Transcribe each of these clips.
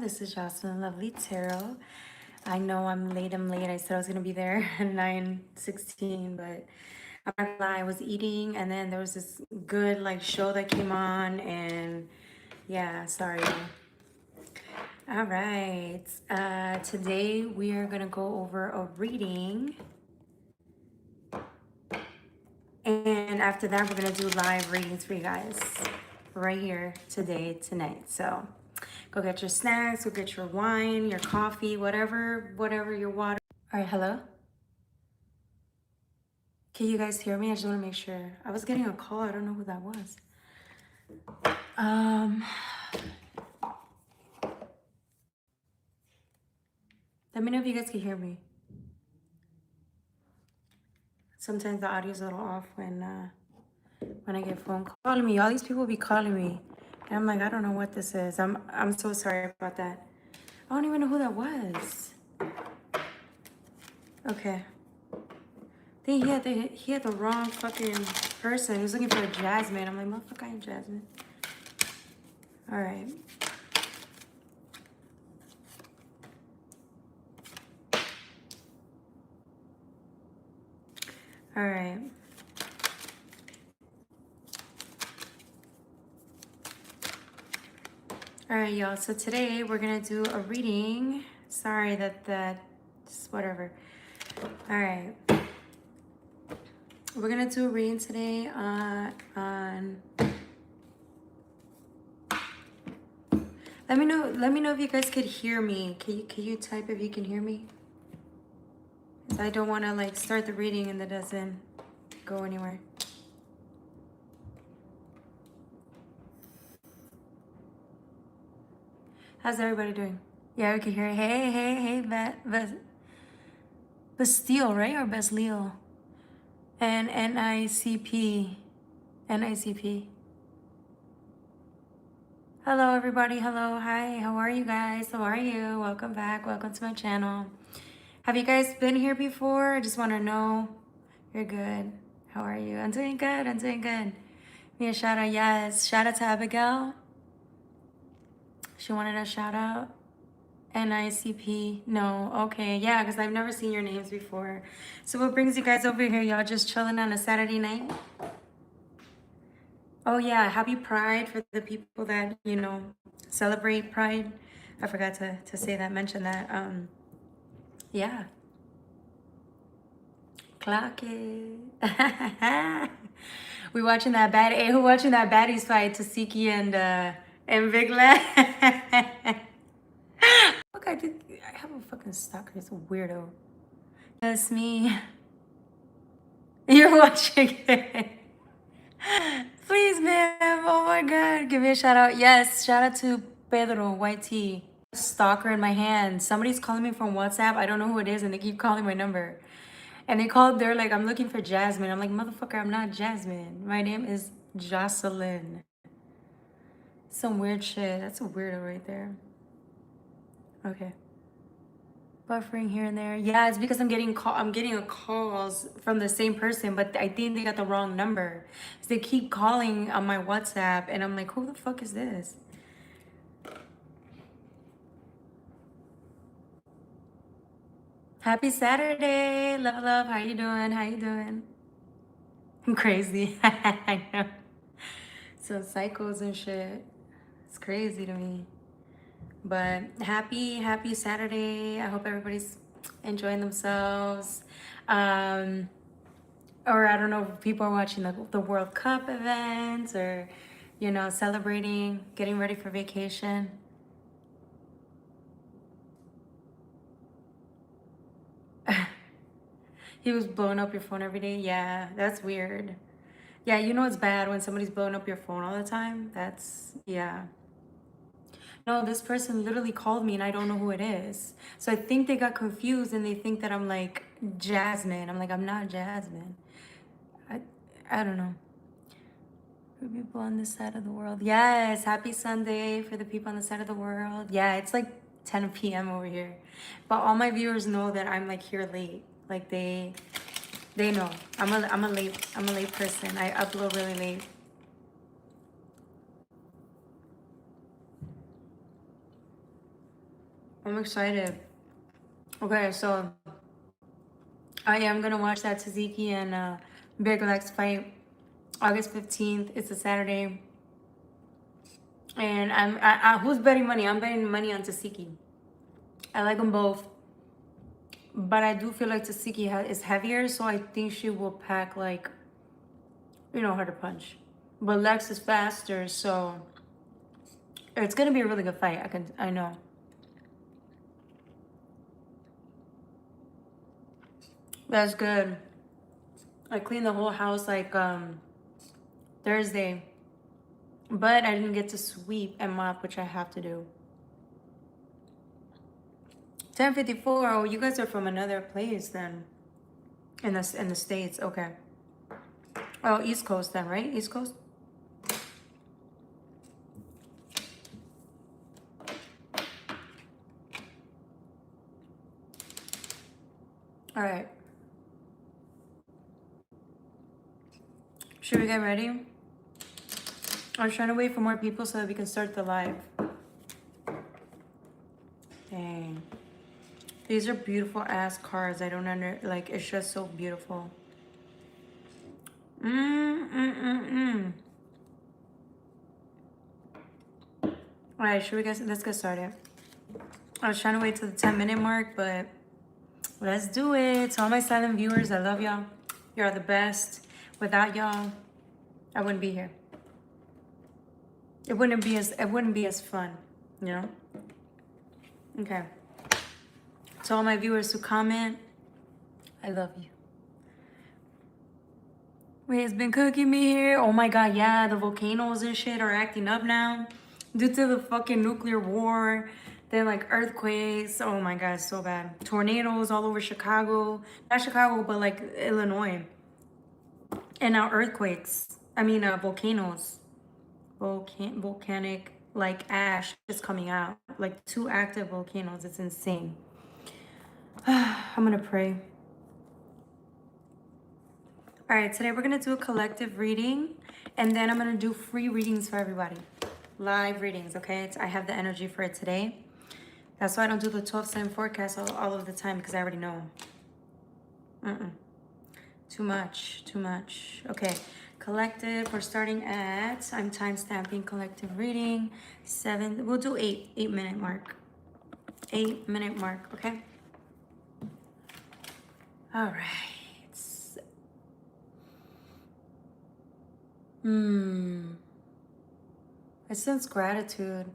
This is Jocelyn Lovely Tarot. I know I'm late. I said I was going to be there at 9:16, but I'm not gonna lie, I was eating and then there was this good like show that came on and yeah, sorry. All right. Today we are going to go over a reading. And after that, we're going to do live readings for you guys right here today, tonight. So go get your snacks, go get your wine, your coffee, whatever your water. All right, hello? Can you guys hear me? I just want to make sure. I was getting a call. I don't know who that was. Let me know if you guys can hear me. Sometimes the audio's a little off when I get phone calling me. All these people be calling me. And I'm like, I don't know what this is. I'm so sorry about that. I don't even know who that was. Okay. He had the wrong fucking person. He was looking for a Jasmine. I'm like, motherfucker, I ain't Jasmine. All right. All right. All right, y'all. So today we're going to do a reading. Sorry just whatever. All right. We're going to do a reading today on Let me know if you guys could hear me. Can you type if you can hear me? I don't want to like start the reading and that doesn't go anywhere. How's everybody doing? Yeah, we can hear it. Hey, Bastille, right? Or Bastille? And NICP. Hello, everybody. Hello. Hi. How are you guys? How are you? Welcome back. Welcome to my channel. Have you guys been here before? I just want to know. You're good. How are you? I'm doing good. Give me a shout out. Yes. Shout out to Abigail. She wanted a shout out. NICP. No. Okay. Yeah, because I've never seen your names before. So what brings you guys over here? Y'all just chilling on a Saturday night? Oh, yeah. Happy Pride for the people that, celebrate Pride. I forgot to say that, mention that. Yeah. Clock it. We watching that who watching that baddies fight? Tasiki and Big Lad. Look, I have a fucking stalker. It's a weirdo. That's me. You're watching it. Please, ma'am. Oh my God. Give me a shout out. Yes. Shout out to Pedro, YT. Stalker in my hand. Somebody's calling me from WhatsApp. I don't know who it is, and they keep calling my number. And they're like, I'm looking for Jasmine. I'm like, motherfucker, I'm not Jasmine. My name is Jocelyn. Some weird shit. That's a weirdo right there. Okay. Buffering here and there. Yeah, it's because I'm getting calls from the same person, but I think they got the wrong number. So they keep calling on my WhatsApp, and I'm like, who the fuck is this? Happy Saturday, level up. How you doing? I'm crazy. I know. So psychos and shit. It's crazy to me. But happy Saturday. I hope everybody's enjoying themselves. Or I don't know if people are watching the World Cup events or, celebrating, getting ready for vacation. He was blowing up your phone every day. Yeah, that's weird. Yeah, it's bad when somebody's blowing up your phone all the time. Yeah. No, this person literally called me and I don't know who it is. So I think they got confused and they think that I'm like Jasmine. I'm like, I'm not Jasmine. I don't know. For people on this side of the world. Yes, happy Sunday for the people on the side of the world. Yeah, it's like 10 p.m. over here. But all my viewers know that I'm like here late. Like they know. I'm a late person. I upload really late. I'm excited. Okay, so I am gonna watch that Taziki and Big Lex fight August 15th. It's a Saturday. And who's betting money? I'm betting money on Tasiki. I like them both, but I do feel like Tasiki is heavier, so I think she will pack like, her to punch. But Lex is faster, so it's gonna be a really good fight. I know. That's good. I cleaned the whole house like Thursday, but I didn't get to sweep and mop, which I have to do. 10:54. Oh, you guys are from another place then. In the States, okay. Oh, East Coast then, right? East Coast? All right. Should we get ready? I was trying to wait for more people so that we can start the live. Dang. These are beautiful ass cards. I don't like, it's just so beautiful. All right, let's get started. I was trying to wait till the 10-minute mark, but let's do it. To all my silent viewers, I love y'all. You're the best. Without y'all, I wouldn't be here. It wouldn't be as fun, you know? Okay. To all my viewers who comment, I love you. Wait, it's been cooking me here. Oh my god, yeah, the volcanoes and shit are acting up now due to the fucking nuclear war. Then like earthquakes. Oh my god, it's so bad. Tornadoes all over Chicago. Not Chicago, but like Illinois. And now earthquakes. Volcanoes. Volcanic like ash is coming out. Like 2 active volcanoes. It's insane. I'm gonna pray. All right, today we're gonna do a collective reading, and then I'm gonna do free readings for everybody. Live readings, okay? I have the energy for it today. That's why I don't do the 12-sign forecast all of the time, because I already know. Too much. Okay, collective, we're starting at, I'm time stamping collective reading, 7, we'll do 8-minute mark. 8-minute mark, okay? All right. I sense gratitude.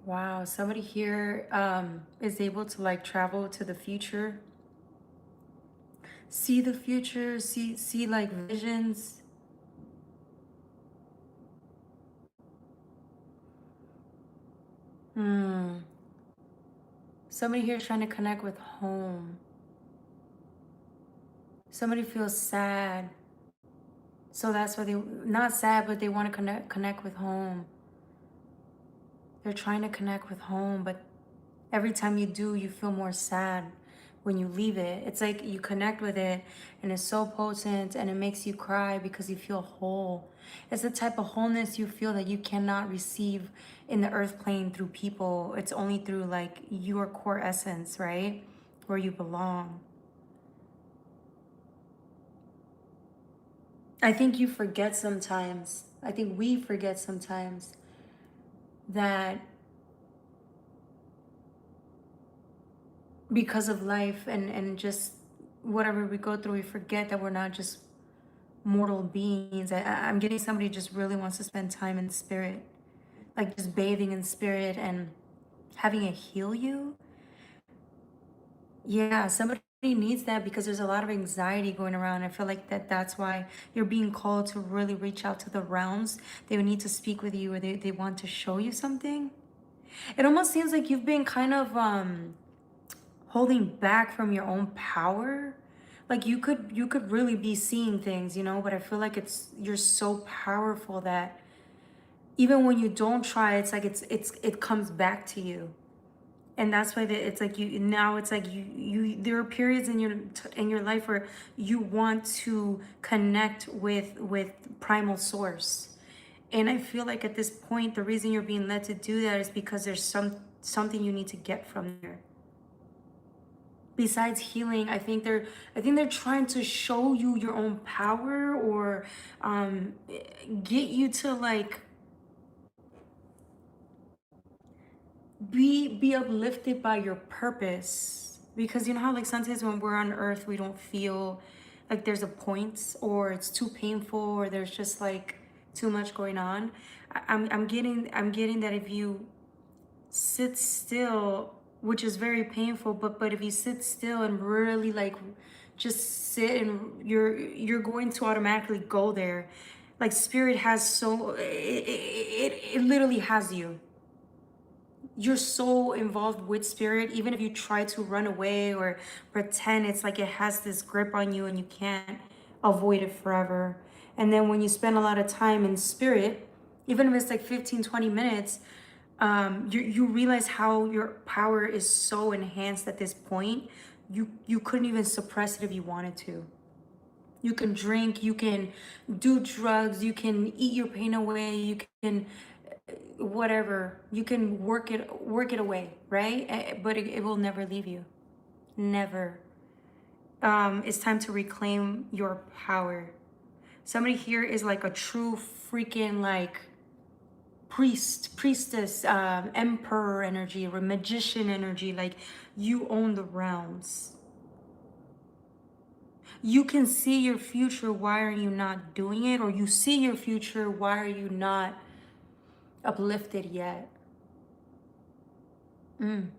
Wow, somebody here is able to like travel to the future. See the future, see like visions. Somebody here is trying to connect with home. Somebody feels sad. So that's why not sad, but they want to connect with home. They're trying to connect with home, but every time you do, you feel more sad when you leave it. It's like you connect with it and it's so potent and it makes you cry because you feel whole. It's the type of wholeness you feel that you cannot receive in the earth plane through people. It's only through like your core essence, right? Where you belong. I think you forget sometimes. I think we forget sometimes that because of life and just whatever we go through, we forget that we're not just mortal beings. I'm getting somebody just really wants to spend time in spirit, like just bathing in spirit and having it heal you. Yeah, somebody needs that because there's a lot of anxiety going around. I feel like that's why you're being called to really reach out to the realms. They would need to speak with you, or they want to show you something. It almost seems like you've been kind of holding back from your own power. Like you could really be seeing things, but I feel like you're so powerful that even when you don't try, it's like it comes back to you. And that's why it's like you now, it's like you there are periods in your life where you want to connect with primal source. And I feel like at this point, the reason you're being led to do that is because there's something you need to get from there. Besides healing, I think they're trying to show you your own power, or get you to like be uplifted by your purpose. Because you know how like sometimes when we're on earth we don't feel like there's a point, or it's too painful, or there's just like too much going on. I'm getting that if you sit still, which is very painful, but if you sit still and really like just sit, and you're going to automatically go there. Like spirit has so it literally has you. You're so involved with spirit, even if you try to run away or pretend, it's like it has this grip on you and you can't avoid it forever. And then when you spend a lot of time in spirit, even if it's like 15-20 minutes, you realize how your power is so enhanced at this point. You couldn't even suppress it if you wanted to. You can drink, you can do drugs, you can eat your pain away, you can whatever, you can work it away, right? But it will never leave you. Never. It's time to reclaim your power. Somebody here is like a true freaking like priestess, emperor energy, or magician energy. Like you own the realms. You can see your future. Why are you not doing it? Or you see your future. Why are you not uplifted yet? Am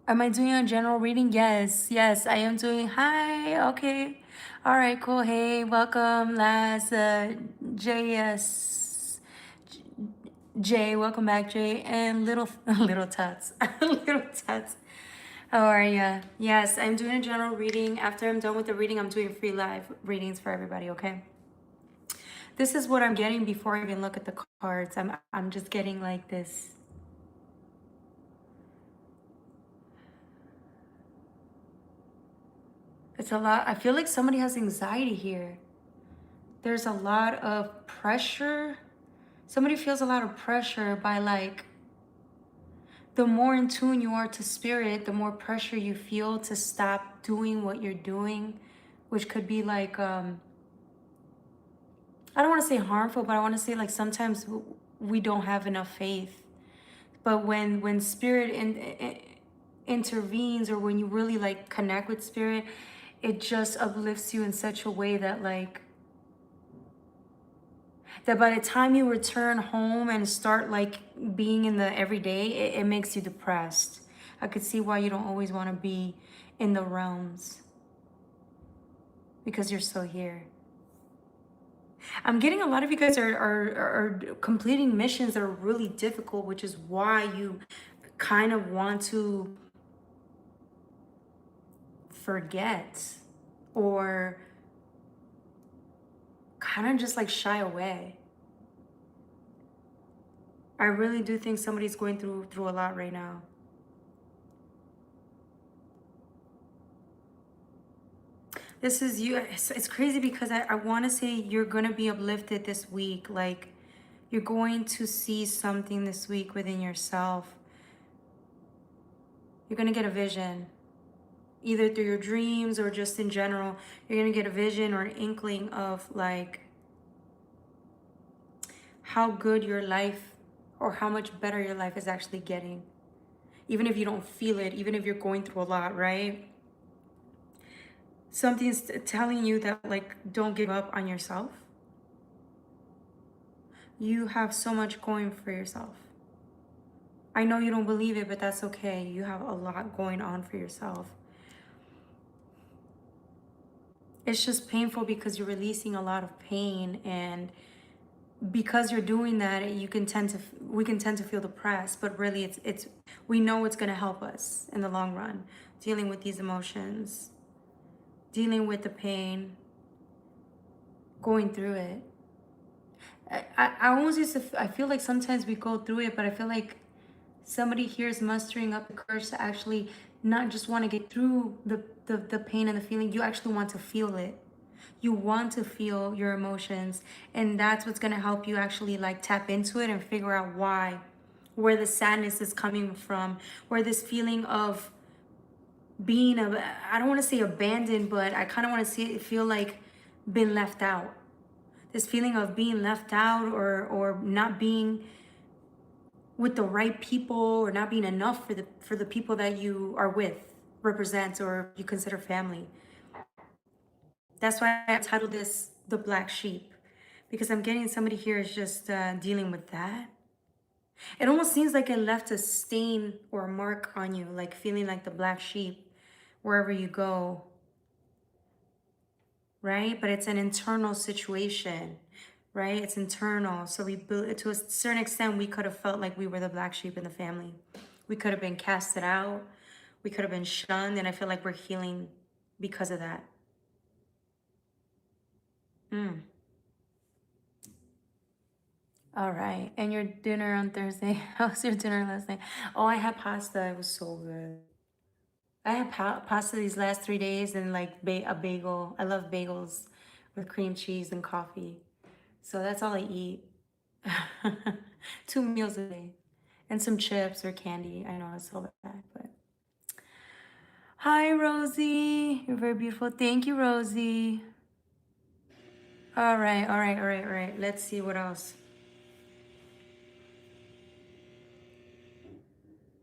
I doing a general reading? Yes, I am doing. Hi, okay. All right, cool. Hey, welcome, Laz, JS, Jay, welcome back, Jay, and little, little Tuts, little Tuts. How are ya? Yes, I'm doing a general reading. After I'm done with the reading, I'm doing free live readings for everybody, okay? This is what I'm getting before I even look at the cards. I'm just getting like this. It's a lot. I feel like somebody has anxiety here. There's a lot of pressure. Somebody feels a lot of pressure by like, the more in tune you are to spirit, the more pressure you feel to stop doing what you're doing, which could be like, I don't want to say harmful, but I want to say like sometimes we don't have enough faith. But when spirit intervenes, or when you really like connect with spirit, it just uplifts you in such a way that like, that by the time you return home and start like being in the everyday, it makes you depressed. I could see why you don't always want to be in the realms, because you're still here. I'm getting a lot of you guys are completing missions that are really difficult, which is why you kind of want to forget, or kind of just like shy away. I really do think somebody's going through a lot right now. This is you. It's crazy because I want to say you're going to be uplifted this week. Like you're going to see something this week within yourself. You're going to get a vision, either through your dreams or just in general. You're going to get a vision or an inkling of like how good your life, or how much better your life is actually getting. Even if you don't feel it, even if you're going through a lot, right? Something's telling you that like, don't give up on yourself. You have so much going for yourself. I know you don't believe it, but that's okay. You have a lot going on for yourself. It's just painful because you're releasing a lot of pain, and because you're doing that, we can tend to feel depressed, but really it's we know it's going to help us in the long run, dealing with these emotions, dealing with the pain, going through it. I almost used to, I feel like sometimes we go through it, but I feel like Somebody here is mustering up the courage to actually not just want to get through the pain and the feeling. You actually want to feel it. You want to feel your emotions. And that's what's going to help you actually like tap into it and figure out why, where the sadness is coming from, where this feeling of being, I don't want to say abandoned, but I kind of want to see it, feel like been left out. This feeling of being left out or not being with the right people or not being enough for the people that you are with, represents, or you consider family. That's why I titled this The Black Sheep, because I'm getting somebody here is just dealing with that. It almost seems like it left a stain or a mark on you, like feeling like the black sheep wherever you go, right? But it's an internal situation, right? It's internal. So we built, to a certain extent, we could have felt like we were the black sheep in the family. We could have been casted out. We could have been shunned. And I feel like we're healing because of that. All right. And your dinner on Thursday? How was your dinner last night? Oh, I had pasta. It was so good. I had pasta these last 3 days and like a bagel. I love bagels with cream cheese and coffee. So that's all I eat. 2 meals a day. And some chips or candy. I know it's so bad, but. Hi, Rosie. You're very beautiful. Thank you, Rosie. All right, all right, all right, all right. Let's see what else.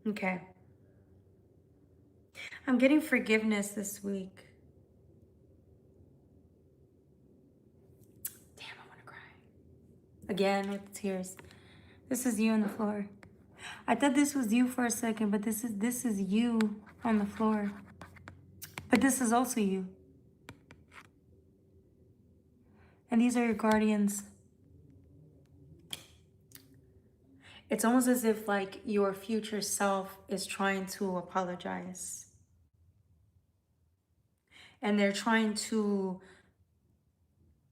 Okay. I'm getting forgiveness this week. Damn, I want to cry. Again with the tears. This is you on the floor. I thought this was you for a second, but this is you on the floor. But this is also you. And these are your guardians. It's almost as if like your future self is trying to apologize. And they're trying to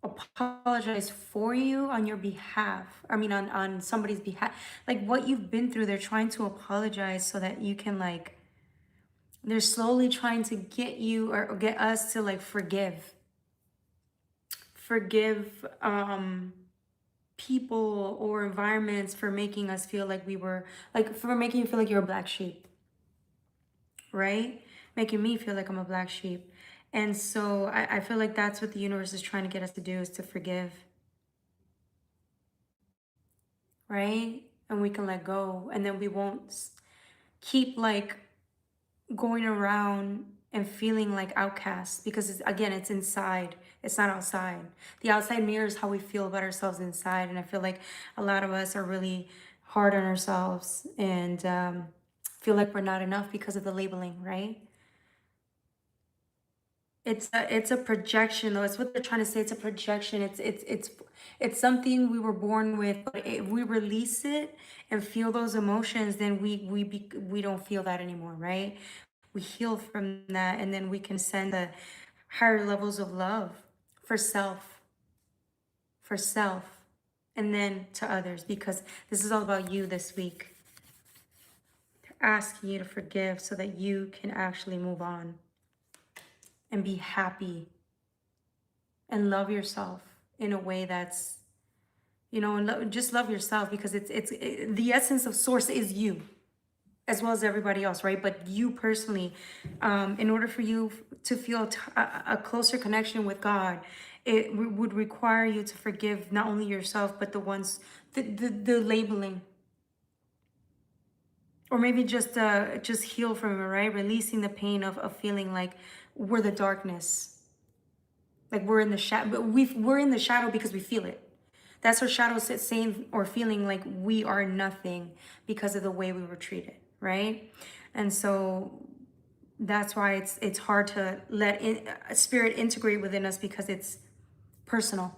apologize for you on your behalf. I mean, on somebody's behalf. Like what you've been through, they're trying to apologize so that you can like, they're slowly trying to get you or get us to like forgive people or environments for making us feel like we were, like for making you feel like you're a black sheep, right? Making me feel like I'm a black sheep. And so I feel like that's what the universe is trying to get us to do, is to forgive, right? And we can let go, and then we won't keep like going around and feeling like outcasts, because again, it's inside, it's not outside. The outside mirrors how we feel about ourselves inside. And I feel like a lot of us are really hard on ourselves and feel like we're not enough because of the labeling, right? It's a projection, though. It's what they're trying to say. It's a projection. It's something we were born with. But if we release it and feel those emotions, then we don't feel that anymore, right? We heal from that, and then we can send the higher levels of love for self, for self, and then to others, because this is all about you this week. They're asking you to forgive so that you can actually move on and be happy and love yourself in a way that's, and just love yourself, because the essence of source is you as well as everybody else, right? But you personally, in order for you to feel a closer connection with God, it would require you to forgive not only yourself, but the ones, the labeling, or maybe just heal from it, right? Releasing the pain of feeling like we're the darkness, like we're in the shadow, but we're in the shadow because we feel it. That's our shadow saying or feeling like we are nothing because of the way we were treated, right? And so that's why it's hard to let spirit integrate within us, because it's personal.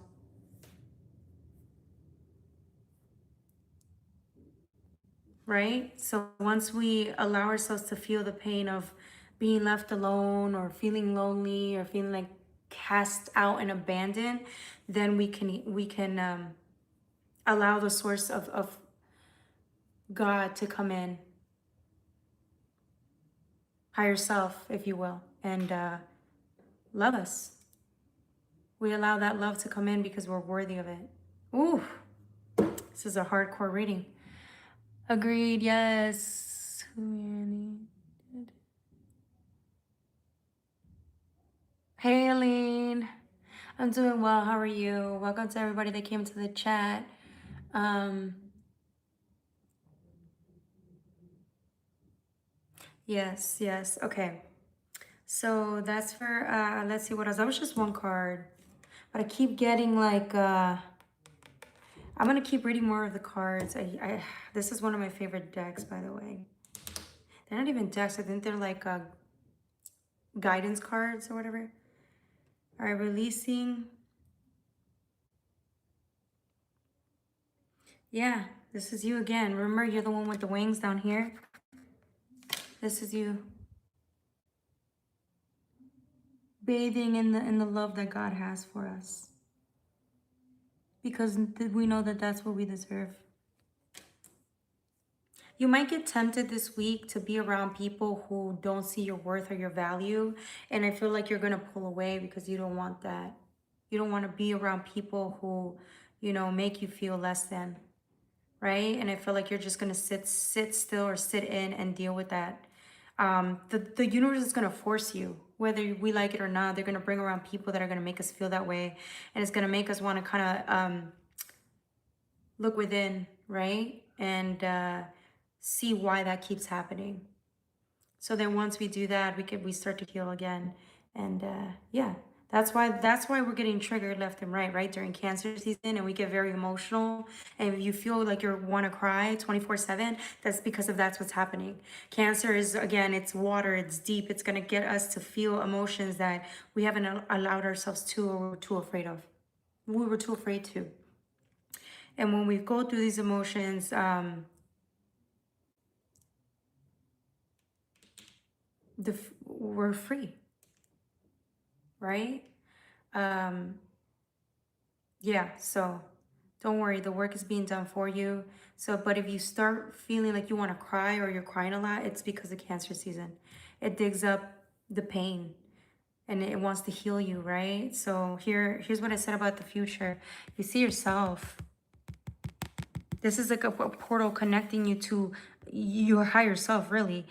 Right? So once we allow ourselves to feel the pain of being left alone or feeling lonely or feeling like cast out and abandoned, then we can allow the source of God to come in higher self, if you will, and love us. We allow that love to come in because we're worthy of it. Ooh, this is a hardcore reading. Agreed, yes. Hey, Aline. I'm doing well. How are you? Welcome to everybody that came to the chat. Yes, yes. Okay. So that's for, let's see what else. That was just one card. But I keep getting like, I'm going to keep reading more of the cards. This is one of my favorite decks, by the way. They're not even decks. I think they're like guidance cards or whatever. All right, releasing. Yeah, this is you again. Remember, you're the one with the wings down here. This is you. Bathing in the love that God has for us. Because we know that that's what we deserve. You might get tempted this week to be around people who don't see your worth or your value. And I feel like you're going to pull away because you don't want that. You don't want to be around people who, you know, make you feel less than. Right? And I feel like you're just going to sit still or sit in and deal with that. The universe is going to force you, whether we like it or not. They're going to bring around people that are going to make us feel that way. And it's going to make us want to kind of look within, right? And see why that keeps happening. So then once we do that, we start to heal again. And yeah, that's why we're getting triggered left and right during Cancer season, and we get very emotional. And if you feel like you want to cry 24/7, that's because that's what's happening. Cancer is, again, it's water, it's deep. It's gonna get us to feel emotions that we haven't allowed ourselves to, or we're too afraid of. We were too afraid to. And when we go through these emotions, we're free, right? Yeah, so don't worry, the work is being done for you. So, but if you start feeling like you want to cry or you're crying a lot, it's because of Cancer season. It digs up the pain and it wants to heal you, right? So here's what I said about the future. You see yourself. This is like a portal connecting you to your higher self, really.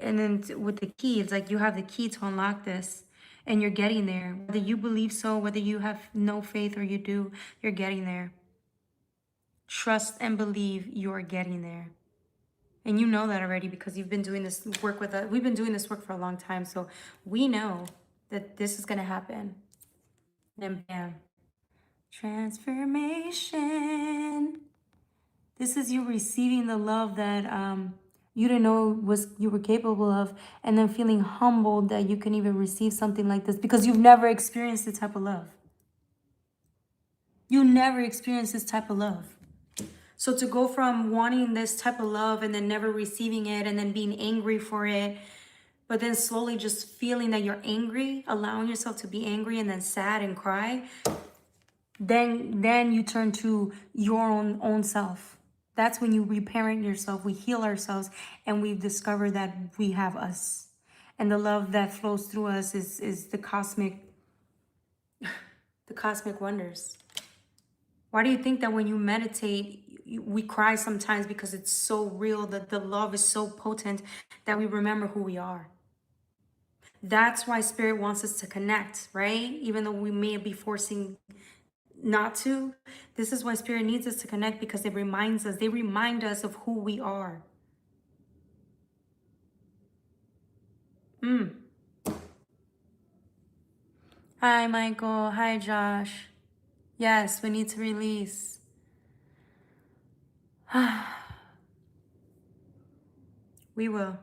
And then with the key, it's like you have the key to unlock this, and you're getting there. Whether you believe so, whether you have no faith or you do, you're getting there. Trust and believe you're getting there. And you know that already because you've been doing this work with us. We've been doing this work for a long time, so we know that this is gonna happen. And bam, transformation. This is you receiving the love that you didn't know you were capable of, and then feeling humbled that you can even receive something like this because you've never experienced this type of love. You never experienced this type of love. So to go from wanting this type of love and then never receiving it and then being angry for it, but then slowly just feeling that you're angry, allowing yourself to be angry and then sad and cry, then you turn to your own self. That's when you reparent yourself, we heal ourselves, and we discover that we have us. And the love that flows through us is the cosmic wonders. Why do you think that when you meditate, we cry sometimes? Because it's so real, that the love is so potent that we remember who we are. That's why Spirit wants us to connect, right? Even though we may be forcing not to. This is why Spirit needs us to connect, because they remind us of who we are. Hi, Michael. Hi, Josh. Yes, we need to release. We will.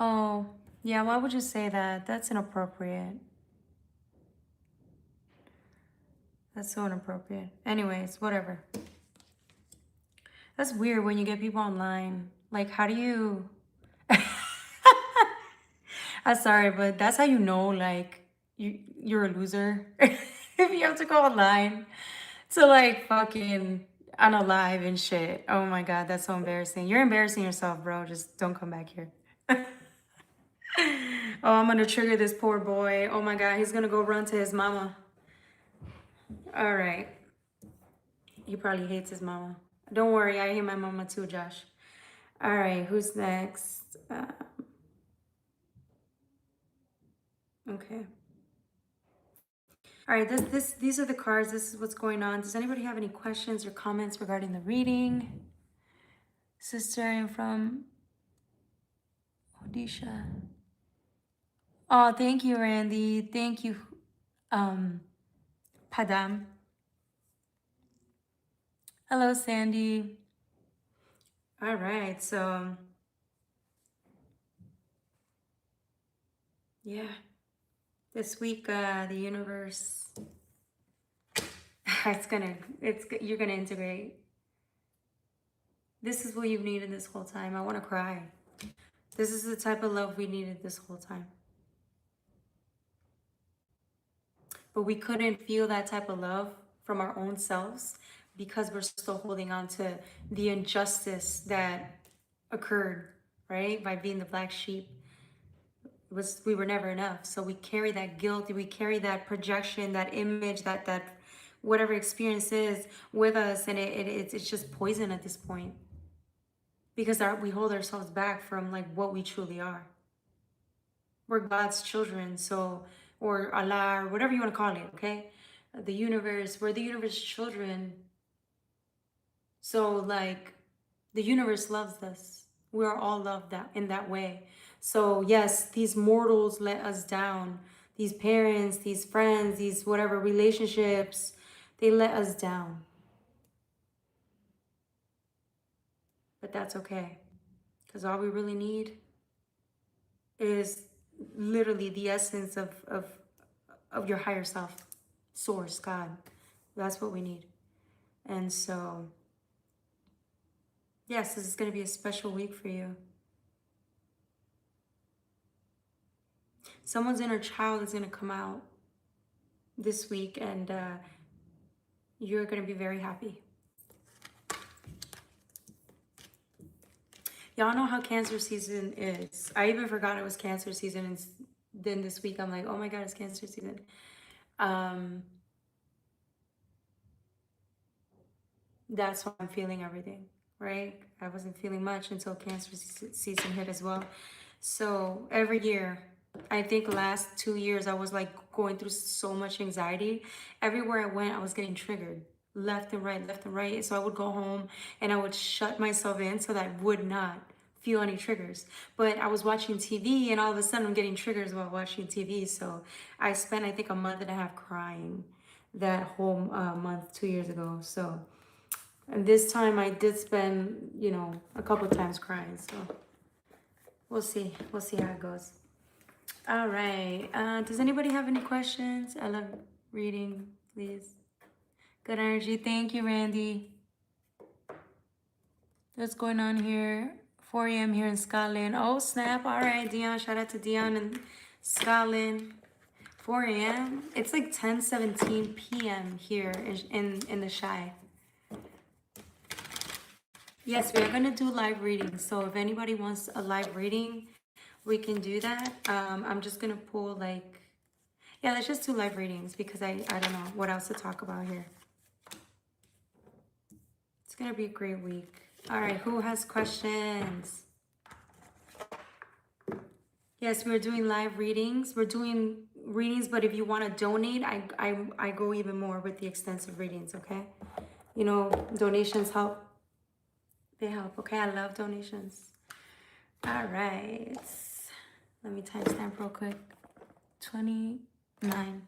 Oh, yeah, why would you say that? That's inappropriate. That's so inappropriate. Anyways, whatever. That's weird when you get people online. Like, how do you... I'm sorry, but that's how you know, like, you're a loser. If you have to go online to, like, fucking on a live and shit. Oh my God, that's so embarrassing. You're embarrassing yourself, bro. Just don't come back here. Oh, I'm gonna trigger this poor boy. Oh my God, he's gonna go run to his mama. All right. He probably hates his mama. Don't worry, I hate my mama too, Josh. All right, who's next? Okay. All right, these are the cards. This is what's going on. Does anybody have any questions or comments regarding the reading? Sister, I am from Odisha. Oh, thank you, Randy. Thank you, Padam. Hello, Sandy. All right, so yeah, this week the universe, you're gonna integrate. This is what you've needed this whole time. I want to cry. This is the type of love we needed this whole time. But we couldn't feel that type of love from our own selves because we're still holding on to the injustice that occurred, right? By being the black sheep. We were never enough. So we carry that guilt, we carry that projection, that image, that whatever experience is with us, and it's just poison at this point. Because we hold ourselves back from like what we truly are. We're God's children, so, or Allah, or whatever you want to call it, okay? The universe, we're the universe children. So like the universe loves us. We are all loved in that way. So yes, these mortals let us down. These parents, these friends, these whatever relationships, they let us down. But that's okay. Because all we really need is literally the essence of your higher self, source, God. That's what we need. And so, yes, this is going to be a special week for you. Someone's inner child is going to come out this week, and you're going to be very happy. Y'all know how Cancer season is. I even forgot it was Cancer season, and then this week I'm like, oh my God, it's Cancer season. That's why I'm feeling everything, right? I wasn't feeling much until Cancer season hit as well. So every year, I think last 2 years, I was like going through so much anxiety. Everywhere I went, I was getting triggered left and right, left and right. So I would go home and I would shut myself in so that I would not feel any triggers. But I was watching TV and all of a sudden I'm getting triggers while watching TV. So I spent, I think, a month and a half crying that whole month 2 years ago. So, and this time I did spend, you know, a couple of times crying. So we'll see how it goes. All right. Does anybody have any questions? I love reading, please. Good energy. Thank you, Randy. What's going on here? 4 a.m. here in Scotland. Oh, snap. All right, Dion. Shout out to Dion in Scotland. 4 a.m. It's like 10:17 p.m. here in the Shy. Yes, we are going to do live readings. So if anybody wants a live reading, we can do that. I'm just going to pull like, yeah, let's just do live readings because I don't know what else to talk about here. It's going to be a great week. All right, who has questions? Yes, we're doing live readings. We're doing readings, but if you want to donate, I go even more with the extensive readings, okay? You know, donations help. They help, okay? I love donations. All right. Let me timestamp real quick. 29.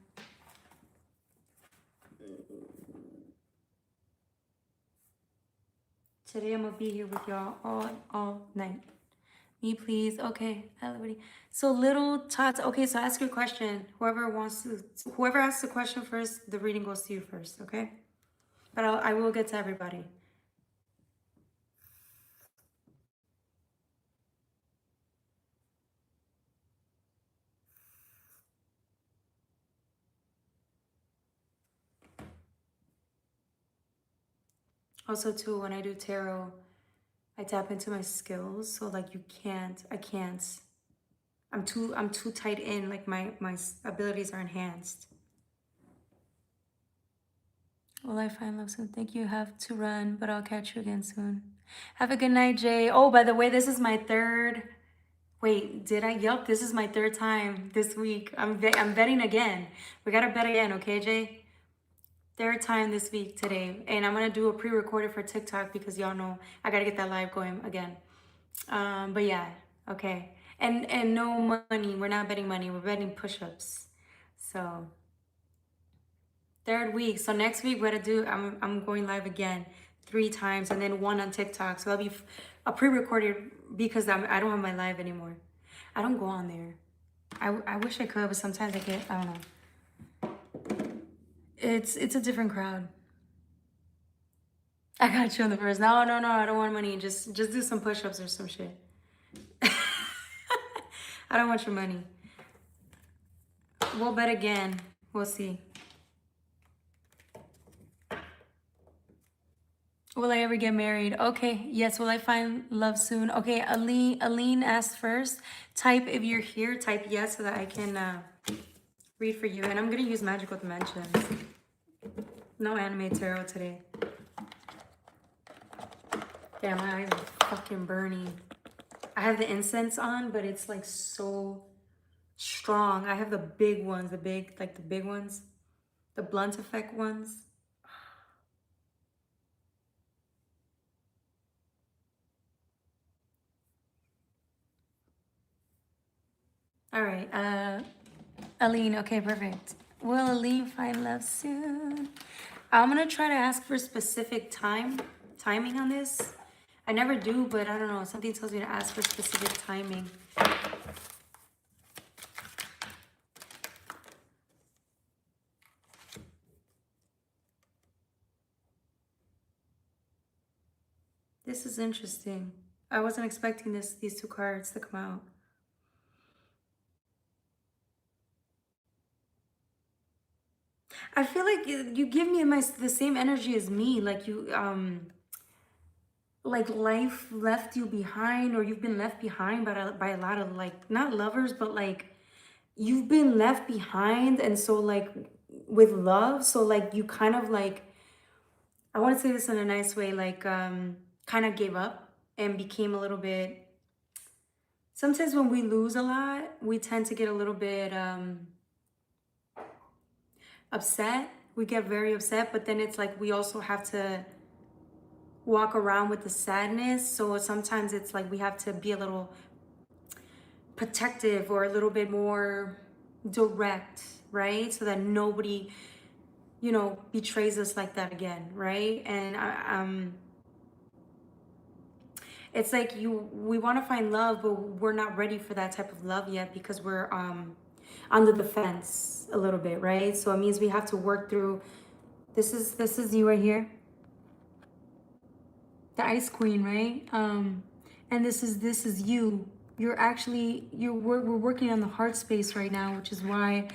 Today I'm gonna be here with y'all all night. Me, please. Okay, everybody. So little tots. Okay, so ask your question. Whoever asks the question first, the reading goes to you first. Okay, but I will get to everybody. Also too, when I do tarot, I tap into my skills. So like I can't. I'm too tight in, like my abilities are enhanced. Will I find love soon? Think you have to run, but I'll catch you again soon. Have a good night, Jay. Oh, by the way, this is my third. Wait, did I? Yup, this is my third time this week. I'm betting again. We gotta bet again, okay, Jay? Third time this week today, and I'm gonna do a pre-recorded for TikTok because y'all know I gotta get that live going again. But yeah, okay. And no money. We're not betting money. We're betting push-ups. So third week. So next week we're gonna do. I'm going live again 3 times, and then one on TikTok. So that'll be a pre-recorded because I don't have my live anymore. I don't go on there. I wish I could, but sometimes I get. I don't know. It's a different crowd. I got you on the first. No, no, no. I don't want money. Just do some push-ups or some shit. I don't want your money. We'll bet again. We'll see. Will I ever get married? Okay, yes. Will I find love soon? Okay, Aline asked first. Type if you're here. Type yes so that I can read for you. And I'm gonna use magical dimensions. No anime tarot today. Damn, my eyes are fucking burning. I have the incense on, but it's like so strong. I have the big ones, the big ones, the blunt effect ones. All right, Aline, okay, perfect. Will Aline find love soon? I'm gonna try to ask for specific timing on this. I never do, but I don't know. Something tells me to ask for specific timing. This is interesting. I wasn't expecting these 2 cards to come out. I feel like you give me the same energy as me. Like like life left you behind, or you've been left behind by a lot of, like, not lovers, but like you've been left behind. And so like with love, so like you kind of like, I want to say this in a nice way, like kind of gave up and became a little bit. Sometimes when we lose a lot, we tend to get a little bit upset. We get very upset, but then it's like we also have to walk around with the sadness. So sometimes it's like we have to be a little protective or a little bit more direct, right? So that nobody, betrays us like that again, right? And it's like we want to find love, but we're not ready for that type of love yet because we're on the defense a little bit, right? So it means we have to work through. This is you right here, the Ice Queen, right? And this is you. We're working on the heart space right now, which is why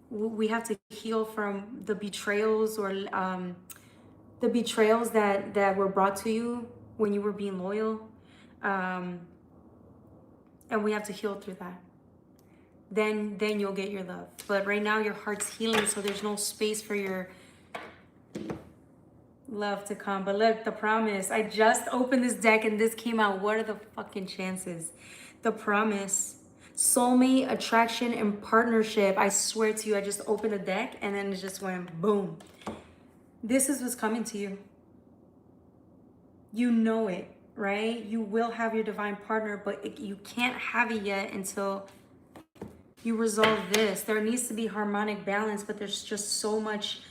we have to heal from the betrayals, or the betrayals that were brought to you when you were being loyal, and we have to heal through that. Then you'll get your love. But right now your heart's healing, so there's no space for your love to come. But look, the promise. I just opened this deck and this came out. What are the fucking chances? The promise. Soulmate, attraction, and partnership. I swear to you, I just opened the deck and then it just went boom. This is what's coming to you. You know it, right? You will have your divine partner, but you can't have it yet until you resolve this. There needs to be harmonic balance, but there's just so much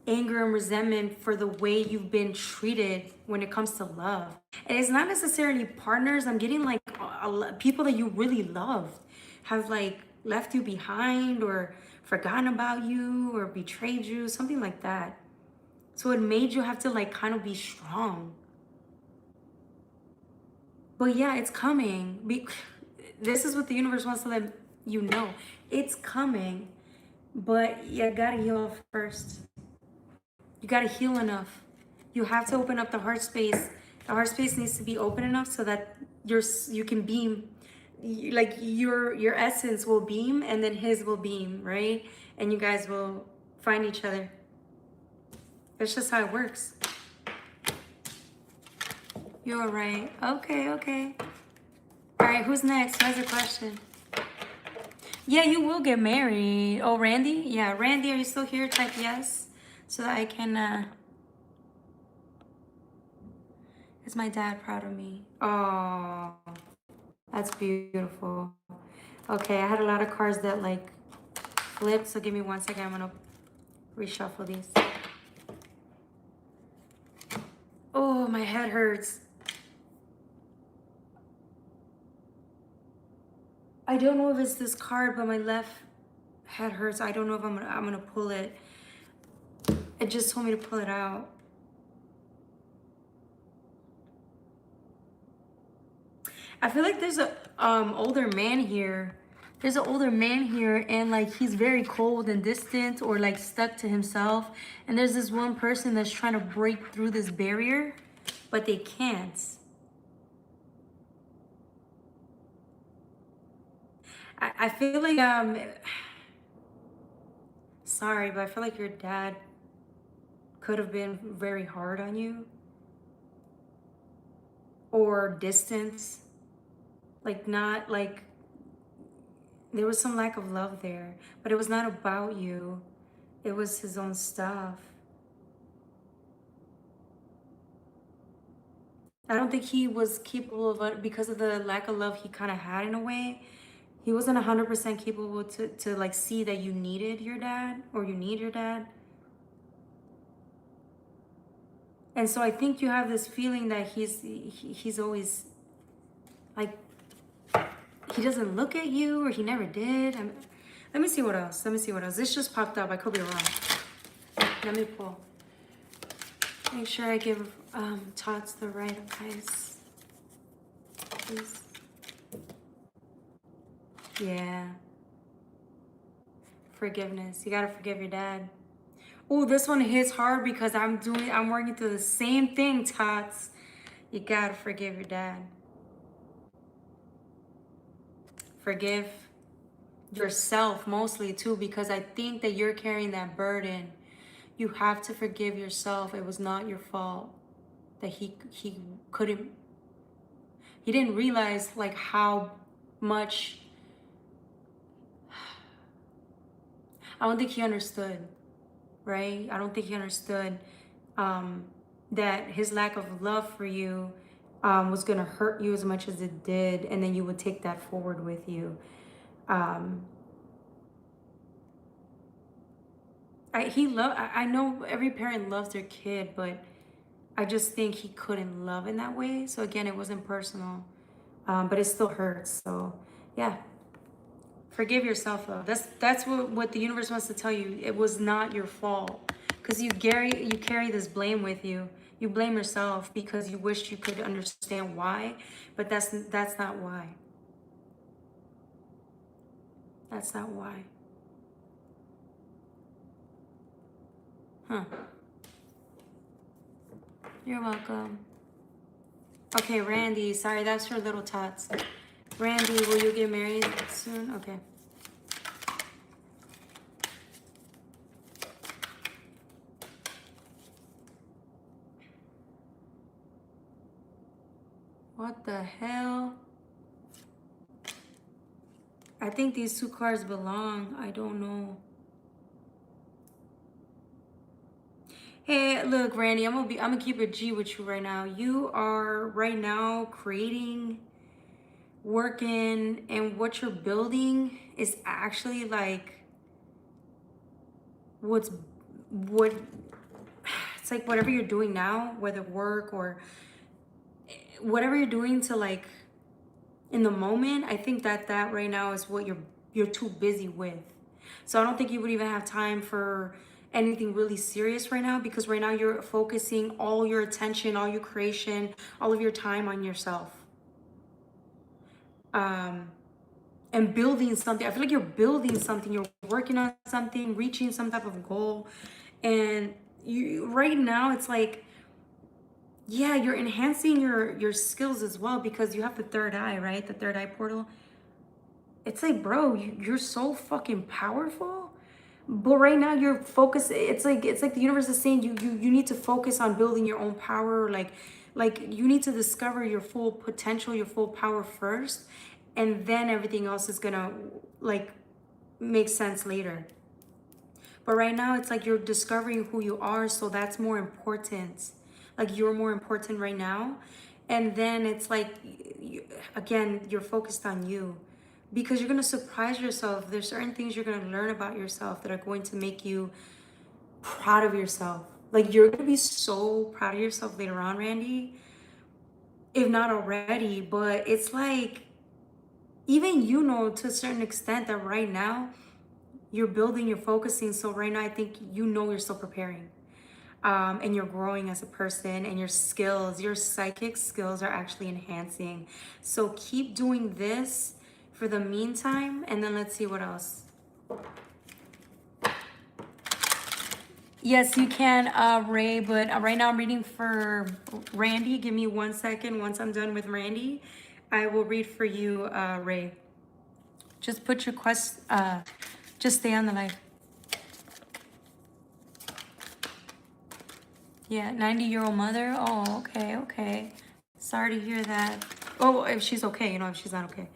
anger and resentment for the way you've been treated when it comes to love. And it's not necessarily partners. I'm getting like people that you really loved have like left you behind or forgotten about you or betrayed you, something like that. So it made you have to like kind of be strong. But yeah, it's coming. This is what the universe wants to let you know. It's coming, but you gotta heal first. You got to heal enough. You have to open up the heart space. The heart space needs to be open enough so that you can beam, like your essence will beam, and then his will beam, right? And you guys will find each other. That's just how it works. You're right. Okay, okay. All right, who's next? Who has a question? Yeah, you will get married. Oh, Randy? Yeah, Randy, are you still here? Type yes so that I can, is my dad proud of me? Oh, that's beautiful. Okay, I had a lot of cards that like flipped, so give me 1 second. I'm gonna reshuffle these. Oh, my head hurts. I don't know if it's this card, but my left head hurts. I don't know if I'm gonna pull it. It just told me to pull it out. I feel like there's a older man here. There's an older man here, and like he's very cold and distant, or like stuck to himself. And there's this one person that's trying to break through this barrier, but they can't. I feel like sorry, but I feel like your dad could have been very hard on you, or distance. Like not like there was some lack of love there, but it was not about you. It was his own stuff. I don't think he was capable of it because of the lack of love he kind of had in a way. He wasn't 100% capable to like see that you needed your dad, or you need your dad. And so I think you have this feeling that he's always like, he doesn't look at you, or he never did. Let me see what else. Let me see what else. This just popped up. I could be wrong. Let me pull. Make sure I give Tots the right advice. Please. Yeah. Forgiveness. You gotta forgive your dad. Oh, this one hits hard because I'm working through the same thing, Tots. You gotta forgive your dad. Forgive yourself mostly too, because I think that you're carrying that burden. You have to forgive yourself. It was not your fault that he couldn't, he didn't realize like how much, I don't think he understood, right? I don't think he understood that his lack of love for you was gonna hurt you as much as it did, and then you would take that forward with you. I know every parent loves their kid, but I just think he couldn't love in that way. So again, it wasn't personal, but it still hurts. So yeah, forgive yourself though. That's what the universe wants to tell you. It was not your fault, because you carry this blame with you. You blame yourself because you wished you could understand why, but that's not why. That's not why. Huh. You're welcome. Okay, Randy. Sorry, that's for little Tots. Randy, will you get married soon? Okay. What the hell? I think these two cards belong. I don't know. Hey, look, Randy, I'm gonna keep it G with you right now. You are right now creating, working, and what you're building is actually like what it's like whatever you're doing now, whether work or whatever you're doing to like in the moment. I think that right now is what you're too busy with. So I don't think you would even have time for anything really serious right now, because right now you're focusing all your attention, all your creation, all of your time on yourself. And building something. I feel like you're building something, you're working on something, reaching some type of goal. And you right now it's like, yeah, you're enhancing your skills as well because you have the third eye, right? The third eye portal. It's like, bro, you're so fucking powerful. But right now you're focused. It's like the universe is saying you need to focus on building your own power. Like you need to discover your full potential, your full power first, and then everything else is gonna like make sense later. But right now it's like you're discovering who you are, so that's more important. Like you're more important right now. And then it's like, again, you're focused on you because you're going to surprise yourself. There's certain things you're going to learn about yourself that are going to make you proud of yourself. Like you're going to be so proud of yourself later on, Randy, if not already. But it's like, even you know to a certain extent that right now you're building, you're focusing. So right now I think you know you're still preparing. And you're growing as a person, and your skills, your psychic skills are actually enhancing. So keep doing this for the meantime, and then let's see what else. Yes, you can, Ray, but right now I'm reading for Randy. Give me 1 second. Once I'm done with Randy, I will read for you, Ray. Just put your just stay on the live. Yeah, 90-year-old mother. Oh, okay, okay. Sorry to hear that. Oh, if she's okay, if she's not okay.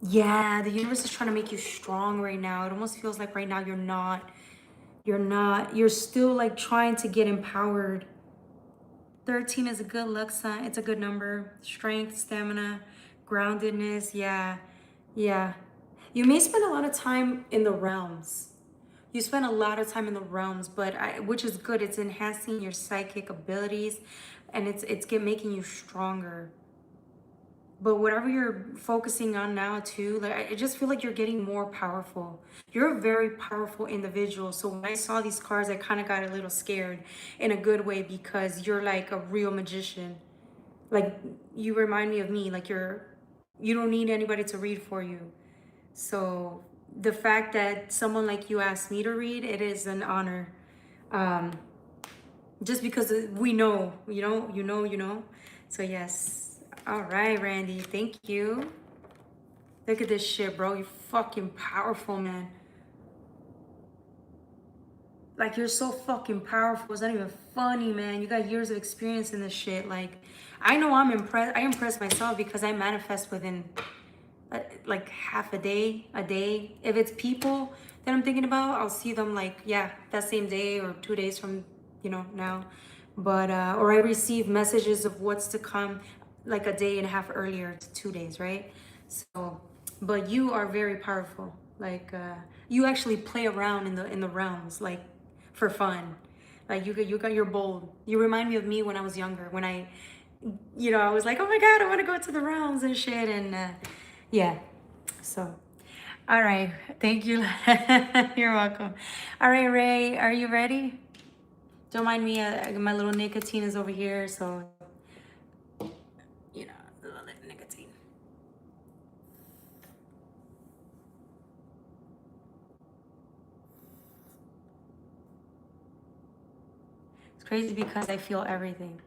Yeah, the universe is trying to make you strong right now. It almost feels like right now you're still like trying to get empowered. 13 is a good luck sign. It's a good number. Strength, stamina, groundedness. Yeah, yeah. You may spend a lot of time in the realms. You spend a lot of time in the realms, but which is good. It's enhancing your psychic abilities, and it's making you stronger. But whatever you're focusing on now too, like I just feel like you're getting more powerful. You're a very powerful individual. So when I saw these cards, I kind of got a little scared in a good way because you're like a real magician. Like you remind me of me. Like you don't need anybody to read for you. So the fact that someone like you asked me to read, it is an honor. Just because we know, you know. So yes. All right, Randy. Thank you. Look at this shit, bro. You're fucking powerful, man. Like, you're so fucking powerful. It's not even funny, man. You got years of experience in this shit. Like, I know I'm impressed. I impress myself because I manifest within like half a day. If it's people that I'm thinking about, I'll see them like, yeah, that same day or 2 days from, now. But, or I receive messages of what's to come like a day and a half earlier to 2 days, right? So, but you are very powerful. Like, you actually play around in the realms, like for fun. Like you're bold. You remind me of me when I was younger, when I was like, oh my God, I want to go to the realms and shit. And yeah, so, all right. Thank you. You're welcome. All right, Ray, are you ready? Don't mind me. My little nicotine is over here. So, a little nicotine. It's crazy because I feel everything.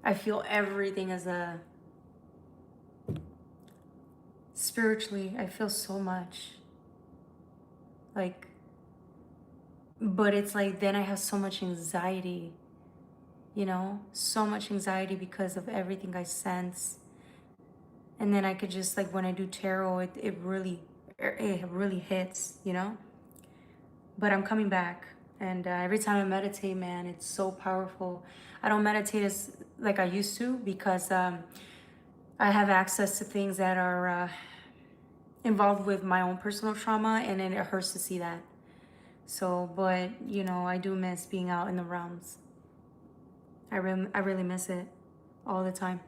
I feel everything as a spiritually. I feel so much. Like, but it's like then I have so much anxiety, so much anxiety because of everything I sense. And then I could just like when I do tarot, it really hits, But I'm coming back, and every time I meditate, man, it's so powerful. I don't meditate as like I used to because I have access to things that are involved with my own personal trauma, and then it hurts to see that. So, but I do miss being out in the realms. I really miss it all the time.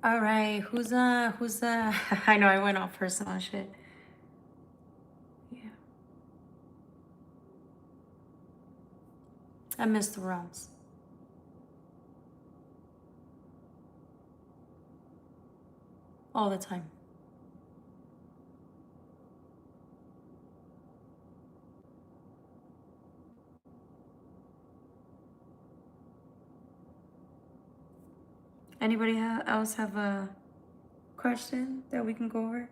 All right, who's I know I went off personal shit. Yeah. I miss the realms. All the time. Anybody else have a question that we can go over?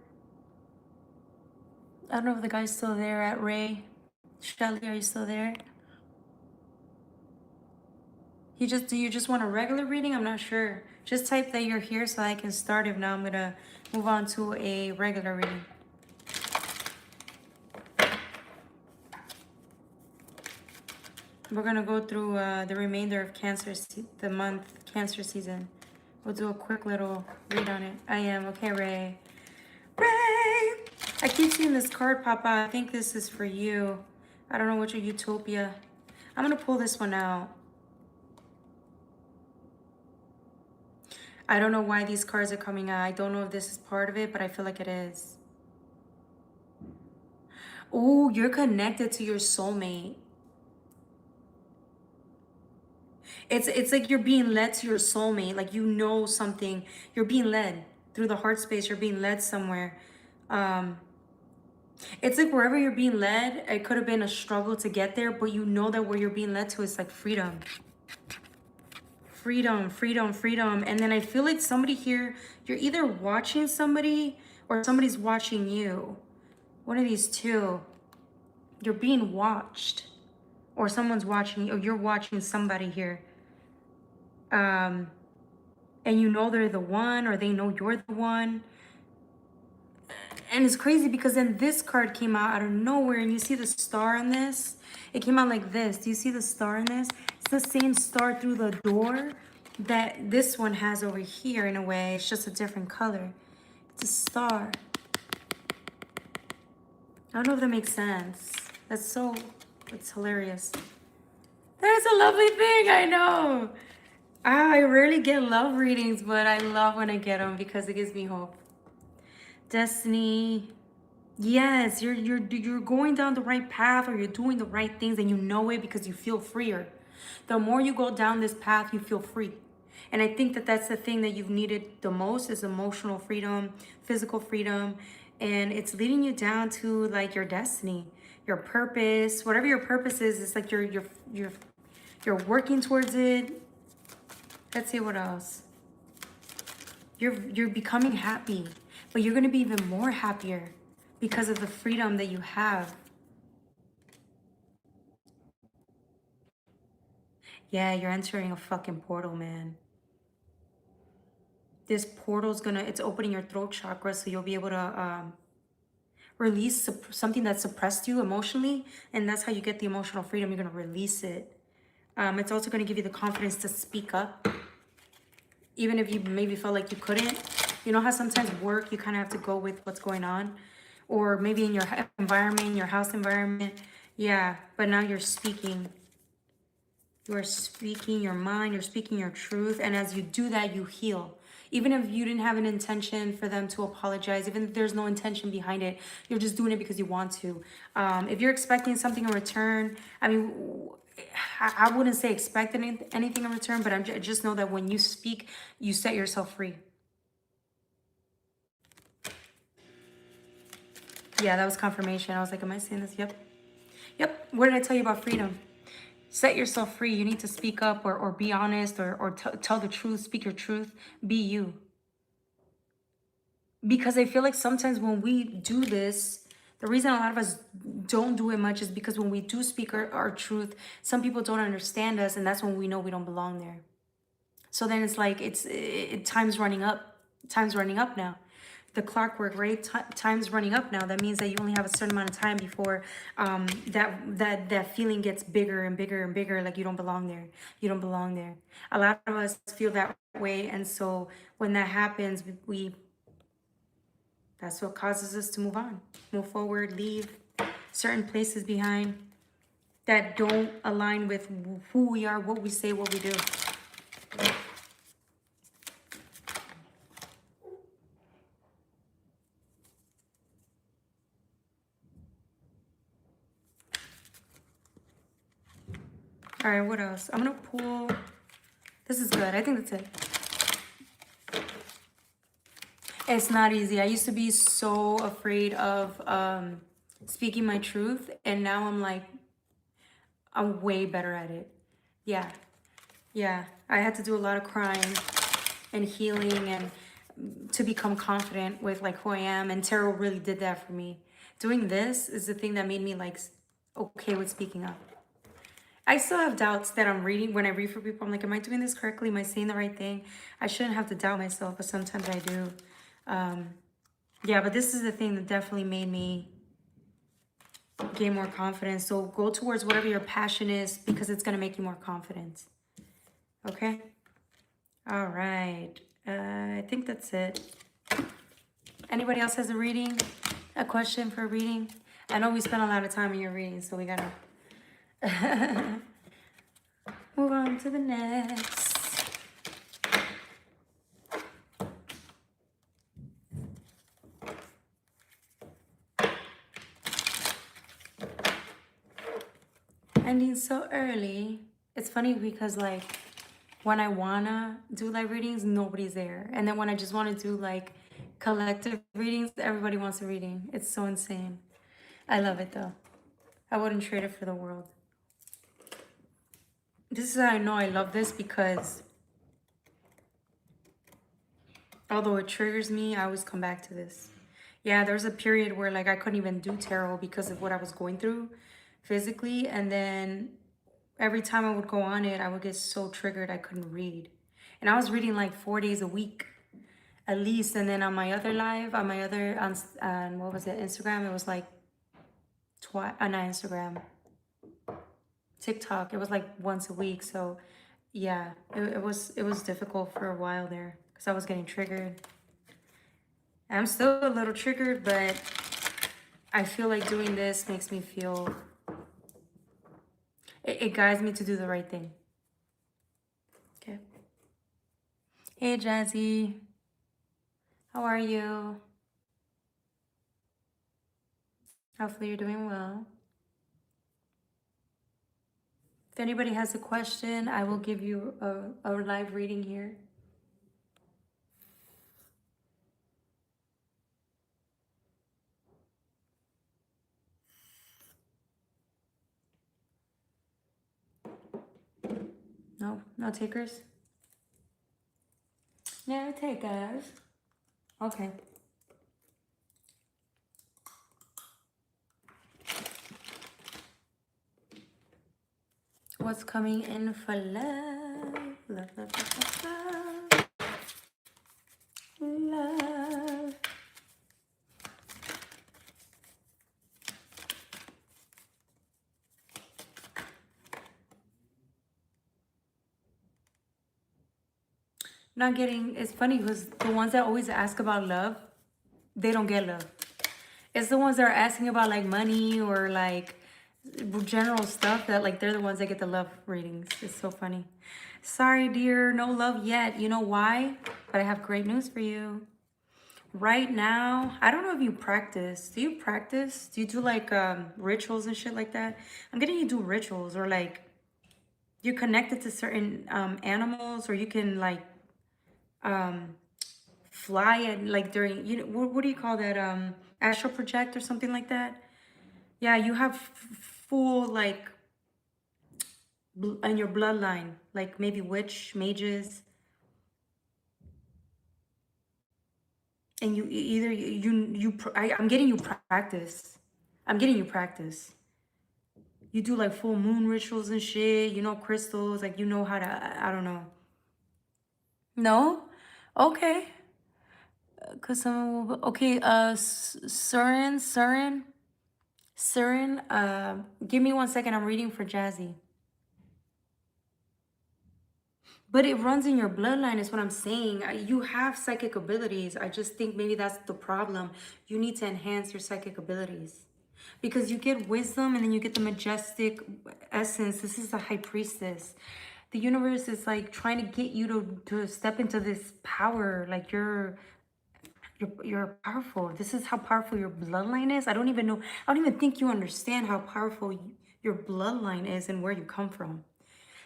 I don't know if the guy's still there at Ray. Shelly, are you still there? Do you just want a regular reading? I'm not sure. Just type that you're here so I can start. If not, I'm gonna move on to a regular reading. We're gonna go through the remainder of the month Cancer season. We'll do a quick little read on it. I am okay, Ray. Ray! I keep seeing this card pop out. I think this is for you. I don't know which utopia. I'm gonna pull this one out. I don't know why these cards are coming out. I don't know if this is part of it, but I feel like it is. Oh, you're connected to your soulmate. It's like you're being led to your soulmate. Like you know something. You're being led through the heart space. You're being led somewhere. It's like wherever you're being led, it could have been a struggle to get there, but you know that where you're being led to is like freedom. Freedom, freedom, freedom. And then I feel like somebody here, you're either watching somebody or somebody's watching you. One of these two. You're being watched. Or someone's watching you, or you're watching somebody here. And you know they're the one, or they know you're the one. And it's crazy because then this card came out of nowhere, and you see the star on this? It came out like this. Do you see the star in this? It's the same star through the door that this one has over here in a way. It's just a different color. It's a star. I don't know if that makes sense. It's hilarious. That's a lovely thing, I know. I rarely get love readings, but I love when I get them because it gives me hope. Destiny. Yes, you're going down the right path, or you're doing the right things, and you know it because you feel freer. The more you go down this path, you feel free. And I think that that's the thing that you've needed the most is emotional freedom, physical freedom, and it's leading you down to like your destiny, your purpose, whatever your purpose is. It's like you're working towards it. Let's see what else. You're becoming happy, but you're gonna be even more happier because of the freedom that you have. Yeah, you're entering a fucking portal, man. This portal's it's opening your throat chakra, so you'll be able to release something that suppressed you emotionally, and that's how you get the emotional freedom. You're gonna release it. It's also gonna give you the confidence to speak up, even if you maybe felt like you couldn't. You know how sometimes work, you kind of have to go with what's going on, or maybe in your environment, your house environment. Yeah, but now you're speaking. You are speaking your mind, you're speaking your truth. And as you do that, you heal. Even if you didn't have an intention for them to apologize, even if there's no intention behind it, you're just doing it because you want to. If you're expecting something in return, I mean, I wouldn't say expect anything in return, but I just know that when you speak, you set yourself free. Yeah, that was confirmation. I was like, am I saying this? Yep. Yep. What did I tell you about freedom? Set yourself free. You need to speak up or be honest or tell the truth, speak your truth, be you. Because I feel like sometimes when we do this, the reason a lot of us don't do it much is because when we do speak our truth, some people don't understand us, and that's when we know we don't belong there. So then it's like time's running up. Time's running up now. The clockwork, right? Time's running up now. That means that you only have a certain amount of time before that feeling gets bigger and bigger and bigger. Like you don't belong there. You don't belong there. A lot of us feel that way, and so when that happens, that's what causes us to move on, move forward, leave certain places behind that don't align with who we are, what we say, what we do. All right, what else? I'm gonna pull. This is good. I think that's it. It's not easy. I used to be so afraid of speaking my truth, and now I'm like, I'm way better at it. Yeah. I had to do a lot of crying. and healing and to become confident with like who I am. And tarot really did that for me. Doing this is the thing that made me like okay with speaking up. I still have doubts that I'm reading. When I read for people, I'm like, am I doing this correctly? Am I saying the right thing? I shouldn't have to doubt myself, but sometimes I do. Yeah, but this is the thing that definitely made me gain more confidence. So go towards whatever your passion is because it's going to make you more confident. Okay? All right. I think that's it. Anybody else has a reading? A question for a reading? I know we spent a lot of time in your reading, so we got to move on to the next. Ending so early. It's funny because like when I wanna do live readings, nobody's there. And then when I just wanna do like collective readings, everybody wants a reading. It's so insane. I love it though. I wouldn't trade it for the world. This is how I know I love this because although it triggers me, I always come back to this. Yeah, there's a period where like I couldn't even do tarot because of what I was going through physically. And then every time I would go on it, I would get so triggered I couldn't read. And I was reading like 4 days a week at least. And then on my other live, on my other, on what was it, Instagram, it was like not Instagram, TikTok. It was like once a week. So yeah, it was difficult for a while there because I was getting triggered. I'm still a little triggered, but I feel like doing this makes me feel, it guides me to do the right thing. Okay. Hey, Jazzy. How are you? Hopefully you're doing well. If anybody has a question, I will give you a live reading here. No? No takers? No takers. Okay. What's coming in for love? Love, love, love, love, love. Love. Not getting, it's funny because the ones that always ask about love, they don't get love. It's the ones that are asking about like money or like general stuff that like they're the ones that get the love readings. It's so funny. Sorry, dear, no love yet. You know why? But I have great news for you. Right now, I don't know if you practice. Do you practice? Do you do like rituals and shit like that? I'm getting you do rituals or like you're connected to certain animals or you can like fly and like during, you know, what do you call that? Astral project or something like that? Yeah, you have full like in your bloodline, like maybe witch, mages, and you either I'm getting you practice. I'm getting you practice. You do like full moon rituals and shit. You know crystals, like you know how to. I don't know. No, okay. Cause someone will. Okay. Surin. Give me 1 second. I'm reading for Jazzy. But it runs in your bloodline is what I'm saying. You have psychic abilities. I just think maybe that's the problem. You need to enhance your psychic abilities. Because you get wisdom and then you get the majestic essence. This is the high priestess. The universe is like trying to get you to step into this power. Like you're powerful. This is how powerful your bloodline is. I don't even think you understand how powerful your bloodline is and where you come from.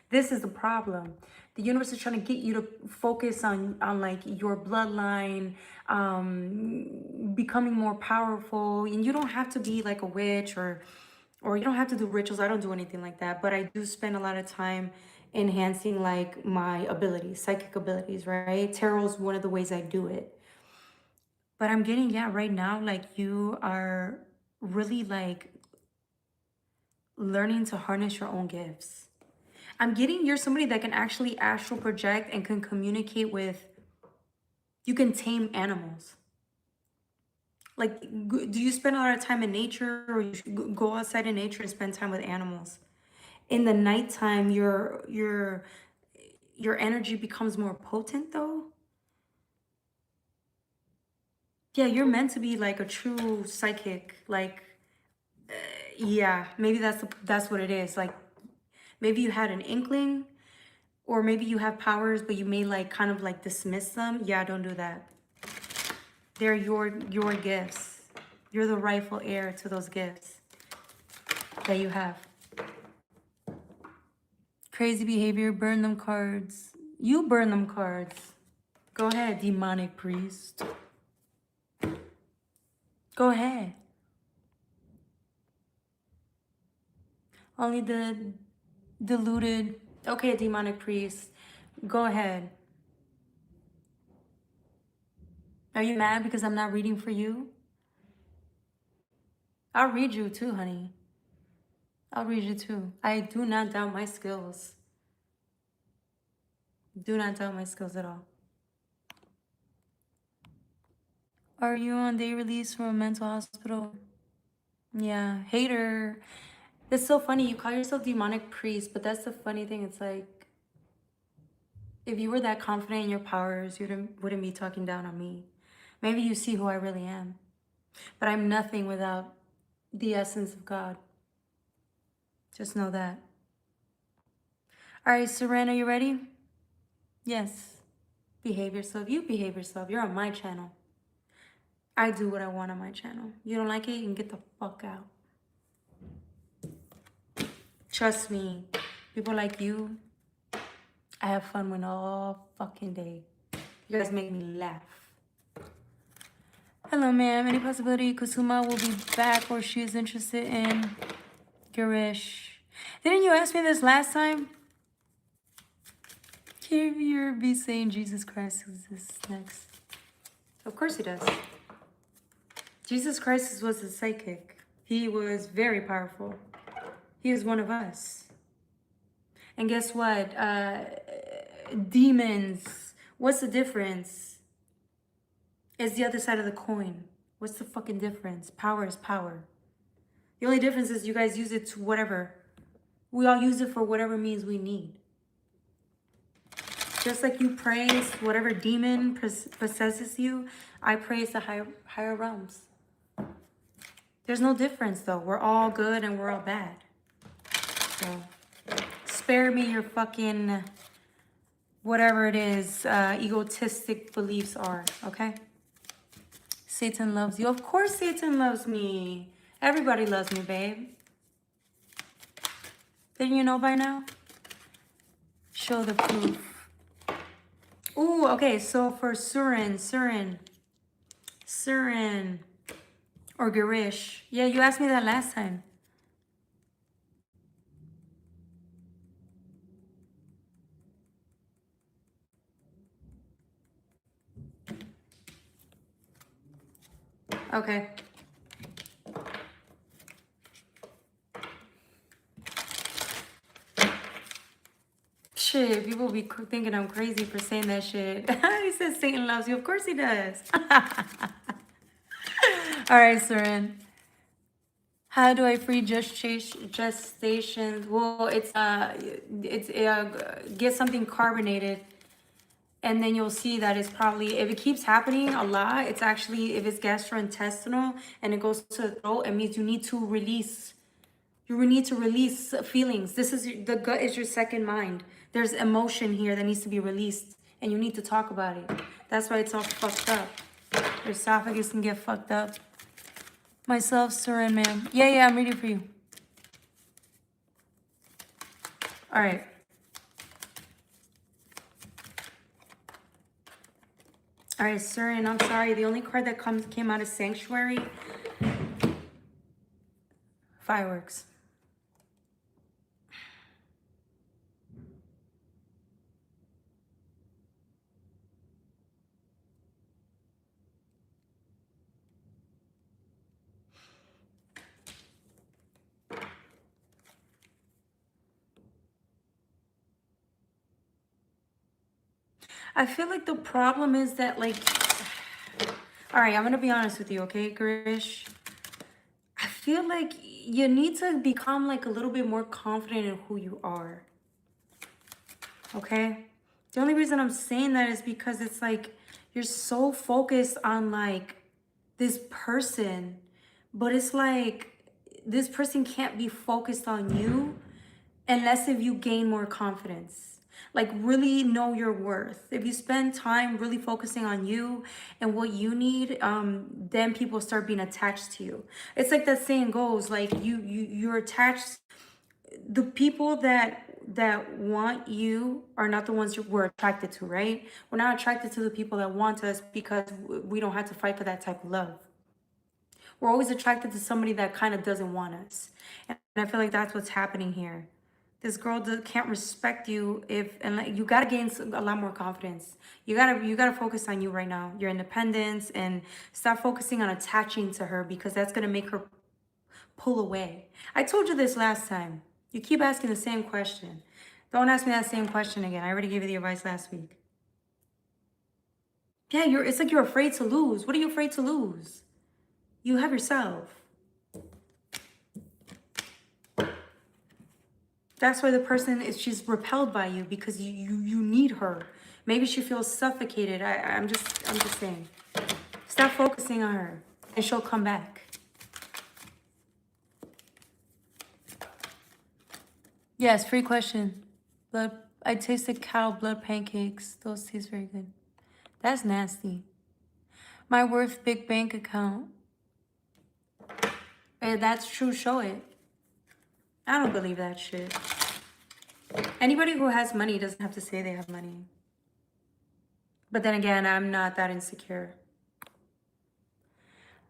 This is the problem. The universe is trying to get you to focus on like your bloodline, becoming more powerful. And you don't have to be like a witch or you don't have to do rituals. I don't do anything like that. But I do spend a lot of time enhancing like my abilities, psychic abilities, right? Tarot is one of the ways I do it. But I'm getting, yeah, right now, like you are really like learning to harness your own gifts. I'm getting you're somebody that can actually astral project and can communicate with, you can tame animals. Like, do you spend a lot of time in nature, or you go outside in nature and spend time with animals? In the nighttime, your energy becomes more potent though. Yeah, you're meant to be like a true psychic. Like, yeah, maybe that's what it is. Like, maybe you had an inkling, or maybe you have powers, but you may like kind of like dismiss them. Yeah, don't do that. They're your gifts. You're the rightful heir to those gifts that you have. Crazy behavior, burn them cards. You burn them cards. Go ahead, demonic priest. Go ahead. Only the deluded. Okay, demonic priest. Go ahead. Are you mad because I'm not reading for you? I'll read you too, honey. I'll read you too. I do not doubt my skills. Do not doubt my skills at all. Are you on day release from a mental hospital? Yeah, hater. It's so funny. You call yourself demonic priest, but that's the funny thing. It's like, if you were that confident in your powers, you wouldn't be talking down on me. Maybe you see who I really am. But I'm nothing without the essence of God. Just know that. All right, Serena, you ready? Yes. Behave yourself. You behave yourself. You're on my channel. I do what I want on my channel. You don't like it, you can get the fuck out. Trust me. People like you, I have fun with all fucking day. You guys make me laugh. Hello, ma'am. Any possibility Kusuma will be back, or she is interested in Garish? Didn't you ask me this last time? Can you be saying Jesus Christ is next? Of course he does. Jesus Christ was a psychic. He was very powerful. He is one of us. And guess what? Demons. What's the difference? It's the other side of the coin. What's the fucking difference? Power is power. The only difference is you guys use it to whatever. We all use it for whatever means we need. Just like you praise whatever demon possesses you, I praise the higher realms. There's no difference though. We're all good and we're all bad. So spare me your fucking whatever it is, egotistic beliefs are, okay? Satan loves you. Of course Satan loves me. Everybody loves me, babe. Didn't you know by now? Show the proof. Ooh, okay, so for Surin, or Garish. Yeah, you asked me that last time. Okay. Shit, people be thinking I'm crazy for saying that shit. He says Satan loves you. Of course he does. All right, Surin. How do I free gestation? Well, it's get something carbonated, and then you'll see that it's probably, if it keeps happening a lot, it's actually, if it's gastrointestinal and it goes to the throat, it means you need to release. You need to release feelings. This is the gut is your second mind. There's emotion here that needs to be released, and you need to talk about it. That's why it's all fucked up. Your esophagus can get fucked up. Myself, Surin, ma'am. Yeah, I'm reading for you. All right. All right, Surin, I'm sorry. The only card that came out of Sanctuary, fireworks. I feel like the problem is that, like, all right, I'm gonna be honest with you, okay, Garish? I feel like you need to become like a little bit more confident in who you are, okay? The only reason I'm saying that is because it's like you're so focused on like this person, but it's like this person can't be focused on you unless if you gain more confidence. Like really know your worth. If you spend time really focusing on you and what you need, then people start being attached to you. It's like that saying goes, like you're attached. The people that want you are not the ones we're attracted to, right? We're not attracted to the people that want us because we don't have to fight for that type of love. We're always attracted to somebody that kind of doesn't want us. And I feel like that's what's happening here. This girl can't respect you if, and like, you gotta gain a lot more confidence. You gotta focus on you right now, your independence, and stop focusing on attaching to her because that's gonna make her pull away. I told you this last time. You keep asking the same question. Don't ask me that same question again. I already gave you the advice last week. Yeah, it's like you're afraid to lose. What are you afraid to lose? You have yourself. That's why the person is, she's repelled by you because you need her. Maybe she feels suffocated. I'm just saying. Stop focusing on her and she'll come back. Yes, free question. Blood, I tasted cow blood pancakes. Those taste very good. That's nasty. My worth big bank account. If that's true, show it. I don't believe that shit. Anybody who has money doesn't have to say they have money. But then again, I'm not that insecure.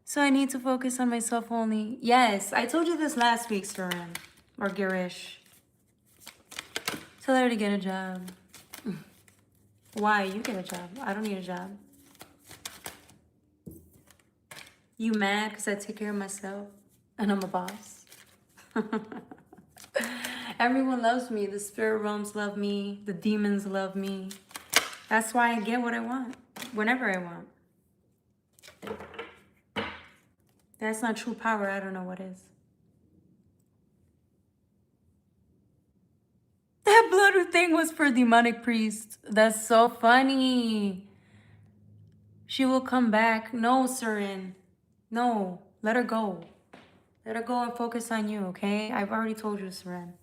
So I need to focus on myself only. Yes, I told you this last week, Saran. Or Girish. Tell her to get a job. Why? You get a job. I don't need a job. You mad because I take care of myself and I'm a boss? Everyone loves me. The spirit realms love me. The demons love me. That's why I get what I want whenever I want. That's not true power. I don't know what is. That blood thing was for demonic priest. That's so funny. She will come back. No, Surin. No. Let her go. Let her go and focus on you, okay? I've already told you, Surin.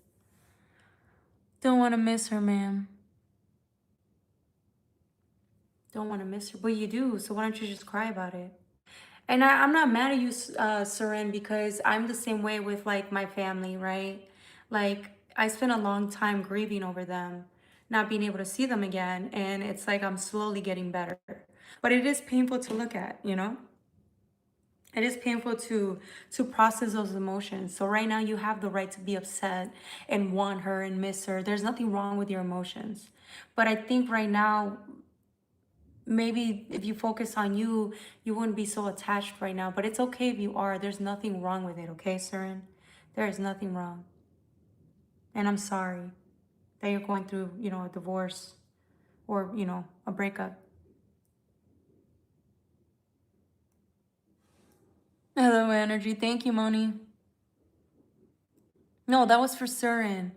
Don't want to miss her, ma'am. Don't want to miss her. But you do, so why don't you just cry about it? And I'm not mad at you, Surin, because I'm the same way with, like, my family, right? Like, I spent a long time grieving over them, not being able to see them again, and it's like I'm slowly getting better. But it is painful to look at, you know? It is painful to process those emotions. So right now you have the right to be upset and want her and miss her. There's nothing wrong with your emotions. But I think right now, maybe if you focus on you, you wouldn't be so attached right now. But it's okay if you are. There's nothing wrong with it, okay, Surin? There is nothing wrong. And I'm sorry that you're going through, you know, a divorce or, you know, a breakup. Hello, energy. Thank you, Moni. No, that was for Surin.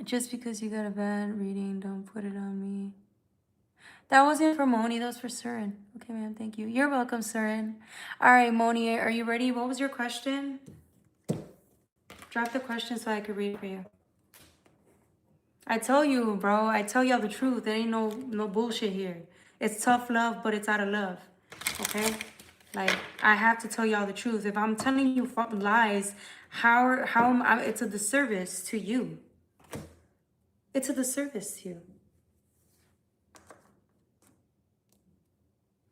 Just because you got a bad reading, don't put it on me. That wasn't for Moni, that was for Surin. Okay, ma'am, thank you. You're welcome, Surin. All right, Moni, are you ready? What was your question? Drop the question so I could read for you. I tell you, bro, I tell y'all the truth. There ain't no bullshit here. It's tough love, but it's out of love, okay? Like, I have to tell y'all the truth. If I'm telling you lies, how am I, it's a disservice to you. It's a disservice to you.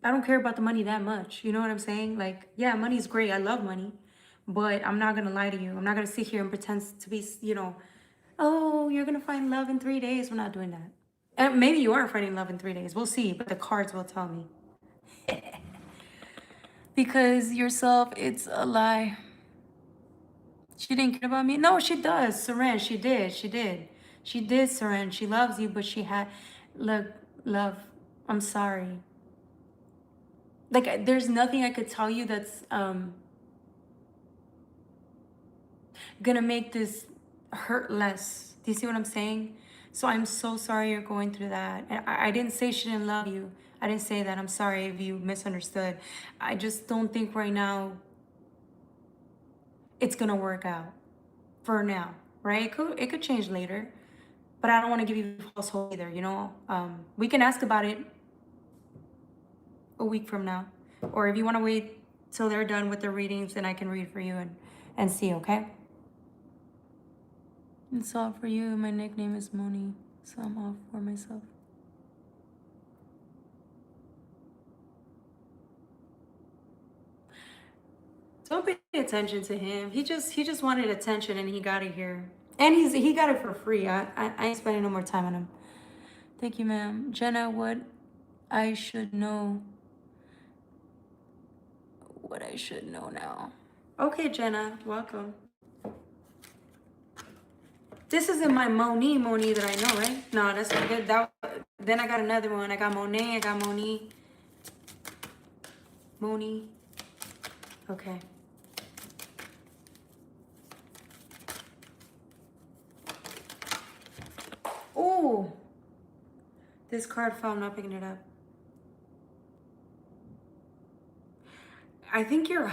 I don't care about the money that much. You know what I'm saying? Like, yeah, money's great. I love money. But I'm not going to lie to you. I'm not going to sit here and pretend to be, you know, oh, you're going to find love in 3 days. We're not doing that. And maybe you are finding love in 3 days. We'll see. But the cards will tell me. Because yourself, it's a lie. She didn't care about me? No, she does. Saran, she did. She did, Saran. She loves you, but she had... Look, love, I'm sorry. Like, there's nothing I could tell you that's gonna make this hurt less. Do you see what I'm saying? So I'm so sorry you're going through that. And I didn't say she didn't love you. I didn't say that. I'm sorry if you misunderstood. I just don't think right now it's gonna work out for now, right? It could change later, but I don't want to give you false hope either. We can ask about it a week from now, or if you want to wait till they're done with their readings, then I can read for you and see. Okay? It's all for you. My nickname is Moni, so I'm all for myself. Don't pay attention to him. He just wanted attention and he got it here. And he got it for free. I ain't spending no more time on him. Thank you, ma'am. Jenna, what I should know. What I should know now. Okay, Jenna, welcome. This isn't my Moni that I know, right? No, that's not good. Then I got another one. I got Monet, I got Moni. Okay. Oh, this card fell. I'm not picking it up. I think this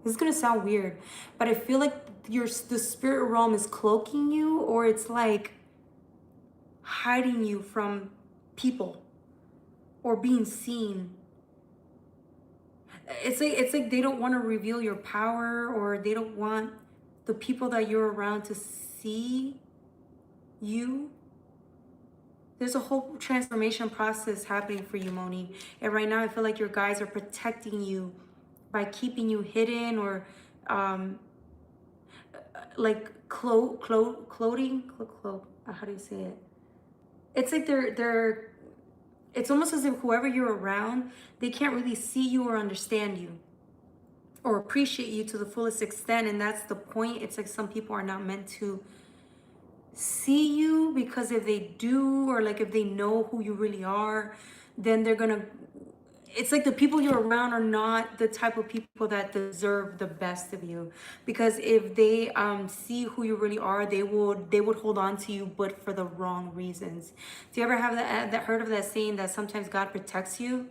is gonna sound weird, but I feel like the spirit realm is cloaking you, or it's like hiding you from people or being seen. It's like they don't want to reveal your power, or they don't want the people that you're around to see you. There's a whole transformation process happening for you, Moni. And right now I feel like your guides are protecting you by keeping you hidden, or like clothing. How do you say it? It's like it's almost as if whoever you're around, they can't really see you or understand you or appreciate you to the fullest extent. And that's the point. It's like some people are not meant to see you, because if they do, or like if they know who you really are, then it's like the people you're around are not the type of people that deserve the best of you. Because if they see who you really are, they would hold on to you, but for the wrong reasons. Do you ever have that heard of that saying that sometimes God protects you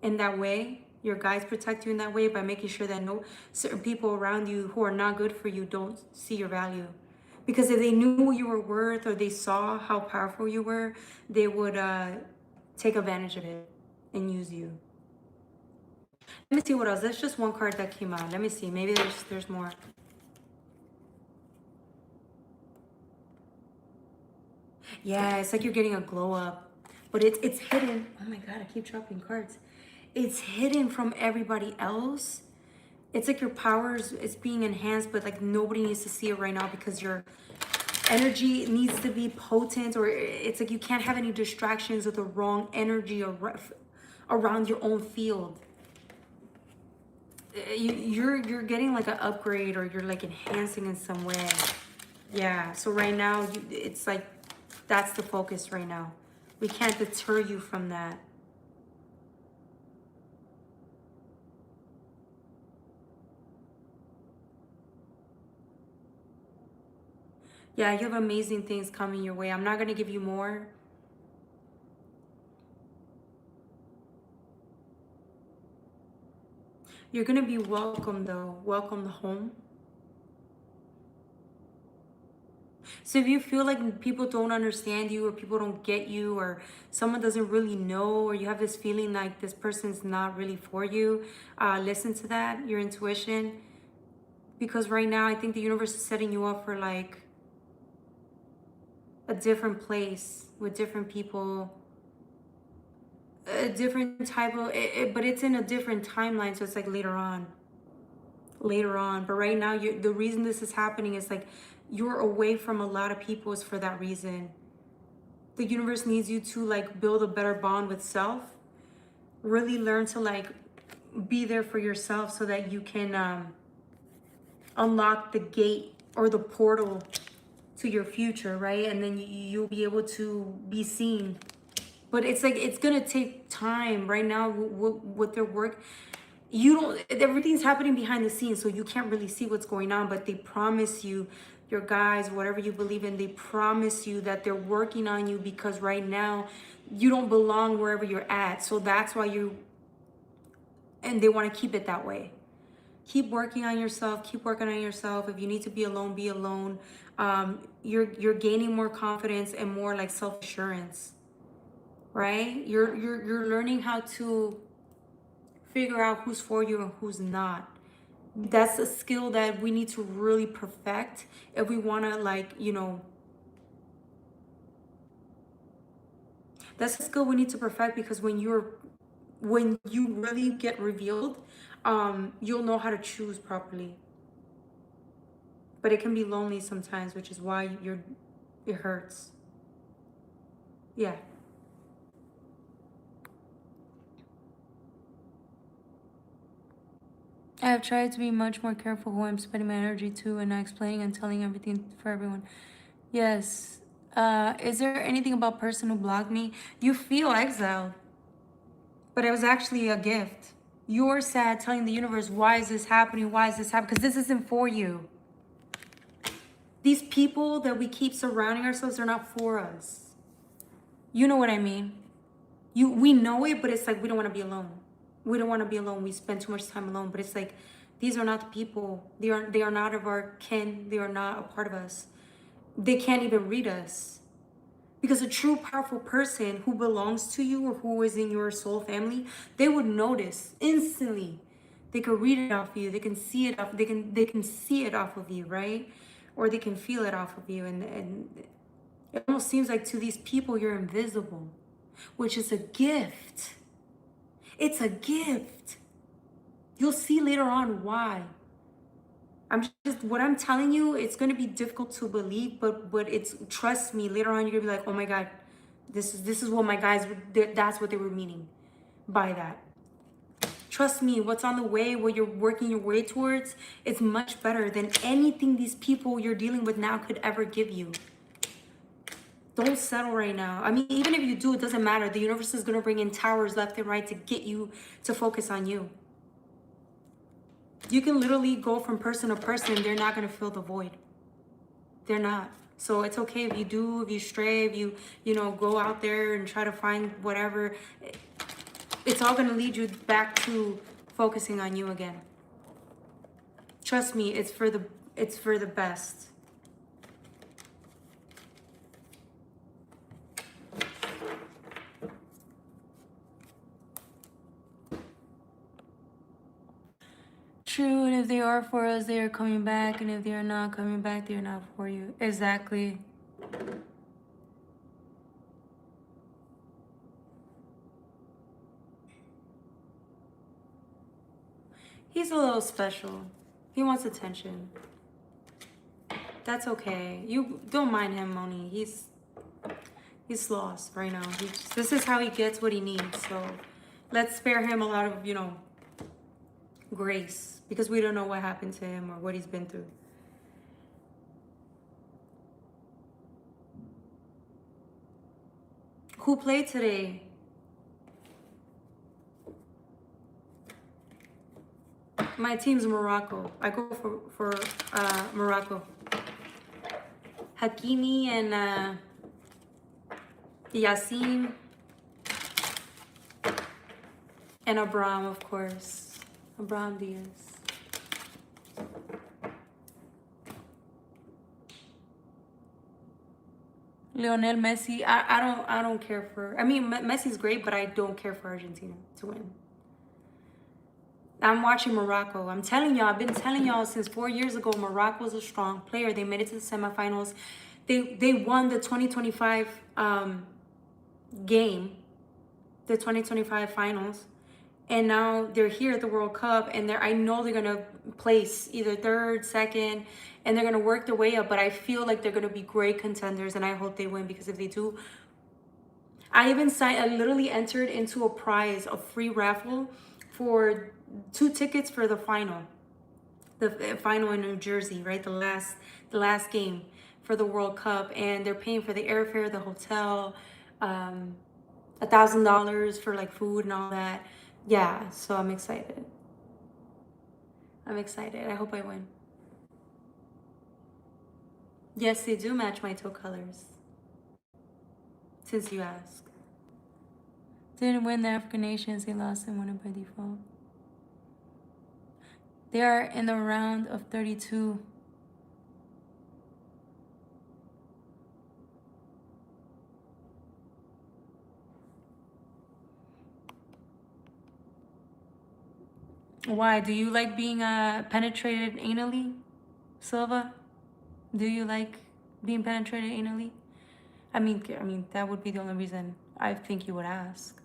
in that way? Your guides protect you in that way by making sure that no certain people around you who are not good for you don't see your value. Because if they knew what you were worth, or they saw how powerful you were, they would take advantage of it and use you. Let me see what else. That's just one card that came out. Let me see. Maybe there's more. Yeah, it's like you're getting a glow up, but it's hidden. Oh my God, I keep dropping cards. It's hidden from everybody else. It's like your powers is being enhanced, but like nobody needs to see it right now, because your energy needs to be potent, or it's like you can't have any distractions with the wrong energy around your own field. You're getting like an upgrade, or you're like enhancing in some way. Yeah, so right now it's like that's the focus right now. We can't deter you from that. Yeah, you have amazing things coming your way. I'm not going to give you more. You're going to be welcome, though. Welcome home. So if you feel like people don't understand you, or people don't get you, or someone doesn't really know, or you have this feeling like this person's not really for you, listen to that, your intuition. Because right now I think the universe is setting you up for like a different place with different people, a different type of but it's in a different timeline, so it's like later on. But right now the reason this is happening is like you're away from a lot of people is for that reason. The universe needs you to like build a better bond with self, really learn to like be there for yourself, so that you can unlock the gate or the portal to your future, right? And then you'll be able to be seen. But it's like, it's gonna take time right now with their work. You don't, everything's happening behind the scenes, so you can't really see what's going on, but they promise you, your guys, whatever you believe in, they promise you that they're working on you, because right now you don't belong wherever you're at. So that's why and they want to keep it that way. Keep working on yourself, keep working on yourself. If you need to be alone, be alone. You're gaining more confidence and more like self-assurance, right? You're learning how to figure out who's for you and who's not. That's a skill that we need to really perfect if we want to, like, that's a skill we need to perfect, because when you really get revealed, you'll know how to choose properly. But it can be lonely sometimes, which is why it hurts. Yeah. I have tried to be much more careful who I'm spending my energy to, and not explaining and telling everything for everyone. Yes. Is there anything about person who blocked me? You feel exiled, but it was actually a gift. You're sad, telling the universe, why is this happening? Why is this happening? Because this isn't for you. These people that we keep surrounding ourselves, they're not for us. You know what I mean? We know it, but it's like we don't want to be alone. We don't want to be alone. We spend too much time alone, but it's like these are not the people. They are not of our kin. They are not a part of us. They can't even read us. Because a true powerful person who belongs to you, or who is in your soul family, they would notice instantly. They could read it off of you. They can see it off. They can see it off of you, right? Or they can feel it off of you. And it almost seems like to these people you're invisible, which is a gift. It's a gift. You'll see later on why. What I'm telling you, it's going to be difficult to believe, but it's, trust me, later on you're going to be like, oh my God, this is what my guys, that's what they were meaning by that. Trust me, what's on the way, what you're working your way towards, it's much better than anything these people you're dealing with now could ever give you. Don't settle right now. I mean, even if you do, it doesn't matter. The universe is going to bring in towers left and right to get you to focus on you. You can literally go from person to person and they're not going to fill the void. They're not. So it's okay if you do, if you stray, if you go out there and try to find whatever. It's all going to lead you back to focusing on you again. Trust me, it's for the best. True, and if they are for us, they are coming back, and if they are not coming back, they are not for you. Exactly. He's a little special. He wants attention. That's okay. You don't mind him, Moni. He's lost right now. This is how he gets what he needs. So let's spare him a lot of, grace, because we don't know what happened to him or what he's been through. Who played today? My team's Morocco. I go for Morocco. Hakimi and Yassin and Abraham, of course. Abraham Diaz. Lionel Messi. I don't care for. I mean, Messi's great, but I don't care for Argentina to win. I'm watching Morocco. I'm telling y'all, I've been telling y'all since 4 years ago, Morocco's a strong player. They made it to the semifinals. They won the 2025 game, the 2025 finals. And now they're here at the World Cup, and I know they're gonna place either third, second, and they're gonna work their way up. But I feel like they're gonna be great contenders, and I hope they win, because if they do, I literally entered into a prize, a free raffle for 2 tickets for the final in New Jersey, right? The last game for the World Cup, and they're paying for the airfare, the hotel, $1,000 for like food and all that. Yeah, so I'm excited. I'm excited. I hope I win. Yes, they do match my toe colors. Since you asked. Didn't win the African nations, they lost and won it by default. They are in the round of 32. Why? Do you like being penetrated anally, Silva? Do you like being penetrated anally? I mean, that would be the only reason I think you would ask.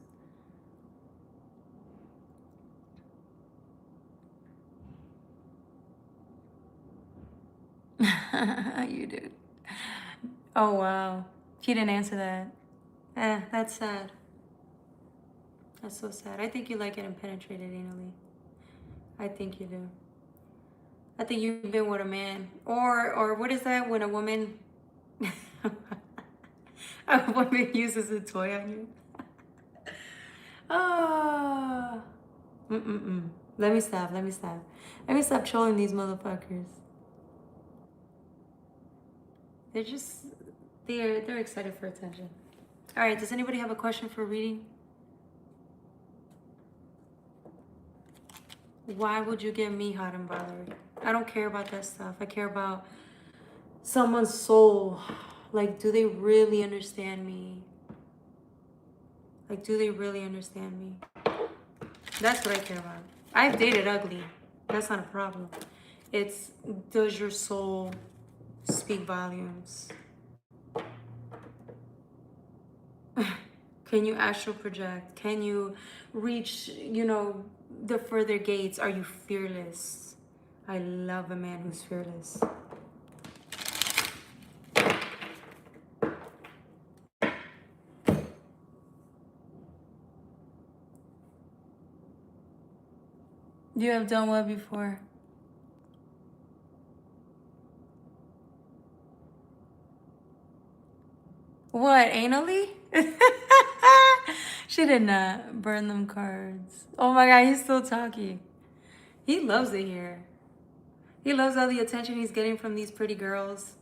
You did. Oh wow, he didn't answer that. That's sad. That's so sad. I think you like getting penetrated anally. I think you do. I think you've been with a man, or what is that when a woman, a woman uses a toy on you? Oh. Mm-mm-mm. Let me stop. Let me stop. Let me stop trolling these motherfuckers. They're just they're excited for attention. All right. Does anybody have a question for reading? Why would you get me hot and bothered? I don't care about that stuff. I care about someone's soul. Like, do they really understand me? Like, do they really understand me? That's what I care about. I've dated ugly. That's not a problem. It's, does your soul speak volumes? Can you astral project? Can you reach, the further gates? Are you fearless? I love a man who's fearless. You have done what before? What, anally? She did not burn them cards. Oh my god, he's still talking. He loves it here. He loves all the attention he's getting from these pretty girls.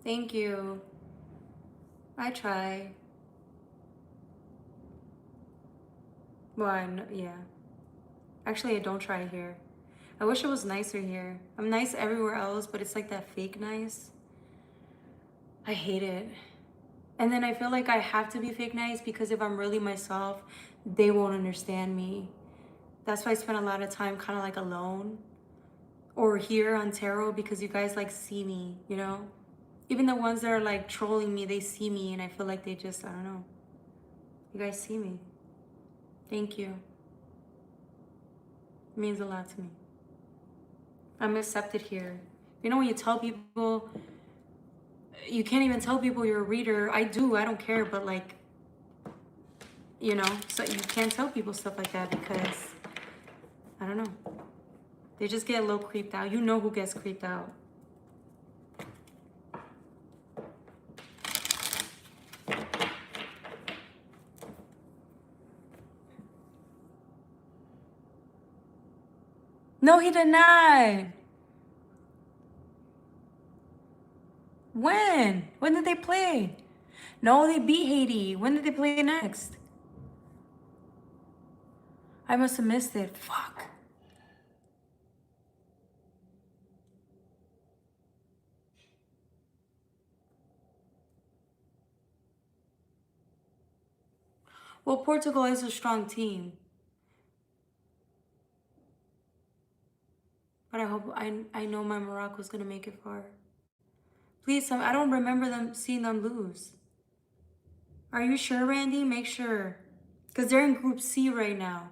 Thank you. I try. Well, yeah. Actually, I don't try here. I wish it was nicer here. I'm nice everywhere else, but it's like that fake nice. I hate it. And then I feel like I have to be fake nice because if I'm really myself, they won't understand me. That's why I spend a lot of time kind of like alone or here on tarot because you guys like see me, Even the ones that are like trolling me, they see me and I feel like they just, I don't know. You guys see me. Thank you. It means a lot to me. I'm accepted here. When you tell people, you can't even tell people you're a reader. I do, I don't care, but like, so you can't tell people stuff like that because, I don't know. They just get a little creeped out. You know who gets creeped out. No, he did not. When? When did they play? No, they beat Haiti. When did they play next? I must have missed it. Fuck. Well, Portugal is a strong team. But I hope, I know my Morocco's going to make it far. Please, I don't remember seeing them lose. Are you sure, Randy? Make sure. Because they're in Group C right now.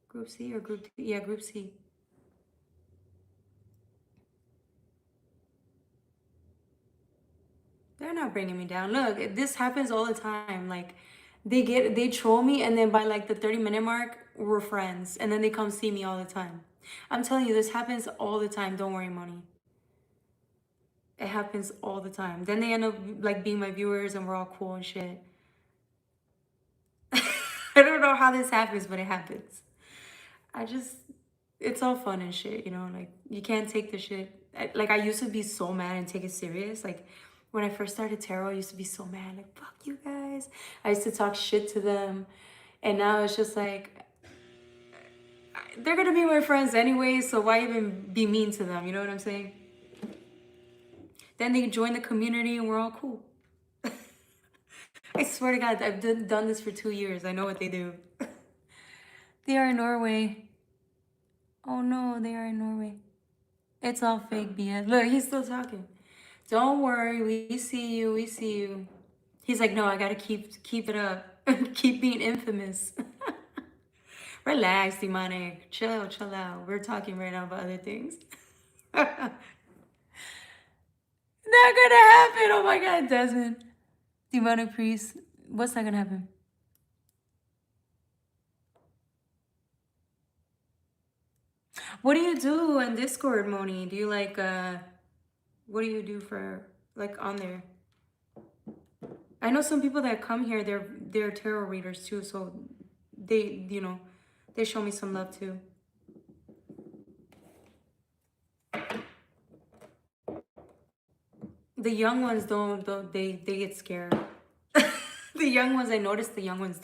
Group C or Group D? Yeah, Group C. They're not bringing me down. Look, this happens all the time. Like, They troll me, and then by like the 30-minute mark, we're friends, and then they come see me all the time. I'm telling you, this happens all the time. Don't worry, money. It happens all the time. Then they end up like being my viewers, and we're all cool and shit. I don't know how this happens, but it happens. It's all fun and shit, you know? Like, you can't take the shit. Like, I used to be so mad and take it serious. Like, when I first started tarot, I used to be so mad. Like, fuck you guys. I used to talk shit to them. And now it's just like, they're gonna be my friends anyway, so why even be mean to them? You know what I'm saying? Then they join the community and we're all cool. I swear to God, I've done this for 2 years. I know what they do. They are in Norway. Oh no, they are in Norway. It's all fake BS. Look, he's still talking. Don't worry, we see you, we see you. He's like, no, I gotta keep it up. Keep being infamous. Relax, demonic. Chill out. We're talking right now about other things. Not gonna happen. Oh my God, Desmond. Demonic priest. What's not gonna happen? What do you do in Discord, Moni? Do you like what do you do for like on there? I know some people that come here, they're tarot readers too, so they, you know, they show me some love too. The young ones don't they get scared. The young ones, I noticed the young ones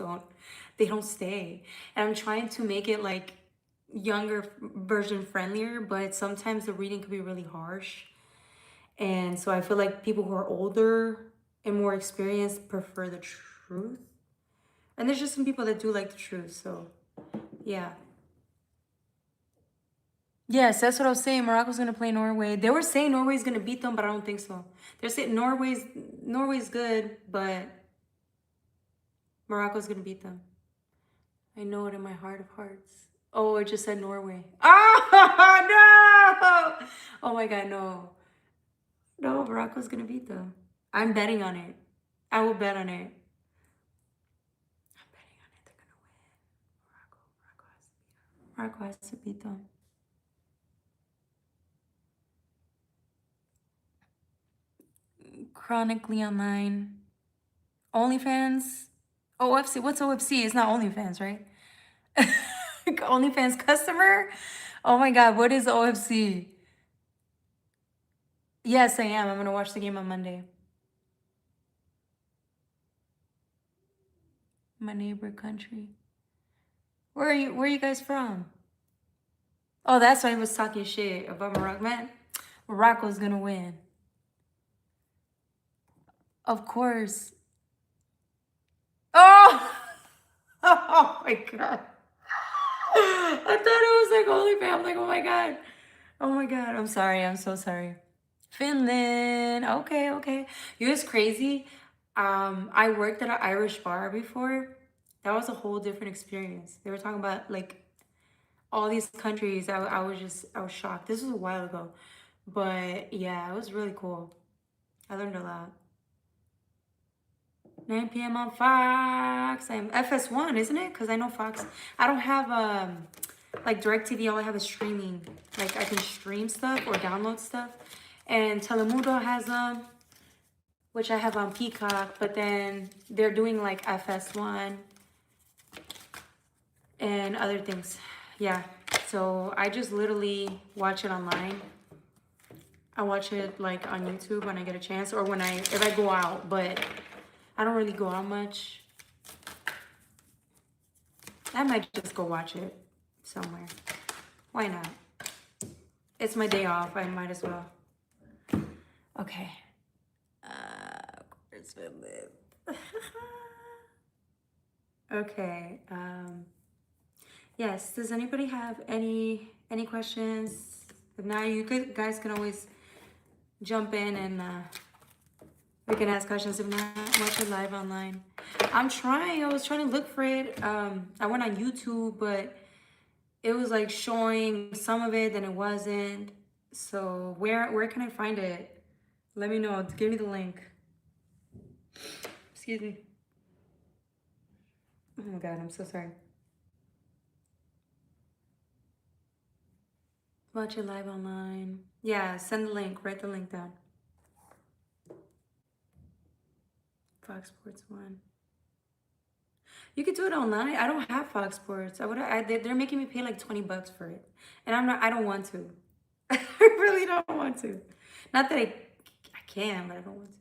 they don't stay. And I'm trying to make it like younger version friendlier, but sometimes the reading could be really harsh. And so I feel like people who are older and more experienced prefer the truth. And there's just some people that do like the truth, so yeah. Yes, that's what I was saying. Morocco's gonna play Norway. They were saying Norway's gonna beat them, but I don't think so. They're saying Norway's good, but Morocco's gonna beat them. I know it in my heart of hearts. Oh, it just said Norway. Oh no! Oh my God, no. No, Morocco's gonna beat them. I'm betting on it. I will bet on it. I'm betting on it. They're gonna win. Morocco has to beat them. Chronically Online. OnlyFans. OFC. What's OFC? It's not OnlyFans, right? OnlyFans customer? Oh my God, what is OFC? Yes, I am. I'm gonna watch the game on Monday. My neighbor country. Where are you guys from? Oh, that's why he was talking shit about Morocco. Man, Morocco's gonna win. Of course. Oh! Oh my God. I thought it was like OnlyFans. I'm like, oh my God. Oh my God. I'm sorry. I'm so sorry. Finland. Okay, okay. You know what's crazy? I worked at an Irish bar before. That was a whole different experience. They were talking about like all these countries. I was shocked. This was a while ago. But yeah, it was really cool. I learned a lot. 9 p.m. on Fox. I'm FS1, isn't it? Because I know Fox. I don't have like DirecTV. All I have is streaming. Like I can stream stuff or download stuff. And Telemundo has them, which I have on Peacock. But then they're doing like FS1 and other things. Yeah. So I just literally watch it online. I watch it like on YouTube when I get a chance, or if I go out, but I don't really go out much. I might just go watch it somewhere. Why not? It's my day off. I might as well. Okay. Where's my lip? Okay. Yes. Does anybody have any questions? If not, you guys can always jump in and we can ask questions. If not, watch it live online. I'm trying. I was trying to look for it. I went on YouTube, but it was like showing some of it, then it wasn't. So where can I find it? Let me know. Give me the link. Excuse me. Oh my God, I'm so sorry. Watch it live online. Yeah, send the link. Write the link down. Fox Sports 1. You could do it online. I don't have Fox Sports. They're making me pay like $20 for it. And I don't want to. I really don't want to. Not that I can, but I don't want to.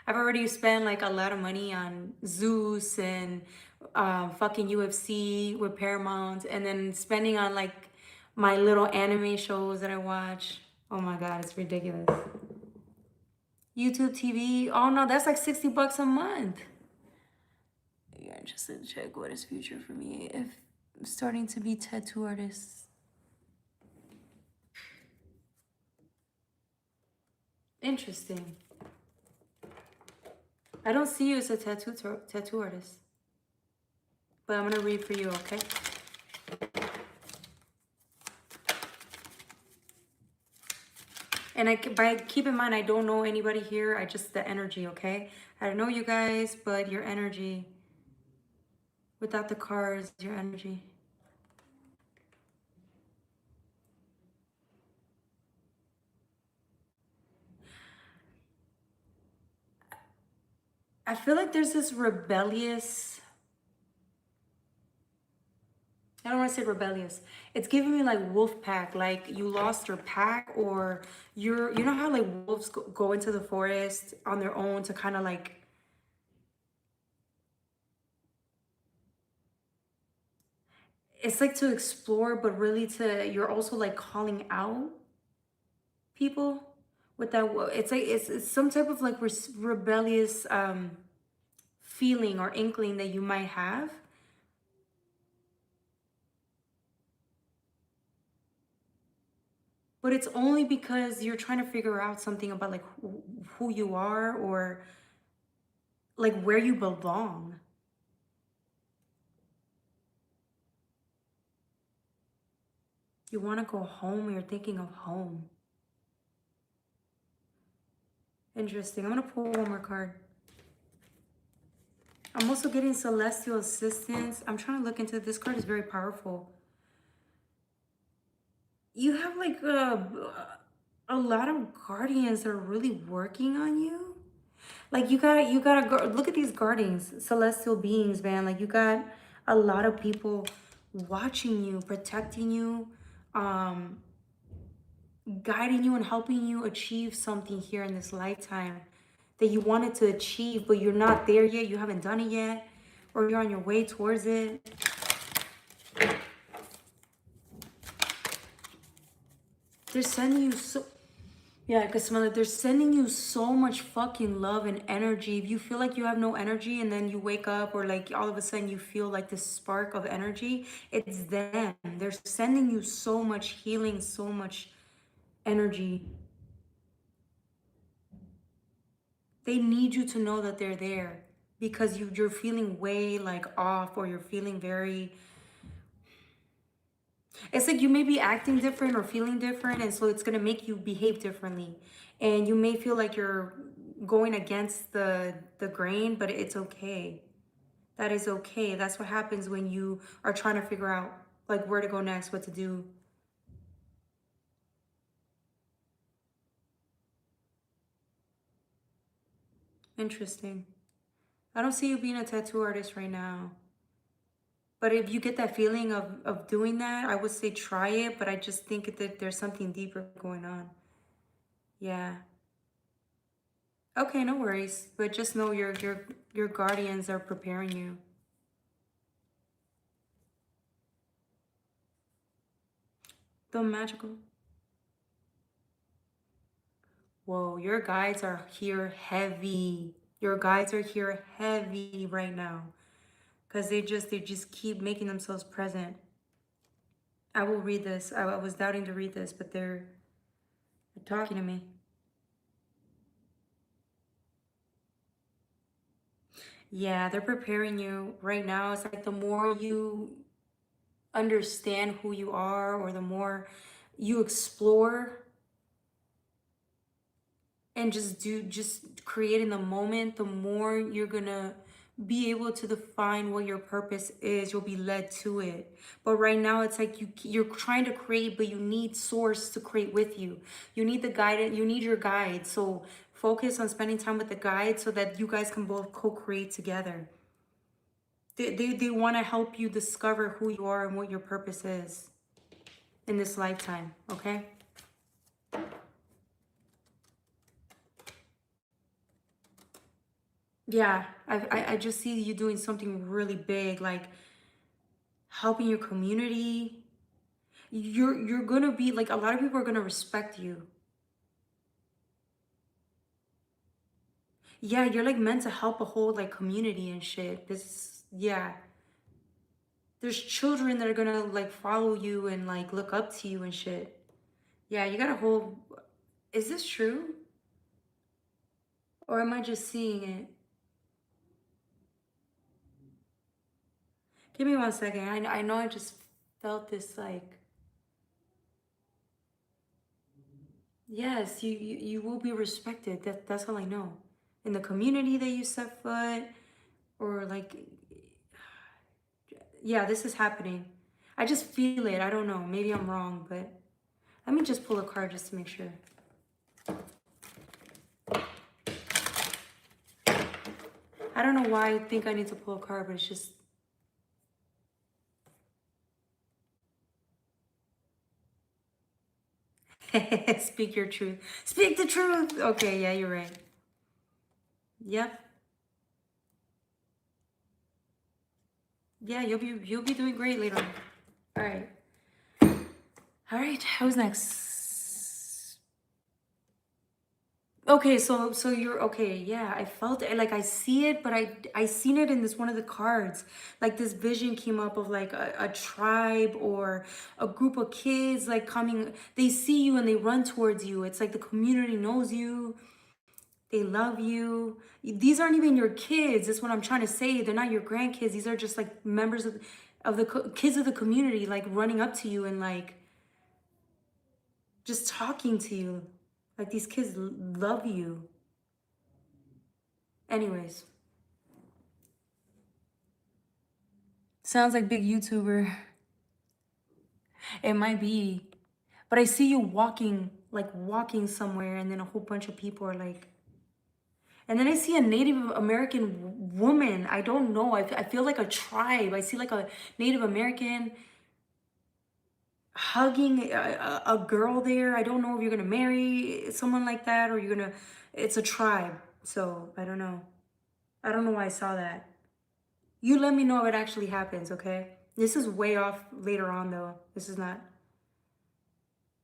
I've already spent like a lot of money on Zeus and fucking UFC with Paramount, and then spending on like my little anime shows that I watch. Oh my God, it's ridiculous. YouTube TV. Oh no, that's like $60 a month. You're interested to check what is future for me if I'm starting to be tattoo artists. Interesting. I don't see you as a tattoo artist. But I'm gonna read for you, okay? And keep in mind, I don't know anybody here. I just the energy, okay? I don't know you guys, but your energy. Without the cards, your energy. I feel like there's this rebellious. I don't want to say rebellious. It's giving me like wolf pack, like you lost your pack, or you know how like wolves go into the forest on their own to kind of like, it's like to explore, but really you're also like calling out people with that. It's like, it's some type of like rebellious feeling or inkling that you might have. But it's only because you're trying to figure out something about like who you are, or like where you belong. You want to go home, you're thinking of home. Interesting. I'm going to pull one more card. I'm also getting celestial assistance. I'm trying to look into this card. Is very powerful. You have like a lot of guardians that are really working on you. Like you gotta look at these guardians, celestial beings, man. Like you got a lot of people watching you, protecting you, um, guiding you and helping you achieve something here in this lifetime that you wanted to achieve, but you're not there yet. You haven't done it yet, or you're on your way towards it. They're sending you so, yeah, I can smell it. They're sending you so much fucking love and energy. If you feel like you have no energy and then you wake up, or like all of a sudden you feel like this spark of energy, it's them. They're sending you so much healing, so much energy. They need you to know that they're there, because you're feeling way like off, or you're feeling very, it's like you may be acting different or feeling different, and so it's going to make you behave differently, and you may feel like you're going against the grain, but it's okay. That is okay. That's what happens when you are trying to figure out like where to go next, what to do. Interesting. I don't see you being a tattoo artist right now. But if you get that feeling of doing that, I would say try it. But I just think that there's something deeper going on. Yeah. Okay, no worries. But just know your guardians are preparing you. The magical. Whoa, your guides are here heavy. Your guides are here heavy right now. Because they just keep making themselves present. I will read this. I was doubting to read this, but they're talking to me. Yeah, they're preparing you right now. It's like the more you understand who you are, or the more you explore and just create in the moment, the more you're gonna be able to define what your purpose is. You'll be led to it. But right now it's like you're trying to create, but you need source to create with you. You need the guidance, you need your guide. So focus on spending time with the guide so that you guys can both co-create together. They want to help you discover who you are and what your purpose is in this lifetime, okay? Yeah, I just see you doing something really big, like helping your community. You're gonna be like, a lot of people are gonna respect you. Yeah, you're like meant to help a whole like community and shit. Yeah. There's children that are gonna like follow you and like look up to you and shit. Yeah, you got a whole. Is this true? Or am I just seeing it? Give me 1 second. I know I just felt this like, yes, you will be respected. That's all I know. In the community that you set foot, or like, yeah, this is happening. I just feel it. I don't know. Maybe I'm wrong, but let me just pull a card just to make sure. I don't know why I think I need to pull a card, but it's just. Speak your truth. Speak the truth. Okay, yeah, you're right. Yep. Yeah, you'll be doing great later on. All right. All right. Who's next? Okay, so you're okay. Yeah, I felt it. Like I see it, but I seen it in this one of the cards. Like this vision came up of like a tribe or a group of kids like coming. They see you and they run towards you. It's like the community knows you. They love you. These aren't even your kids. That's what I'm trying to say. They're not your grandkids. These are just like members of the kids of the community, like running up to you and like just talking to you. Like these kids love you. Anyways, sounds like big YouTuber. It might be, but I see you walking, like walking somewhere, and then a whole bunch of people are like. And then I see a Native American woman. I don't know. I feel like a tribe. I see like a Native American hugging a girl there. I don't know if you're gonna marry someone like that or you're gonna. It's a tribe. So I don't know. I don't know why I saw that. You let me know if it actually happens, okay? This is way off later on though. This is not.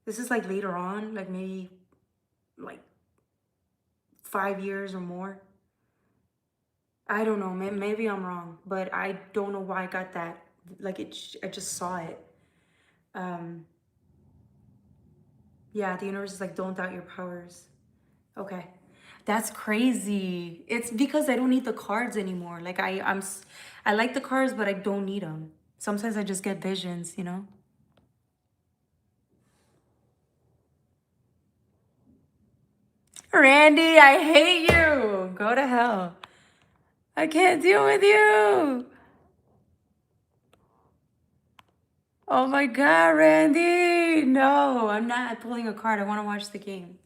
This is like later on, like maybe like 5 years or more. I don't know. Maybe I'm wrong, but I don't know why I got that. Like I just saw it. Um, yeah, the universe is like, don't doubt your powers. Okay, that's crazy. It's because I don't need the cards anymore. Like I like the cards, but I don't need them. Sometimes I just get visions, you know. Randy, I hate you. Go to hell. I can't deal with you. Oh my God, Randy. No, I'm not pulling a card. I want to watch the game.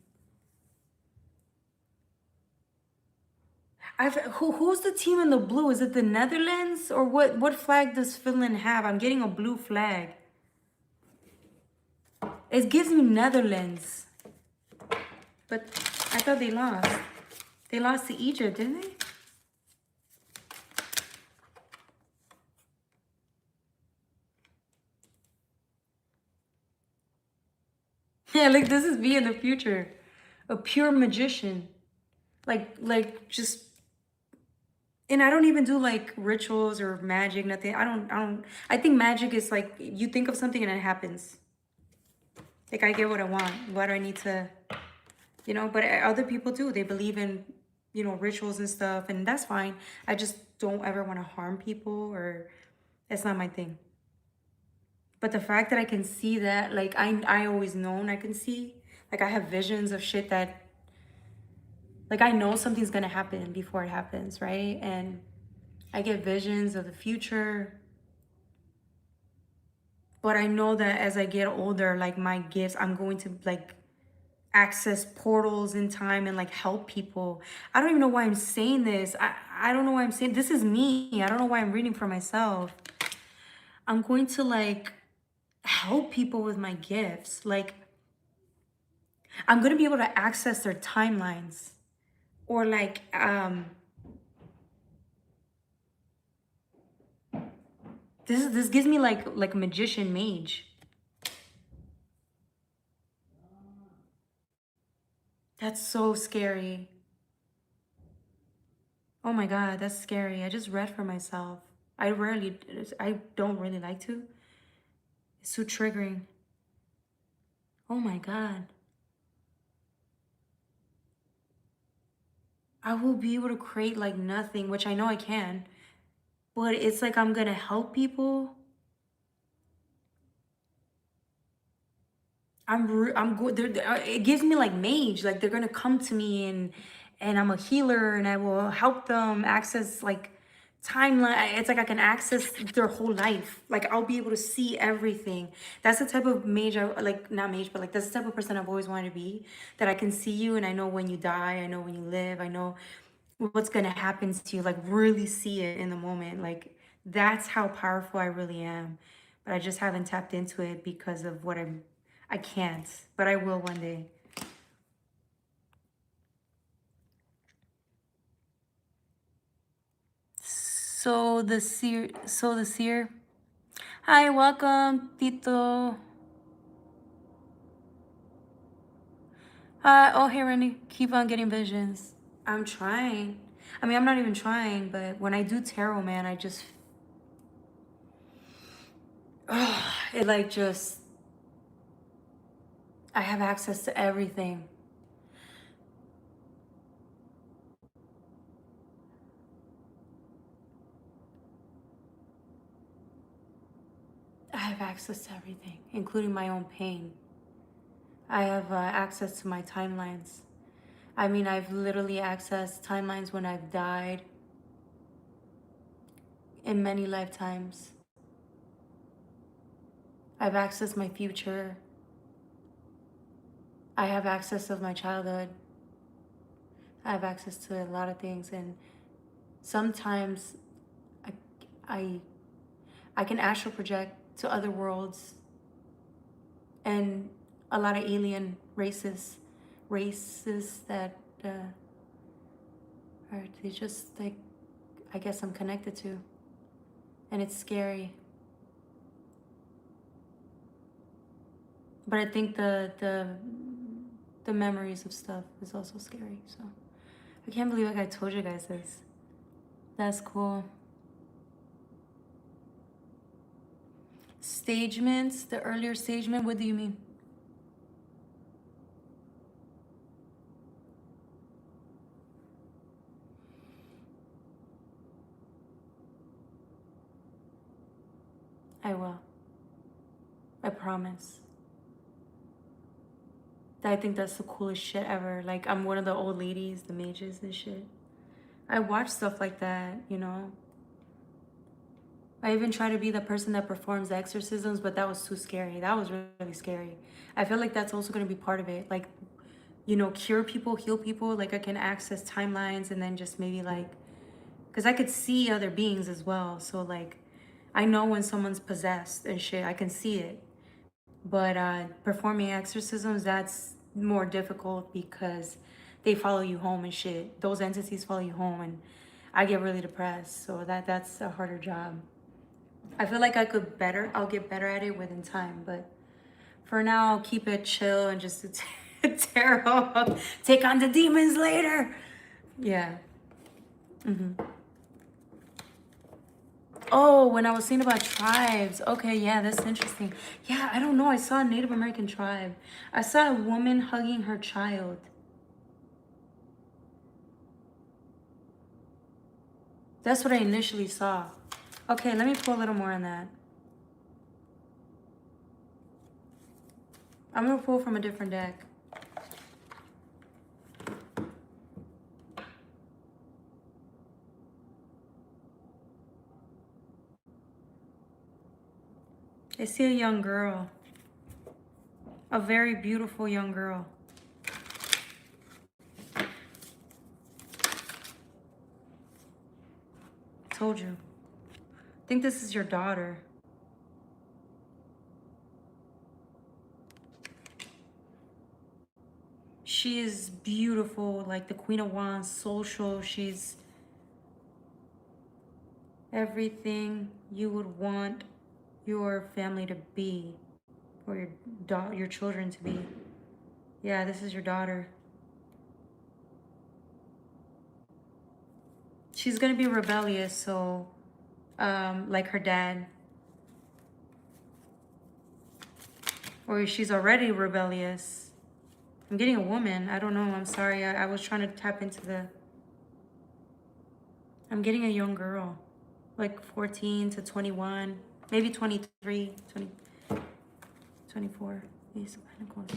Who's the team in the blue? Is it the Netherlands or what flag does Finland have? I'm getting a blue flag. It gives me Netherlands. But I thought they lost. They lost to Egypt, didn't they? Yeah, like this is me in the future. A pure magician. Like just, and I don't even do like rituals or magic, nothing. I think magic is like you think of something and it happens. Like I get what I want. Why do I need to, but other people do. They believe in, rituals and stuff, and that's fine. I just don't ever want to harm people, or that's not my thing. But the fact that I can see that, like I always known I can see, like I have visions of shit that, like I know something's gonna happen before it happens, right? And I get visions of the future. But I know that as I get older, like my gifts, I'm going to like access portals in time and like help people. I don't even know why I'm saying this. I don't know why I'm saying this is me. I don't know why I'm reading for myself. I'm going to like help people with my gifts. Like I'm going to be able to access their timelines or like this gives me like a magician mage. That's so scary. Oh my God, that's scary. I just read for myself. I don't really like to. It's so triggering. Oh my God. I will be able to create like nothing, which I know I can, but it's like I'm gonna help people. I'm good. It gives me like mage, like they're gonna come to me and I'm a healer and I will help them access like timeline. It's like I can access their whole life. Like I'll be able to see everything. That's the type of mage I like, not mage, but like that's the type of person I've always wanted to be. That I can see you and I know when you die, I know when you live, I know what's gonna happen to you. Like really see it in the moment. Like that's how powerful I really am. But I just haven't tapped into it because of what I can't, but I will one day. So the seer. Hi, welcome, Tito. Hi, oh hey Randy, keep on getting visions. I'm trying. I mean, I'm not even trying, but when I do tarot, man, I just, it like just, I have access to everything. I have access to everything, including my own pain. I have access to my timelines. I mean, I've literally accessed timelines when I've died in many lifetimes. I've accessed my future. I have access of my childhood. I have access to a lot of things, and sometimes I, I, I can astral project to other worlds and a lot of alien races that are they just like I guess I'm connected to, and it's scary. But I think the memories of stuff is also scary. So I can't believe like I told you guys this. That's cool. Stagements, the earlier stagement, what do you mean? I will. I promise. I think that's the coolest shit ever. Like I'm one of the old ladies, the mages and shit. I watch stuff like that, you know. I even try to be the person that performs the exorcisms, but that was too scary. That was really scary. I feel like that's also gonna be part of it. Like, you know, cure people, heal people. Like I can access timelines and then just maybe like, because I could see other beings as well. So like, I know when someone's possessed and shit. I can see it. But performing exorcisms, that's more difficult because they follow you home and shit. Those entities follow you home, and I get really depressed. So that's a harder job. I feel like I'll get better at it within time. But for now, I'll keep it chill and just tarot. Take on the demons later. Yeah. Oh, when I was saying about tribes. Okay, yeah, that's interesting. Yeah, I don't know. I saw a Native American tribe. I saw a woman hugging her child. That's what I initially saw. Okay, let me pull a little more on that. I'm gonna pull from a different deck. I see a young girl. A very beautiful young girl. Told you. I think this is your daughter. She is beautiful, like the Queen of Wands, social. She's everything you would want your family to be, or your children to be. Yeah, this is your daughter. She's gonna be rebellious, so like her dad. Or she's already rebellious. I'm getting a woman. I don't know. I'm sorry. I was trying to tap into the... I'm getting a young girl. Like 14 to 21. Maybe 23, 20, 24. Ace of Pentacles.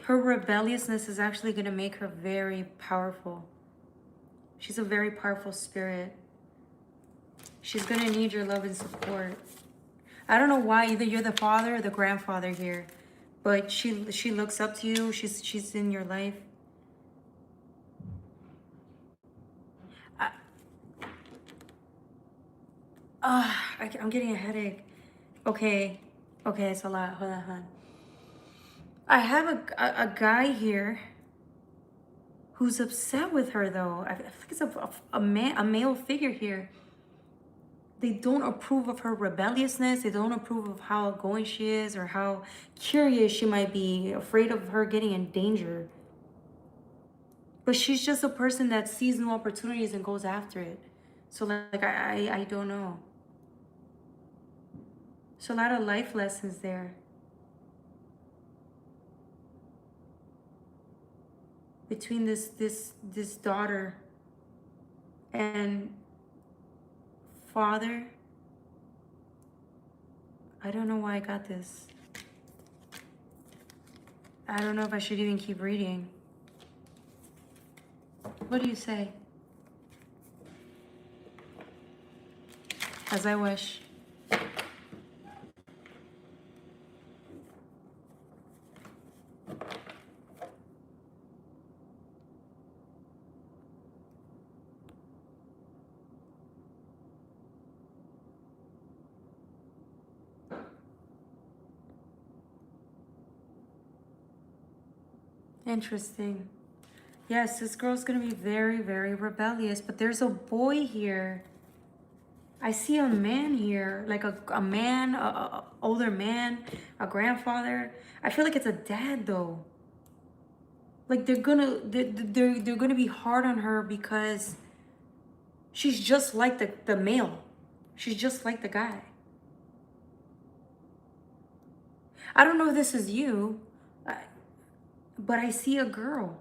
Her rebelliousness is actually going to make her very powerful. She's a very powerful spirit. She's going to need your love and support. I don't know why, either you're the father or the grandfather here, but she looks up to you. She's in your life. I'm getting a headache. Okay, it's a lot. Hold on. I have a guy here who's upset with her, though. I think it's a male figure here. They don't approve of her rebelliousness. They don't approve of how outgoing she is or how curious she might be, afraid of her getting in danger. But she's just a person that sees new opportunities and goes after it. So like I don't know. There's a lot of life lessons there. Between this daughter and father. I don't know why I got this. I don't know if I should even keep reading. What do you say? As I wish. Interesting. Yes, this girl's gonna be very, very rebellious, but there's a boy here. I see a man here, like a man, a older man, a grandfather. I feel like it's a dad though. Like they're gonna be hard on her because she's just like the male. She's just like the guy. I don't know if this is you, but I see a girl.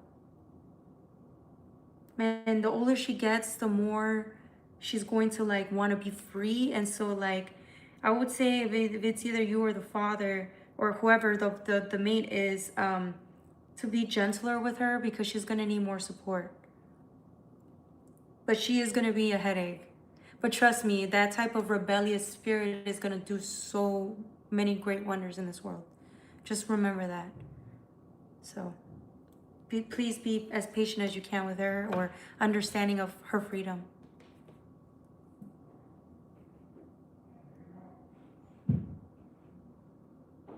Man, the older she gets, the more she's going to like want to be free. And so like, I would say if it's either you or the father or whoever the mate is, to be gentler with her because she's going to need more support. But she is going to be a headache. But trust me, that type of rebellious spirit is going to do so many great wonders in this world. Just remember that. So please be as patient as you can with her, or understanding of her freedom.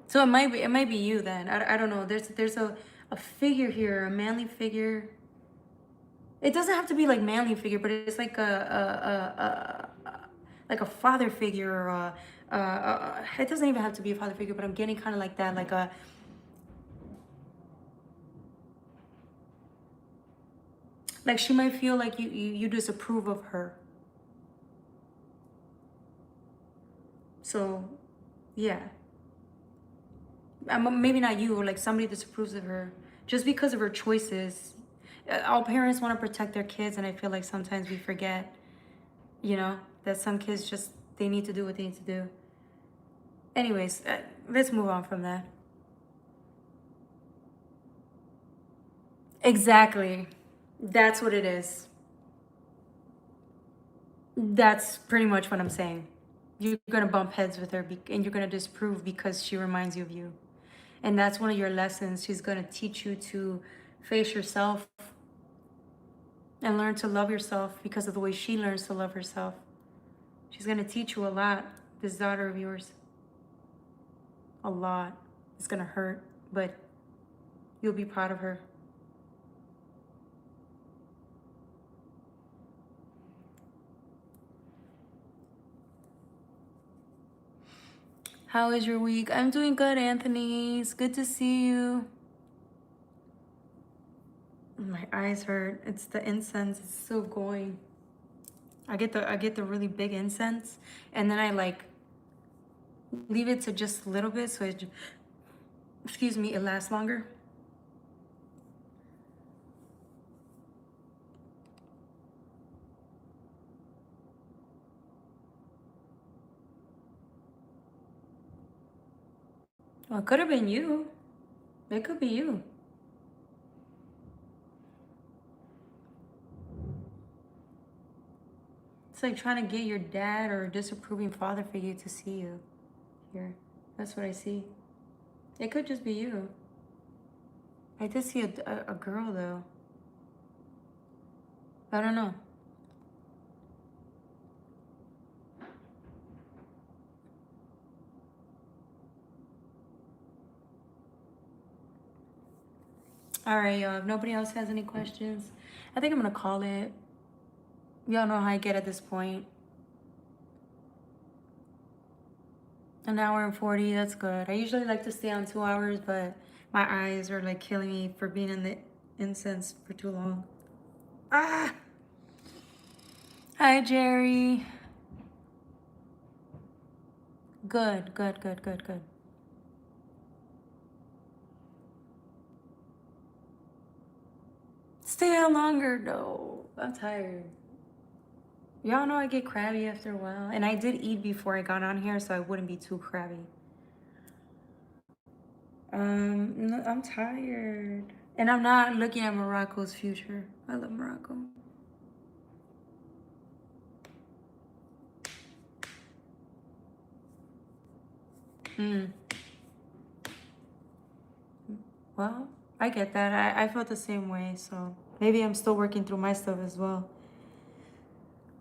So it might be you then. I don't know. There's a figure here, a manly figure. It doesn't have to be like manly figure, but it's like a father figure, or it doesn't even have to be a father figure, but I'm getting kind of like that, like she might feel like you disapprove of her. So, yeah. Maybe not you, or like somebody disapproves of her just because of her choices. All parents want to protect their kids, and I feel like sometimes we forget, that some kids just, they need to do what they need to do. Anyways, let's move on from that. Exactly. That's what it is. That's pretty much what I'm saying. You're gonna bump heads with her, and you're gonna disprove because she reminds you of you. And that's one of your lessons. She's gonna teach you to face yourself and learn to love yourself because of the way she learns to love herself. She's gonna teach you a lot, this daughter of yours. A lot. It's gonna hurt, but you'll be proud of her. How is your week? I'm doing good, Anthony. It's good to see you. My eyes hurt. It's the incense. It's still going. I get the really big incense, and then I like leave it to just a little bit so it, excuse me, it lasts longer. Well, it could have been you. It could be you. It's like trying to get your dad or a disapproving father figure to see you here. That's what I see. It could just be you. I did see a girl though. I don't know. All right, y'all. If nobody else has any questions, I think I'm gonna call it. Y'all know how I get at this point. An hour and 40, that's good. I usually like to stay on 2 hours, but my eyes are like killing me for being in the incense for too long. Ah! Hi, Jerry. Good, good, good, good, good. Stay on longer. No, I'm tired. Y'all know I get crabby after a while. And I did eat before I got on here, so I wouldn't be too crabby. No, I'm tired. And I'm not looking at Morocco's future. I love Morocco. Well, I get that. I felt the same way, so maybe I'm still working through my stuff as well.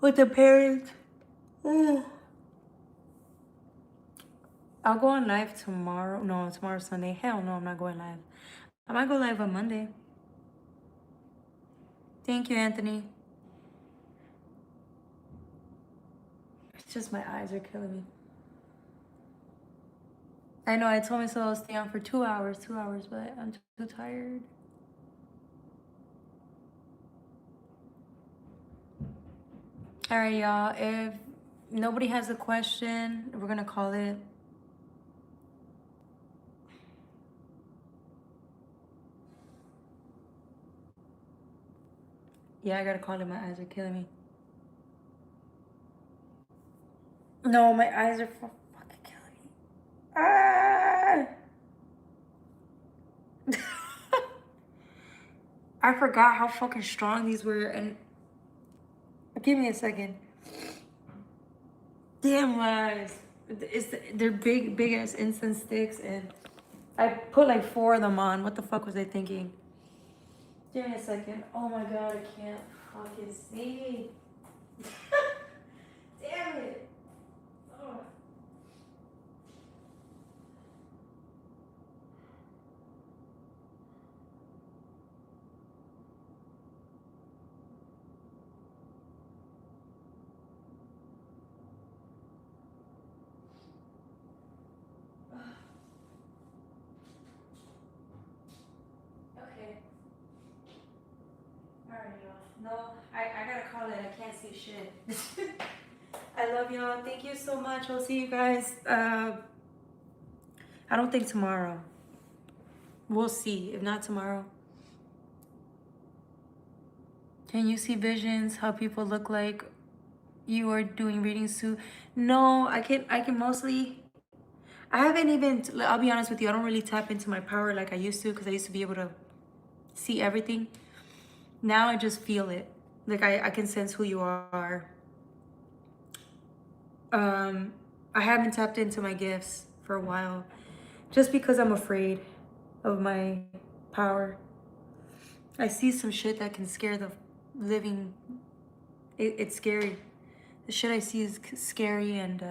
With the parents. Ugh. I'll go on live tomorrow. No, tomorrow's Sunday. Hell no, I'm not going live. I might go live on Monday. Thank you, Anthony. It's just my eyes are killing me. I know I told myself I'll stay on for 2 hours, but I'm too tired. All right, y'all. If nobody has a question, we're gonna call it. Yeah, I gotta call it. My eyes are killing me. No, my eyes are fucking killing me. Ah! I forgot how fucking strong these were, and give me a second. Damn my eyes. They're big ass incense sticks, and I put like 4 of them on. What the fuck was I thinking? Give me a second. Oh my god, I can't fucking see. Damn it. Oh. Okay. Alright, y'all. No, I gotta call it. I can't see shit. I love y'all. Thank you so much. I'll see you guys. I don't think tomorrow. We'll see. If not tomorrow. Can you see visions? How people look like you are doing readings too? No, I can mostly. I haven't even. I'll be honest with you. I don't really tap into my power like I used to, because I used to be able to see everything. Now I just feel it. Like I can sense who you are. Um, I haven't tapped into my gifts for a while just because I'm afraid of my power. I see some shit that can scare the living. It's scary. The shit I see is scary, and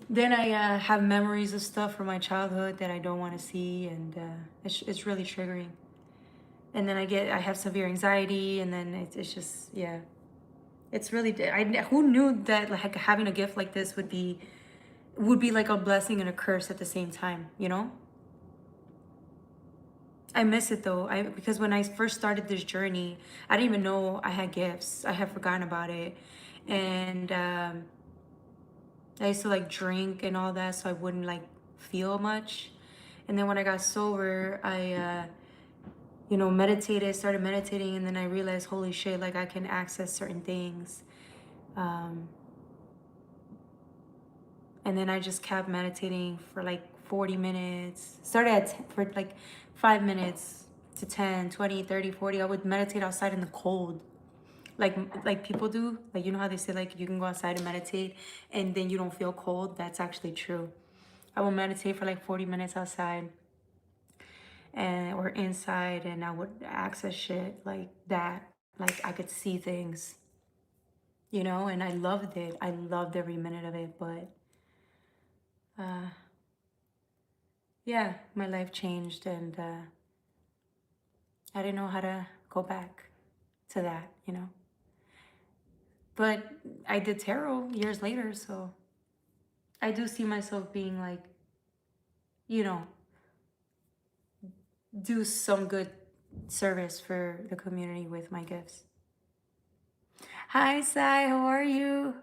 then I have memories of stuff from my childhood that I don't want to see, and it's really triggering. And then I have severe anxiety, and then it's just, yeah, it's really. Who knew that like having a gift like this would be like a blessing and a curse at the same time, you know? I miss it though. Because when I first started this journey, I didn't even know I had gifts. I had forgotten about it, and I used to like drink and all that, so I wouldn't like feel much. And then when I got sober, I started meditating, and then I realized, holy shit, like I can access certain things. Um, and then I just kept meditating for like 40 minutes. Started for like 5 minutes to 10, 20, 30, 40. I would meditate outside in the cold. Like people do. Like, you know how they say like you can go outside and meditate and then you don't feel cold? That's actually true. I will meditate for like 40 minutes outside and or inside, and I would access shit like that. Like I could see things, and I loved it. I loved every minute of it, but uh yeah, my life changed, and I didn't know how to go back to that. But I did tarot years later, so I do see myself being like, you know, do some good service for the community with my gifts. Hi, Sai, how are you?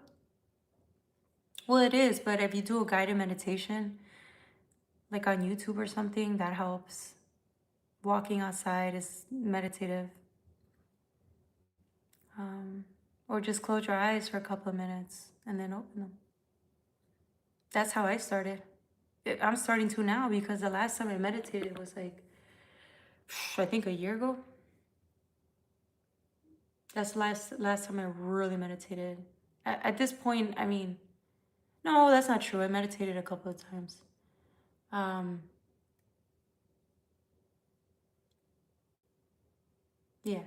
Well, it is, but if you do a guided meditation, like on YouTube or something, that helps. Walking outside is meditative. Um, or just close your eyes for a couple of minutes and then open them. That's how I started. I'm starting to now because the last time I meditated was like, I think a year ago. That's the last time I really meditated. At this point, I mean, no, that's not true. I meditated a couple of times. Um, yeah.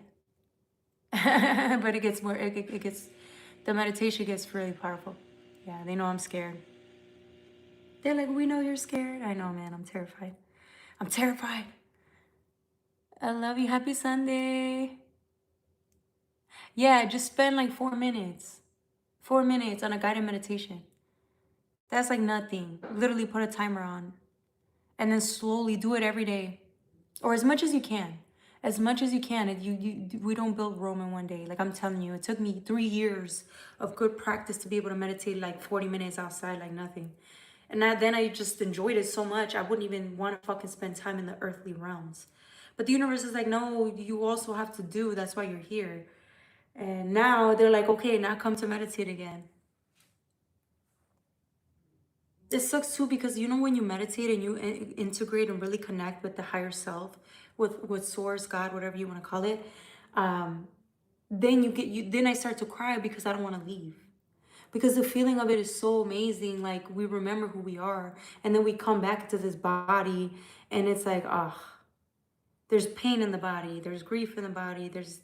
But it gets more, it gets, the meditation gets really powerful. Yeah, they know I'm scared. They're like, we know you're scared. I know, man, I'm terrified. I'm terrified. I love you. Happy Sunday. Yeah, just spend like 4 minutes. 4 minutes on a guided meditation. That's like nothing. Literally put a timer on. And then slowly do it every day. Or as much as you can. As much as you can. We don't build Rome in one day. Like I'm telling you, it took me 3 years of good practice to be able to meditate like 40 minutes outside like nothing. And then I just enjoyed it so much, I wouldn't even want to fucking spend time in the earthly realms. But the universe is like, no, you also have to do. That's why you're here. And now they're like, okay, now come to meditate again. It sucks too because when you meditate and you integrate and really connect with the higher self, with source, God, whatever you want to call it, um, then then I start to cry because I don't want to leave. Because the feeling of it is so amazing. Like we remember who we are, and then we come back to this body, and it's like, there's pain in the body, there's grief in the body, there's.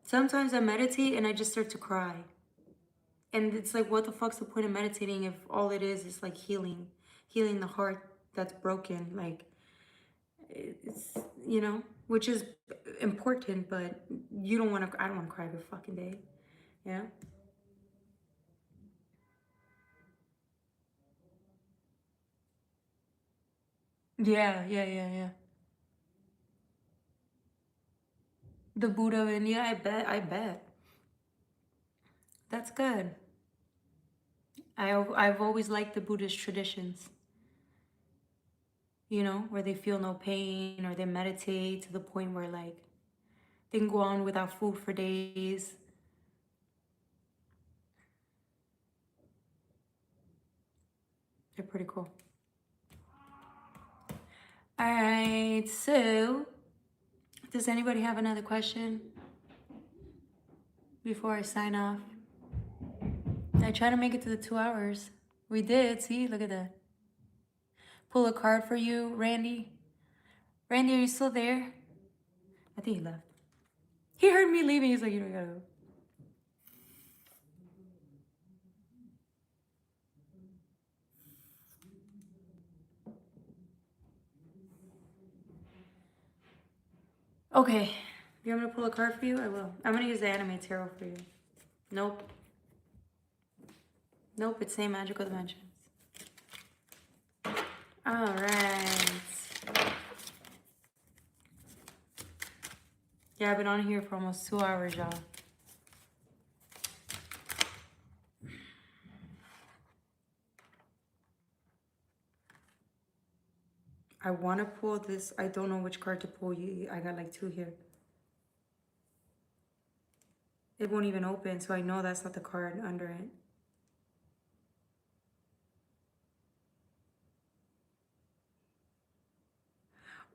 Sometimes I meditate and I just start to cry. And it's like, what the fuck's the point of meditating if all it is like healing the heart that's broken? Like, it's, which is important, but I don't want to cry every fucking day. Yeah. Yeah, yeah, yeah, yeah. The Buddha of India, I bet. That's good. I've always liked the Buddhist traditions, where they feel no pain or they meditate to the point where like they can go on without food for days. They're pretty cool. All right, so does anybody have another question before I sign off? I tried to make it to the 2 hours. We did. See, look at that. Pull a card for you, Randy. Randy, are you still there? I think he left. He heard me leaving. He's like, you don't gotta go. Okay. You want me to pull a card for you? I will. I'm gonna use the anime tarot for you. Nope. Nope, it's same magical dimensions. All right. Yeah, I've been on here for almost 2 hours, y'all. I want to pull this. I don't know which card to pull. I got like 2 here. It won't even open, so I know that's not the card under it.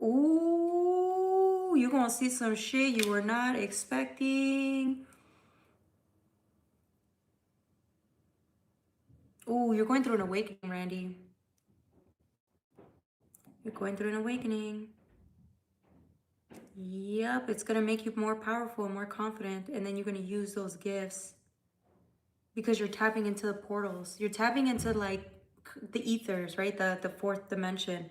Ooh, you're gonna see some shit you were not expecting. Ooh, you're going through an awakening, Randy. You're going through an awakening. Yep, it's gonna make you more powerful, more confident, and then you're gonna use those gifts because you're tapping into the portals. You're tapping into like the ethers, right? The fourth dimension,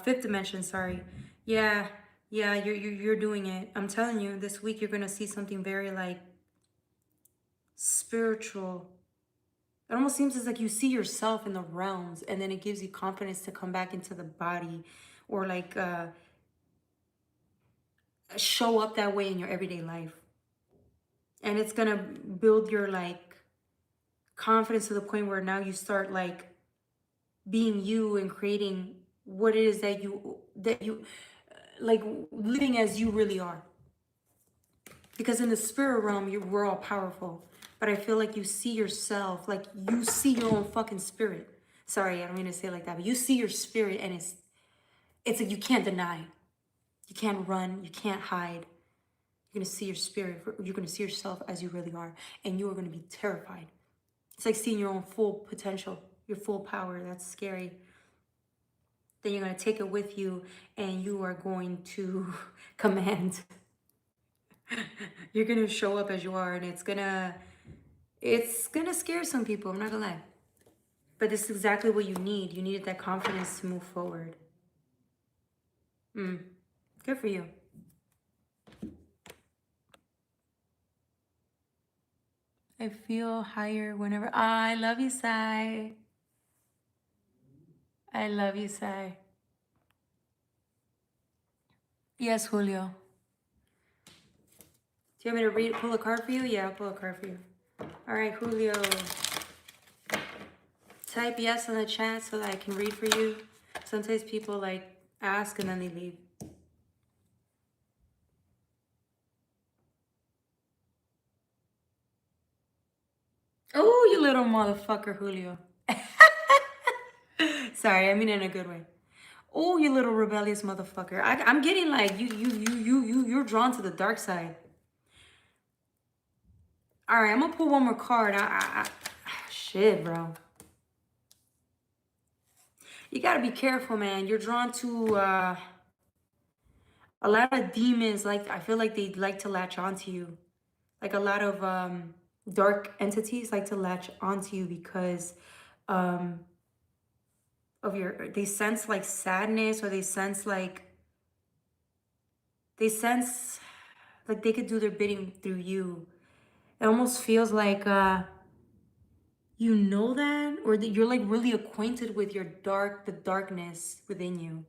fifth dimension. Sorry. Yeah, yeah. You're doing it. I'm telling you, this week you're gonna see something very like spiritual. It almost seems as like you see yourself in the realms, and then it gives you confidence to come back into the body, or like show up that way in your everyday life. And it's gonna build your like confidence to the point where now you start like being you and creating what it is that you like living as you really are. Because in the spirit realm, we're all powerful, but I feel like you see yourself, like you see your own fucking spirit. Sorry, I don't mean to say it like that, but you see your spirit, and it's like you can't deny. You can't run, you can't hide. You're gonna see your spirit, you're gonna see yourself as you really are, and you are gonna be terrified. It's like seeing your own full potential, your full power. That's scary. Then you're gonna take it with you, and you are going to command. You're gonna show up as you are, and it's gonna scare some people. I'm not gonna lie, but this is exactly what you need. You needed that confidence to move forward. Good for you. I feel higher whenever. I love you, Sai. I love you, Sai. Yes, Julio. Do you want me to pull a card for you? Yeah, I'll pull a card for you. All right, Julio. Type yes in the chat so that I can read for you. Sometimes people like ask and then they leave. Oh, you little motherfucker, Julio. Sorry, I mean in a good way. Oh, you little rebellious motherfucker. I'm getting like you're drawn to the dark side. All right, I'm gonna pull one more card. Shit, bro. You gotta be careful, man. You're drawn to a lot of demons. Like I feel like they like to latch onto you. Like a lot of dark entities like to latch onto you because of they sense like sadness, or they sense like they could do their bidding through you. It almost feels like you know that, or that you're like really acquainted with the darkness within you,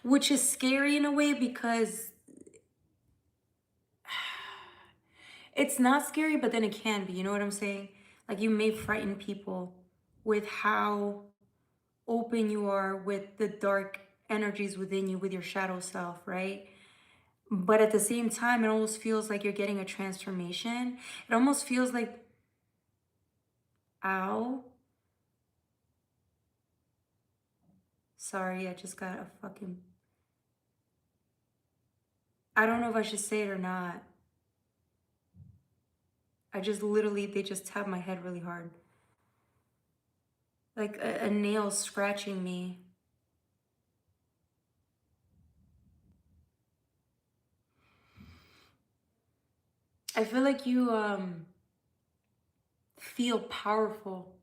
which is scary in a way because it's not scary, but then it can be. You know what I'm saying? Like you may frighten people with how open you are with the dark energies within you, with your shadow self, right? But at the same time, it almost feels like you're getting a transformation. It almost feels like, ow. Sorry, I just got a fucking... I don't know if I should say it or not. I just literally, they just tapped my head really hard. Like a nail scratching me. I feel like you feel powerful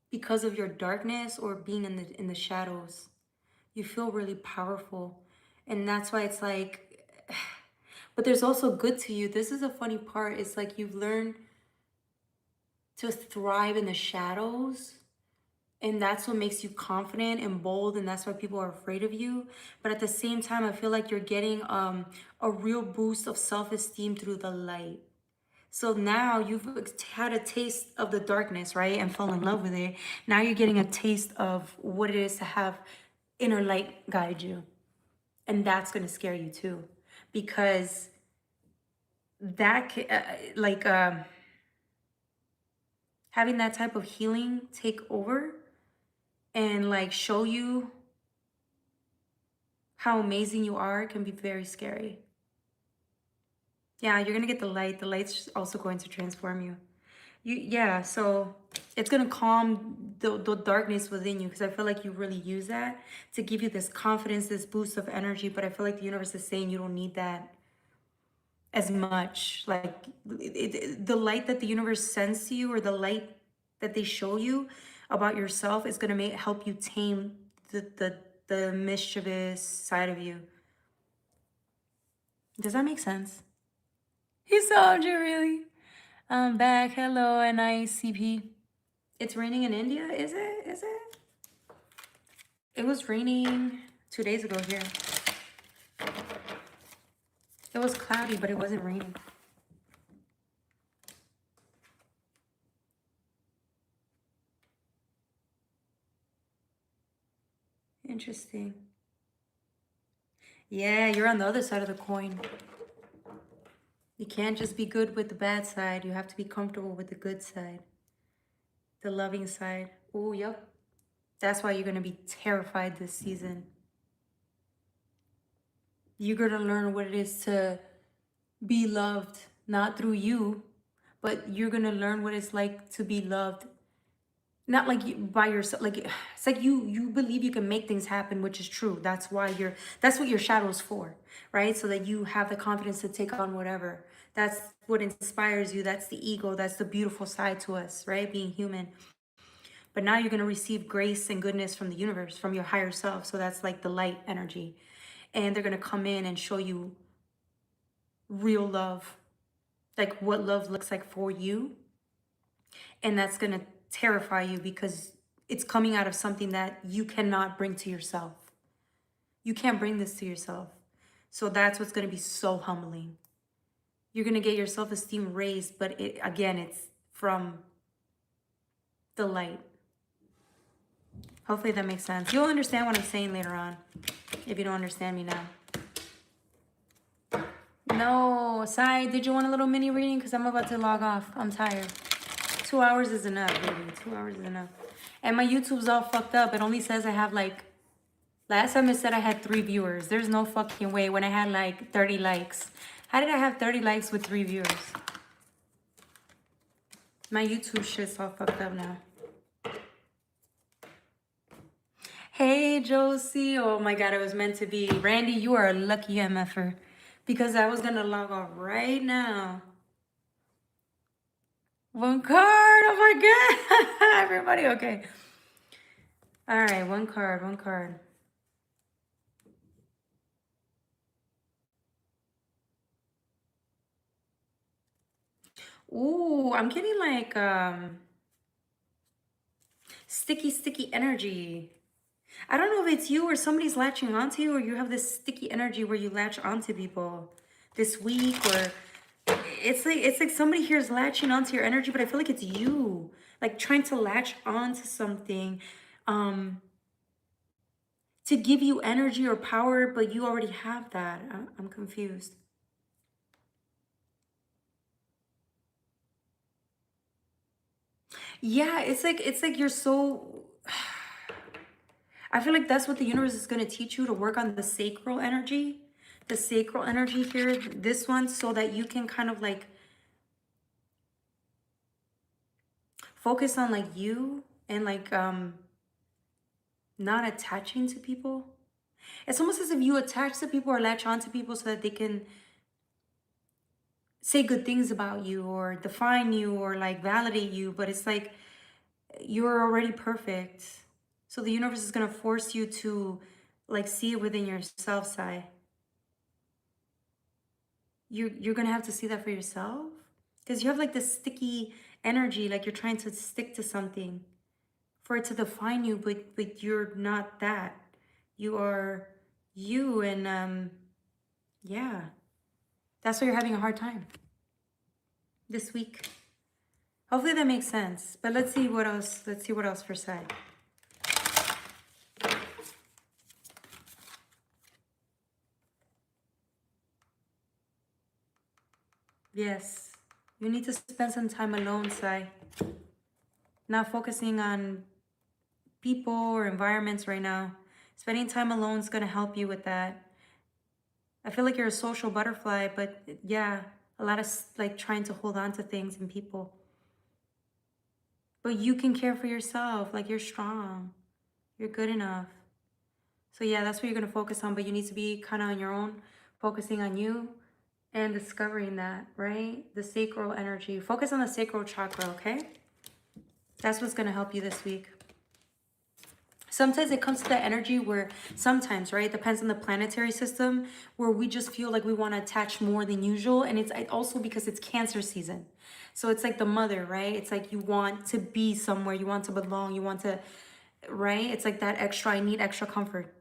because of your darkness or being in the shadows. You feel really powerful. And that's why it's like, but there's also good to you. This is a funny part. It's like you've learned to thrive in the shadows. And that's what makes you confident and bold. And that's why people are afraid of you. But at the same time, I feel like you're getting a real boost of self-esteem through the light. So now you've had a taste of the darkness, right? And fell in love with it. Now you're getting a taste of what it is to have inner light guide you. And that's going to scare you too. Because that, having that type of healing take over and like show you how amazing you are can be very scary. Yeah, you're going to get the light. The light's also going to transform you. Yeah, so it's gonna calm the darkness within you, because I feel like you really use that to give you this confidence, this boost of energy. But I feel like the universe is saying you don't need that as much. Like the light that the universe sends to you, or the light that they show you about yourself, is gonna help you tame the mischievous side of you. Does that make sense? He solved you, really. I'm back. Hello, NICP. It's raining in India, is it? Is it? It was raining 2 days ago here. It was cloudy, but it wasn't raining. Interesting. Yeah, you're on the other side of the coin. You can't just be good with the bad side. You have to be comfortable with the good side. The loving side. Oh, yep. That's why you're going to be terrified this season. You're going to learn what it is to be loved, not through you, but you're going to learn what it's like to be loved. Not like you, by yourself. Like it's like you believe you can make things happen, which is true. That's why that's what your shadow is for, right? So that you have the confidence to take on whatever. That's what inspires you. That's the ego. That's the beautiful side to us, right? Being human. But now you're going to receive grace and goodness from the universe, from your higher self. So that's like the light energy. And they're going to come in and show you real love, like what love looks like for you. And that's going to terrify you, because it's coming out of something that you cannot bring to yourself. You can't bring this to yourself. So that's what's going to be so humbling. You're going to get your self-esteem raised, but again, it's from the light. Hopefully that makes sense. You'll understand what I'm saying later on, if you don't understand me now. No, Sai, did you want a little mini reading? Because I'm about to log off. I'm tired. 2 hours is enough, baby. 2 hours is enough. And my YouTube's all fucked up. It only says I have like, last time it said I had 3 viewers. There's no fucking way when I had like 30 likes. How did I have 30 likes with 3 viewers? My YouTube shit's all fucked up now. Hey, Josie. Oh my God, it was meant to be. Randy, you are a lucky MFer, because I was going to log off right now. 1 card. Oh my God. Everybody, okay. All right, 1 card, 1 card. Ooh, I'm getting like sticky energy. I don't know if it's you or somebody's latching onto you, or you have this sticky energy where you latch onto people this week, or it's like somebody here is latching onto your energy, but I feel like it's you, like trying to latch onto something to give you energy or power, but you already have that. I'm confused. Yeah, it's like you're so I feel like that's what the universe is going to teach you, to work on the sacral energy. The sacral energy here, this one, so that you can kind of like focus on like you and like not attaching to people. It's almost as if you attach to people or latch on to people so that they can say good things about you or define you or like validate you, but it's like you're already perfect. So the universe is going to force you to like see it within yourself, Sai. You're going to have to see that for yourself because you have like this sticky energy, like you're trying to stick to something for it to define you, but you're not that. You are you, and yeah. That's why you're having a hard time this week. Hopefully that makes sense. But let's see what else. Let's see what else for Sai. Yes. You need to spend some time alone, Sai. Not focusing on people or environments right now. Spending time alone is going to help you with that. I feel like you're a social butterfly, but yeah, a lot of like trying to hold on to things and people. But you can care for yourself. Like you're strong. You're good enough. So yeah, that's what you're going to focus on. But you need to be kind of on your own, focusing on you and discovering that, right? The sacral energy. Focus on the sacral chakra, okay? That's what's going to help you this week. Sometimes it comes to that energy where sometimes, right? It depends on the planetary system where we just feel like we want to attach more than usual. And it's also because it's Cancer season. So it's like the mother, right? It's like you want to be somewhere. You want to belong. You want to, right? It's like that extra, I need extra comfort.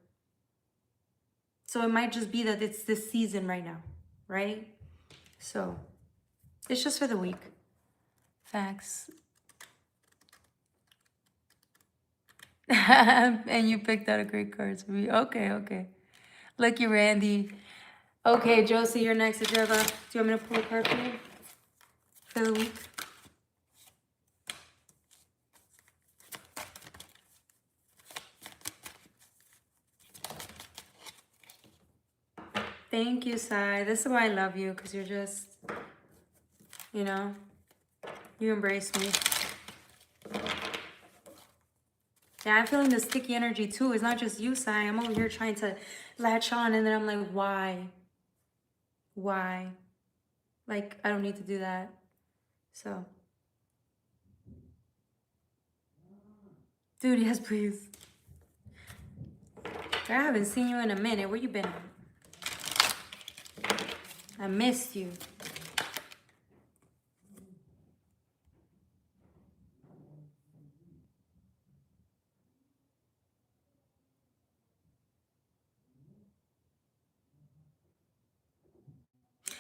So it might just be that it's this season right now, right? So it's just for the week. Facts. And you picked out a great card for me. Okay, okay. Lucky Randy. Okay, Josie, you're next. Do you want me to pull a card for you for the week? Thank you, Sai. This is why I love you, because you're just, you know, you embrace me. Yeah, I'm feeling the sticky energy too. It's not just you, Sai. I'm over here trying to latch on, and then I'm like, why? Why? Like, I don't need to do that. So. Dude, yes, please. I haven't seen you in a minute. Where you been? I missed you.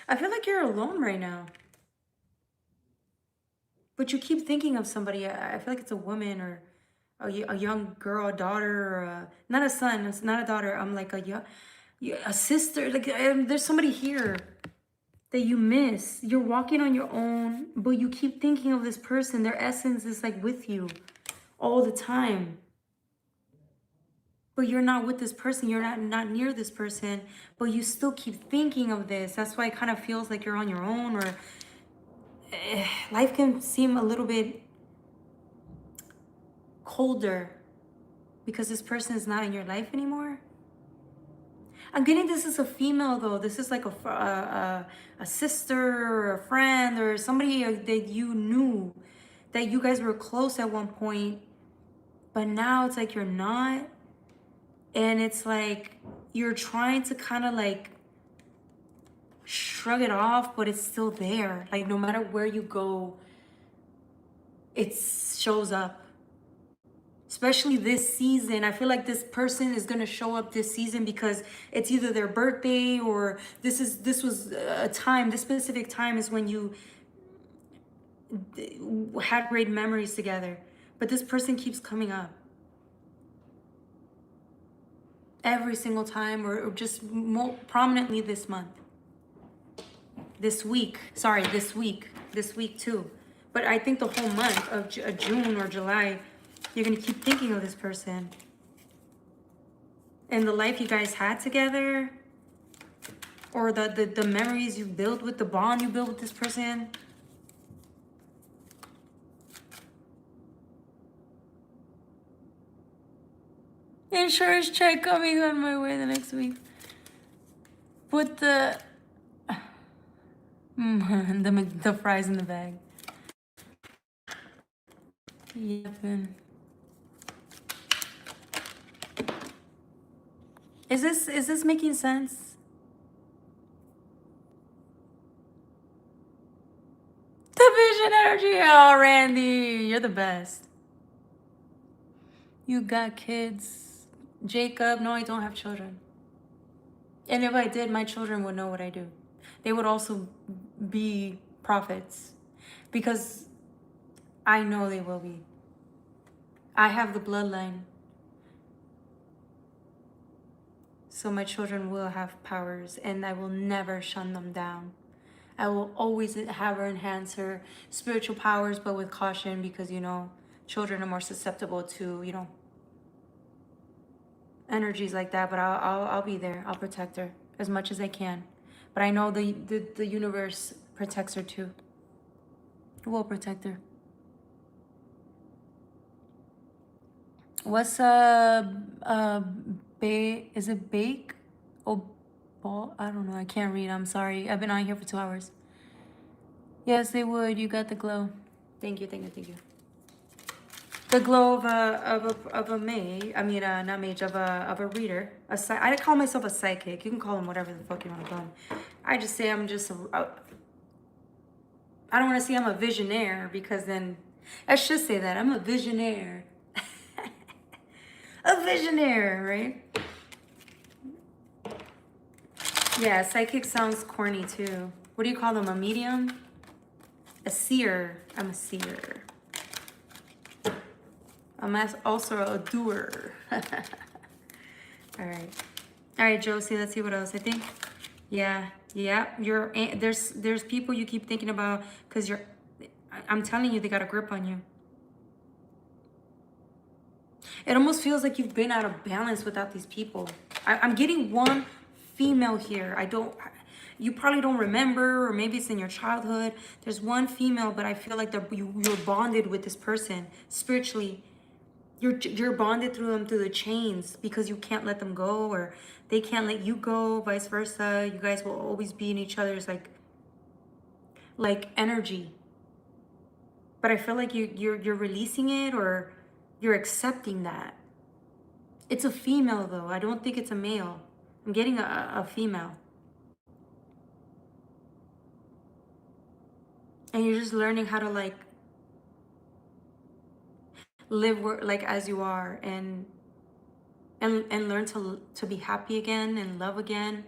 I feel like you're alone right now. But you keep thinking of somebody. I feel like it's a woman or a young girl, a daughter, or not a son. It's not a daughter. I'm like a sister. Like there's somebody here that you miss. You're walking on your own, but you keep thinking of this person. Their essence is like with you all the time. But you're not with this person. You're not near this person. But you still keep thinking of this. That's why it kind of feels like you're on your own, or life can seem a little bit colder because this person is not in your life anymore. I'm getting this is a female though. This is like a sister or a friend or somebody that you knew, that you guys were close at one point, but now it's like you're not. And it's like you're trying to kind of like shrug it off, but it's still there. Like no matter where you go, it shows up. Especially this season. I feel like this person is gonna show up this season because it's either their birthday or this was a time, this specific time is when you had great memories together. But this person keeps coming up. Every single time, or just more prominently this month. This week, sorry, this week too. But I think the whole month of June or July, you're gonna keep thinking of this person. And the life you guys had together, or the memories you built with, the bond you built with this person. Insurance check coming on my way the next week. Put the the fries in the bag. Yep. Is this making sense? The vision energy. Oh, Randy, you're the best. You got kids. Jacob, no, I don't have children. And if I did, my children would know what I do. They would also be prophets because I know they will be. I have the bloodline. So my children will have powers and I will never shun them down. I will always have her enhance her spiritual powers, but with caution because, you know, children are more susceptible to, you know, energies like that. But I'll be there. I'll protect her as much as I can. But I know the universe protects her too. It will protect her. What's is it bake? Oh, ball? I don't know. I can't read. I'm sorry. I've been on here for 2 hours. Yes, they would. You got the glow. Thank you, thank you, thank you. The glow of a mage. I mean, not mage, of a reader. I call myself a psychic. You can call them whatever the fuck you want to call them. I just say I'm just I don't want to say I'm a visionaire because then I should say that I'm a visionaire. A visionaire, right? Yeah, psychic sounds corny too. What do you call them? A medium? A seer. I'm a seer. I'm also a doer. All right, Josie. Let's see what else. I think, yeah. There's people you keep thinking about because I'm telling you, they got a grip on you. It almost feels like you've been out of balance without these people. I'm getting one female here. You probably don't remember, or maybe it's in your childhood. There's one female, but I feel like you're bonded with this person spiritually. You're bonded through them through the chains because you can't let them go, or they can't let you go, vice versa. You guys will always be in each other's like energy. But I feel like you're releasing it, or you're accepting that. It's a female though. I don't think it's a male. I'm getting a female. And you're just learning how to like live like as you are and learn to be happy again and love again.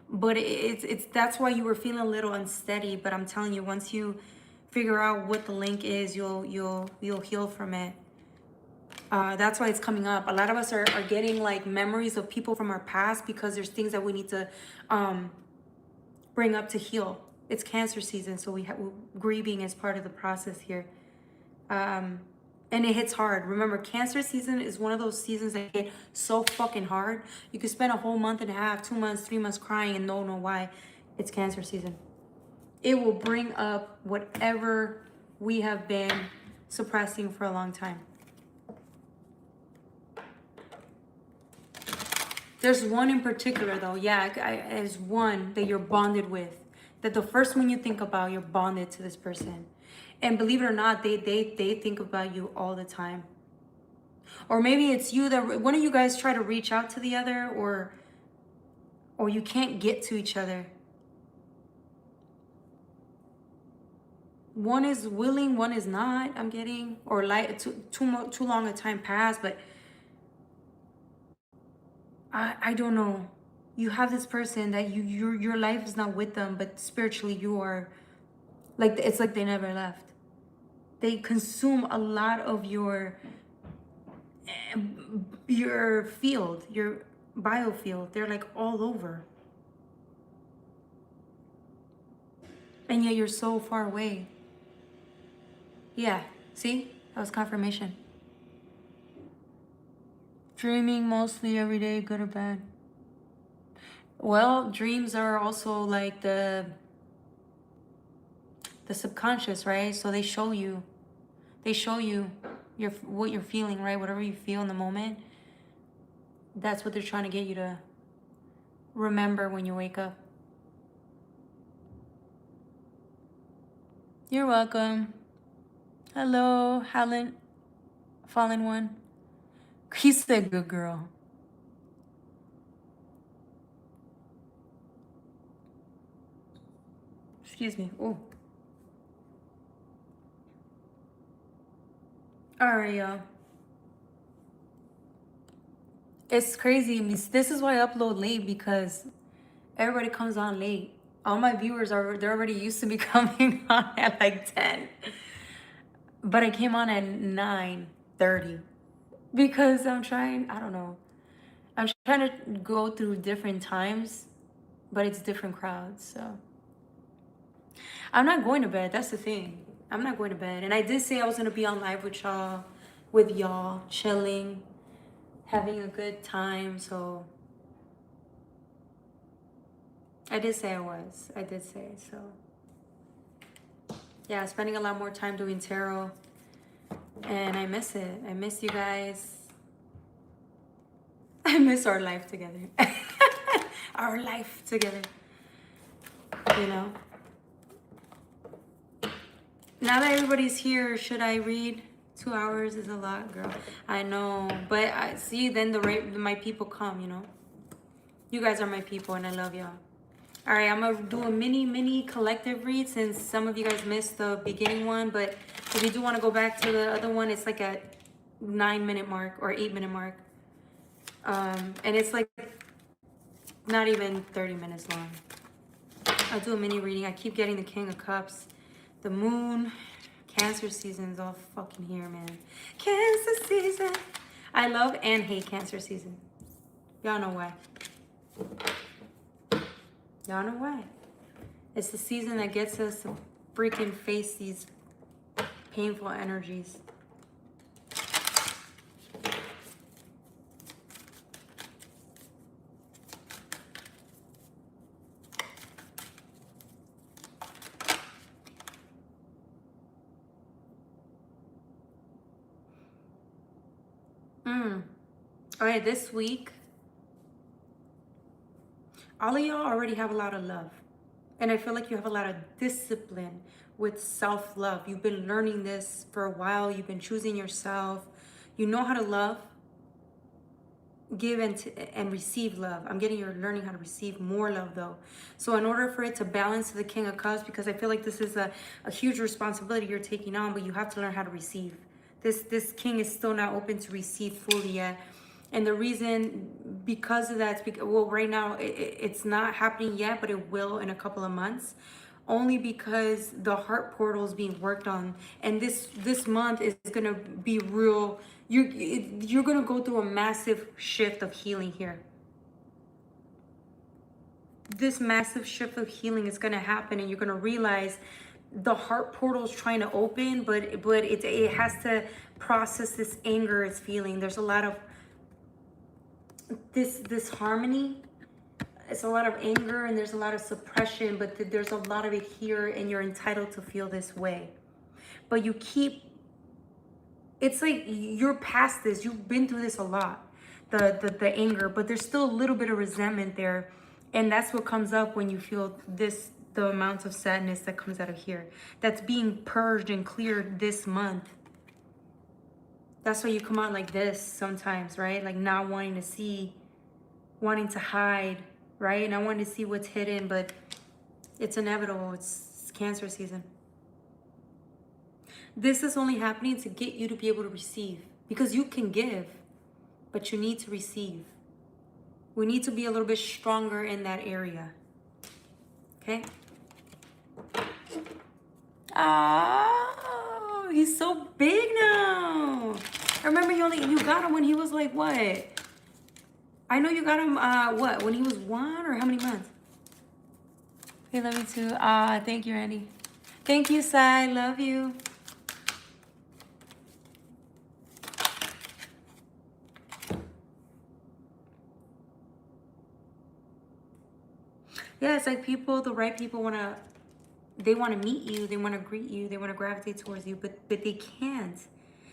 But it's that's why you were feeling a little unsteady. But I'm telling you, once you figure out what the link is, you'll heal from it. That's why it's coming up. A lot of us are getting like memories of people from our past because there's things that we need to bring up to heal. It's Cancer season, so grieving is part of the process here. And it hits hard. Remember, Cancer season is one of those seasons that hit so fucking hard. You could spend a whole month and a half, 2 months, 3 months crying and don't know why. It's Cancer season. It will bring up whatever we have been suppressing for a long time. There's one in particular though. Yeah, there's one that you're bonded with. That the first one you think about, you're bonded to this person. And believe it or not, they think about you all the time. Or maybe it's you that one of you guys try to reach out to the other, or you can't get to each other. One is willing, one is not. I'm getting, or like too long a time passed, but I don't know. You have this person that your life is not with them, but spiritually you are. Like it's like they never left. They consume a lot of your field, your biofield. They're like all over. And yet you're so far away. Yeah, see? That was confirmation. Dreaming mostly every day, good or bad? Well, dreams are also like the subconscious, right? So they show you what you're feeling, right? Whatever you feel in the moment. That's what they're trying to get you to remember when you wake up. You're welcome. Hello, Helen, fallen one. He said, good girl. Excuse me. Oh. All right, y'all. It's crazy. This is why I upload late, because everybody comes on late. All my viewers they're already used to me coming on at like 10. But I came on at 9:30 because I'm trying, I don't know. I'm trying to go through different times, but it's different crowds, so I'm not going to bed. That's the thing. I'm not going to bed. And I did say I was going to be on live with y'all, chilling, having a good time. So I did say I was. I did say so. Yeah, spending a lot more time doing tarot. And I miss it. I miss you guys. I miss our life together. Our life together. You know? Now that everybody's here, should I read? 2 hours is a lot, girl. I know. But I see, then my people come, you know? You guys are my people, and I love y'all. All right, I'm going to do a mini collective read since some of you guys missed the beginning one. But if you do want to go back to the other one, it's like a 9-minute mark or 8-minute mark. And it's like not even 30 minutes long. I'll do a mini reading. I keep getting the King of Cups, the Moon. Cancer season's all fucking here, man. Cancer season. I love and hate Cancer season. Y'all know why. Y'all know why. It's the season that gets us to freaking face these painful energies. All right, this week, all of y'all already have a lot of love. And I feel like you have a lot of discipline with self-love. You've been learning this for a while. You've been choosing yourself. You know how to love, give and receive love. I'm getting you're learning how to receive more love, though. So in order for it to balance the King of Cups, because I feel like this is a huge responsibility you're taking on, but you have to learn how to receive. This king is still not open to receive fully yet. And the reason because of that is because, well, right now it's not happening yet, but it will in a couple of months. Only because the heart portal is being worked on, and this month is gonna be real. You're gonna go through a massive shift of healing here. This massive shift of healing is gonna happen, and you're gonna realize the heart portal is trying to open, but it has to process this anger it's feeling. There's a lot of this harmony. It's a lot of anger and there's a lot of suppression, but there's a lot of it here, and you're entitled to feel this way. But you keep, it's like you're past this. You've been through this a lot, the anger, but there's still a little bit of resentment there. And that's what comes up when you feel this, the amount of sadness that comes out of here. That's being purged and cleared this month. That's why you come out like this sometimes, right? Like not wanting to see, wanting to hide, right? And I wanted to see what's hidden, but it's inevitable. It's Cancer season. This is only happening to get you to be able to receive, because you can give, but you need to receive. We need to be a little bit stronger in that area. Okay? Oh, he's so big now. I remember you got him when he was like what? I know you got him, what, when he was 1 or how many months? Okay, love you too. Thank you, Randy. Thank you, Sai. Love you. Yeah, it's like people, the right people they want to meet you, they want to greet you, they want to gravitate towards you, but they can't.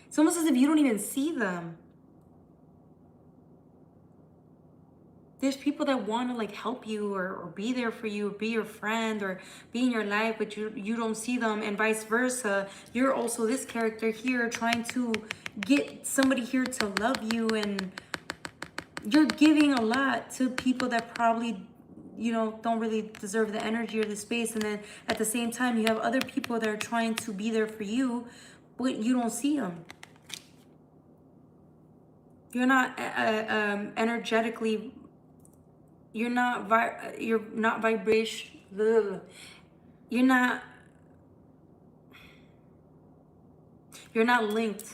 It's almost as if you don't even see them. there's people that want to like help you or be there for you, be your friend or be in your life, but you don't see them, and vice versa. You're also this character here trying to get somebody here to love you, and you're giving a lot to people that probably, you know, don't really deserve the energy or the space. And then at the same time, you have other people that are trying to be there for you, but you don't see them. You're not energetically, you're not vibration, you're not you're not linked.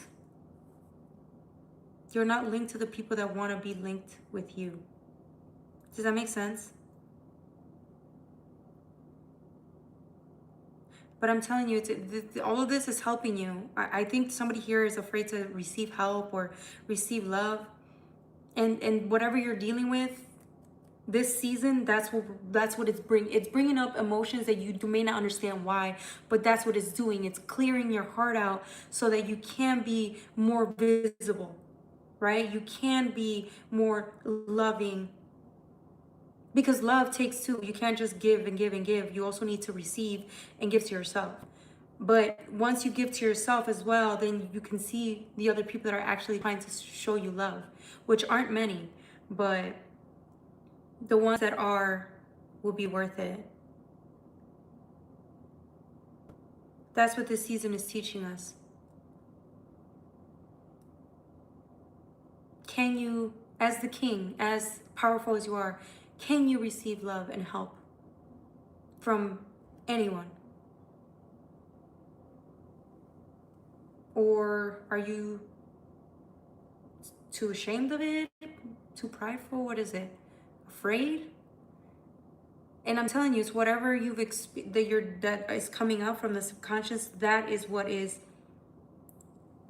You're not linked to the people that want to be linked with you. Does that make sense? But I'm telling you, all of this is helping you. I think somebody here is afraid to receive help or receive love. And whatever you're dealing with this season, that's what it's bringing up emotions that you may not understand why, but that's what it's doing. It's clearing your heart out so that you can be more visible, right? You can be more loving, because love takes two. You can't just give and give and give. You also need to receive and give to yourself. But once you give to yourself as well, then you can see the other people that are actually trying to show you love, which aren't many, but the ones that are will be worth it. That's what this season is teaching us. Can you, as the king, as powerful as you are, can you receive love and help from anyone? Or are you too ashamed of it? Too prideful? What is it? Afraid? And I'm telling you, it's whatever that is coming out from the subconscious. That is what is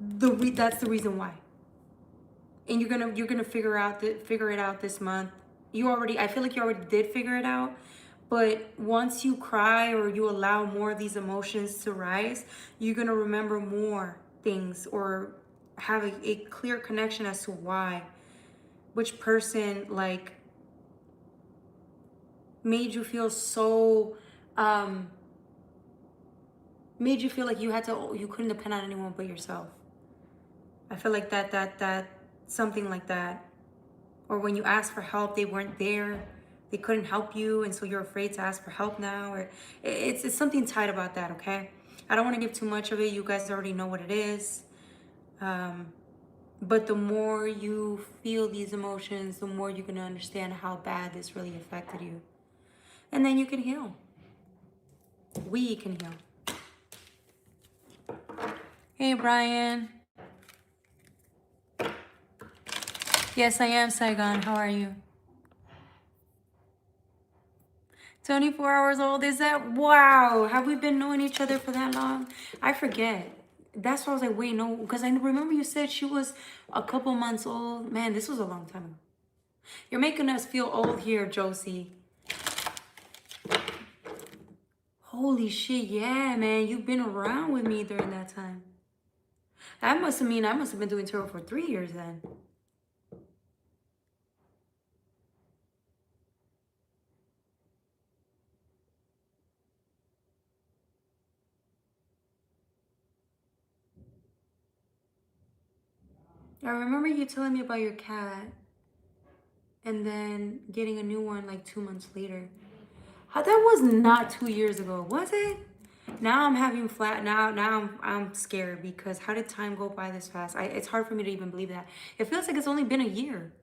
that's the reason why. And you're gonna figure it out this month. I feel like you already did figure it out. But once you cry or you allow more of these emotions to rise, you're gonna remember more things or have a clear connection as to why, which person like made you feel so made you feel like you couldn't depend on anyone but yourself. I feel like that something like that. Or when you asked for help, they weren't there, they couldn't help you, and so you're afraid to ask for help now. Or it's something tight about that. Okay, I don't want to give too much of it. You guys already know what it is. But the more you feel these emotions, the more you're gonna understand how bad this really affected you, and then you can heal. We can heal. Hey, Brian. Yes, I am, Saigon. How are you? 24 hours old, is that? Wow. Have we been knowing each other for that long? I forget. That's why I was like, wait, no, because I remember you said she was a couple months old. Man, this was a long time ago. You're making us feel old here, Josie. Holy shit, yeah, man. You've been around with me during that time. That must mean I must have been doing tarot for 3 years then. I remember you telling me about your cat and then getting a new one like 2 months later. That was not 2 years ago, was it? Now I'm having flat. Now I'm scared because how did time go by this fast? It's hard for me to even believe that. It feels like it's only been a year.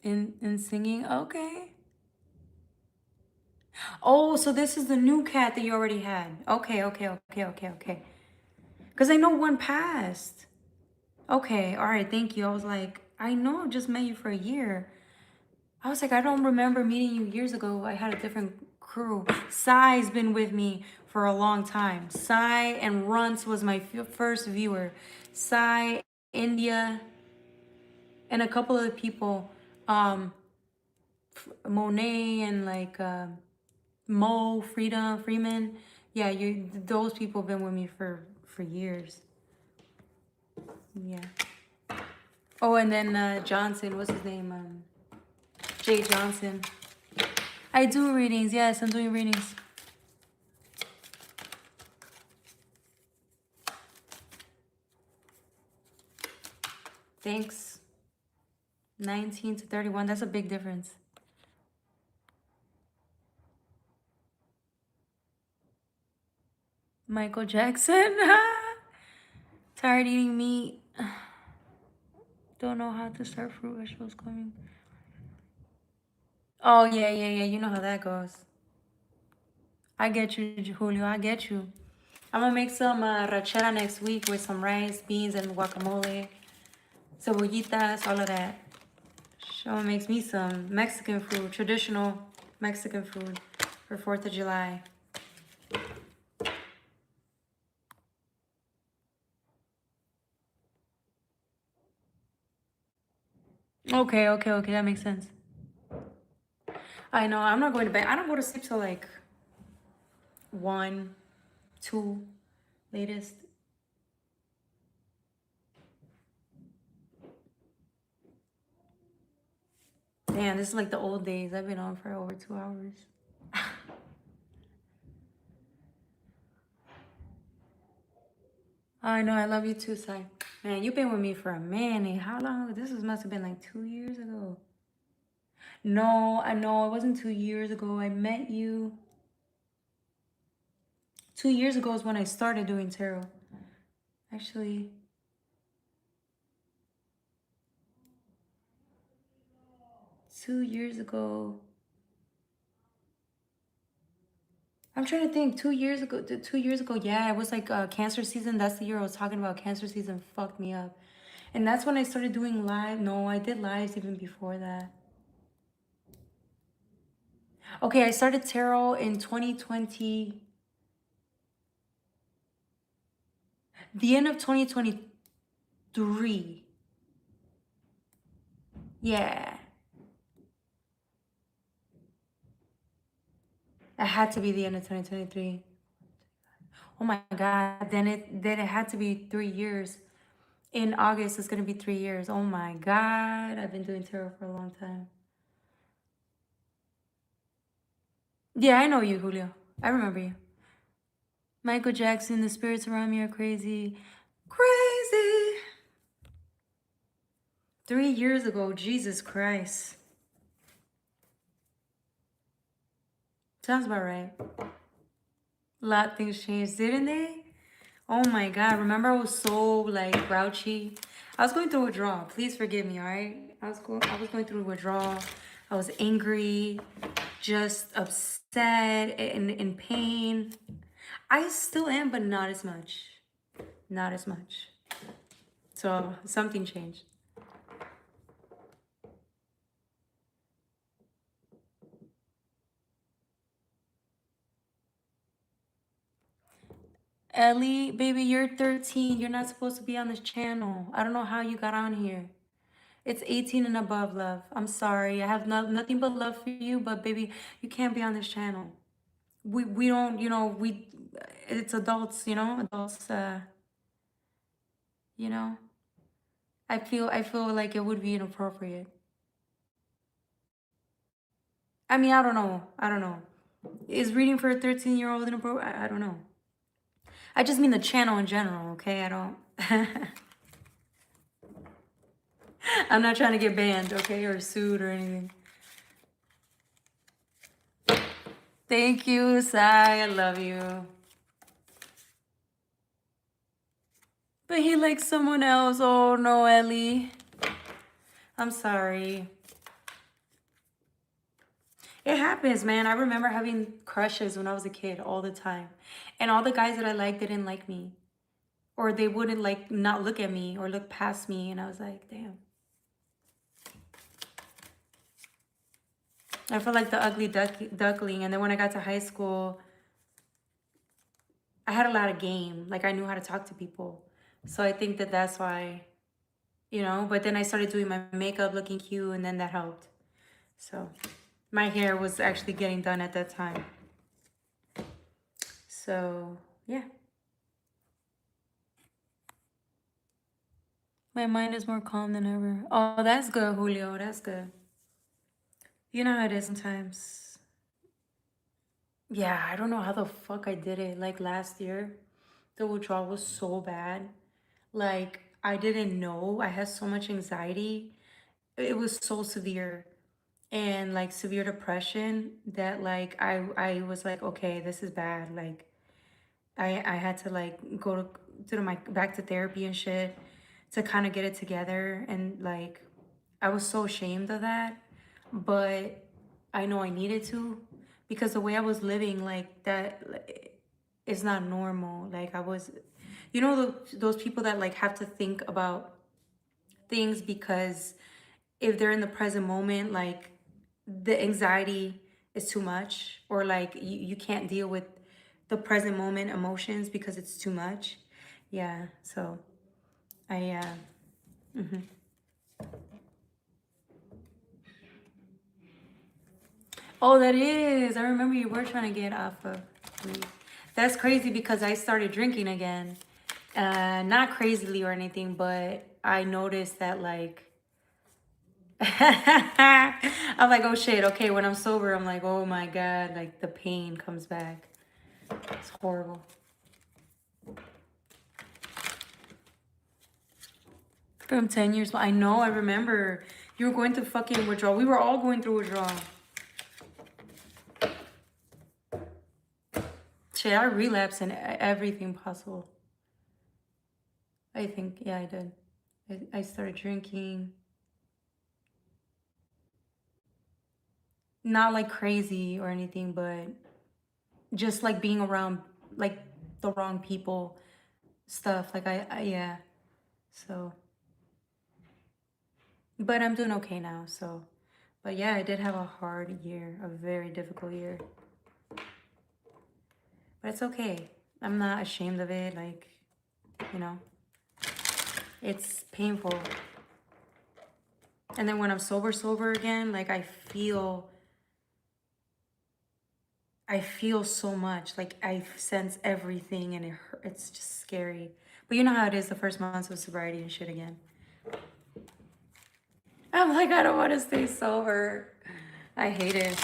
In singing, okay. Oh, so this is the new cat that you already had. Okay. Because I know one passed. Okay, all right, thank you. I was like, I know I just met you for a year. I was like, I don't remember meeting you years ago. I had a different crew. Sai's been with me for a long time. Sai and Runts was my first viewer. Sai, India, and a couple of people, Monet and like Mo, Freeman. Yeah, those people have been with me for years. Yeah. Oh, and then Johnson, what's his name? Jay Johnson. I do readings. Yes, I'm doing readings. Thanks. 19 to 31. That's a big difference. Michael Jackson. Tired eating meat. Don't know how to start fruit vegetables coming. Oh, yeah. You know how that goes. I get you, Julio. I get you. I'm gonna make some rachera next week with some rice, beans, and guacamole. Cebollitas, all of that. Show makes me some Mexican food, traditional Mexican food for 4th of July. Okay, that makes sense. I know, I'm not going to bed. I don't go to sleep till like 1, 2, latest. Damn, this is like the old days. I've been on for over 2 hours. I know, I love you too, Sai. Man, you've been with me for a minute. How long? This must have been like 2 years ago. No, I know it wasn't 2 years ago. I met you. 2 years ago is when I started doing tarot. Actually, 2 years ago. I'm trying to think. 2 years ago. 2 years ago. Yeah, it was like cancer season. That's the year I was talking about. Cancer season fucked me up, and that's when I started doing live. No, I did lives even before that. Okay, I started tarot in 2020. The end of 2023. Yeah. It had to be the end of 2023. Oh my God. Then it had to be 3 years. In August, it's going to be 3 years. Oh my God. I've been doing tarot for a long time. Yeah, I know you, Julio. I remember you. Michael Jackson, the spirits around me are crazy. Crazy. 3 years ago, Jesus Christ. Sounds about right. A lot of things changed, didn't they? Oh my God. Remember I was so like grouchy? I was going through withdrawal. Please forgive me, all right? I was going through withdrawal. I was angry, just upset, in pain. I still am, but not as much. Not as much. So something changed. Ellie, baby, you're 13. You're not supposed to be on this channel. I don't know how you got on here. It's 18 and above, love. I'm sorry. I have nothing but love for you, but baby, you can't be on this channel. We don't, it's adults, adults, you know. I feel like it would be inappropriate. I mean, I don't know. Is reading for a 13-year-old inappropriate? I don't know. I just mean the channel in general, okay? I don't. I'm not trying to get banned, okay, or sued or anything. Thank you, Sai. I love you. But he likes someone else. Oh no, Ellie. I'm sorry. It happens, man. I remember having crushes when I was a kid all the time. And all the guys that I liked didn't like me. Or they wouldn't not look at me or look past me. And I was like, damn. I felt like the ugly duckling. And then when I got to high school, I had a lot of game. Like I knew how to talk to people. So I think that that's why, but then I started doing my makeup, looking cute, and then that helped. So my hair was actually getting done at that time. So, yeah. My mind is more calm than ever. Oh, that's good, Julio. That's good. You know how it is sometimes. Yeah, I don't know how the fuck I did it. Like last year, the withdrawal was so bad. Like, I didn't know. I had so much anxiety. It was so severe and like severe depression that like I was like, okay, this is bad. Like I had to like go to my back to therapy and shit to kind of get it together, and like I was so ashamed of that, but I know I needed to, because the way I was living like that is not normal. Like I was, you know, those people that like have to think about things because if they're in the present moment, like the anxiety is too much, or like you can't deal with the present moment emotions because it's too much. Yeah, so I oh, that is, I remember you were trying to get off of weed. That's crazy because I started drinking again. Not crazily or anything, but I noticed that like I'm like, oh shit, okay, when I'm sober, I'm like, oh my God, like the pain comes back. It's horrible. From 10 years, I know, I remember. You were going through fucking withdrawal. We were all going through withdrawal. Shit, I relapsed in everything possible. I think, yeah, I did. I started drinking. Not like crazy or anything, but just like being around like the wrong people, stuff. Like yeah. So, but I'm doing okay now. So, but yeah, I did have a hard year, a very difficult year. But it's okay. I'm not ashamed of it. Like, you know, it's painful. And then when I'm sober again, like I feel so much. Like I sense everything, and it's just scary. But you know how it is the first months of sobriety and shit again. I'm like, I don't want to stay sober. I hate it.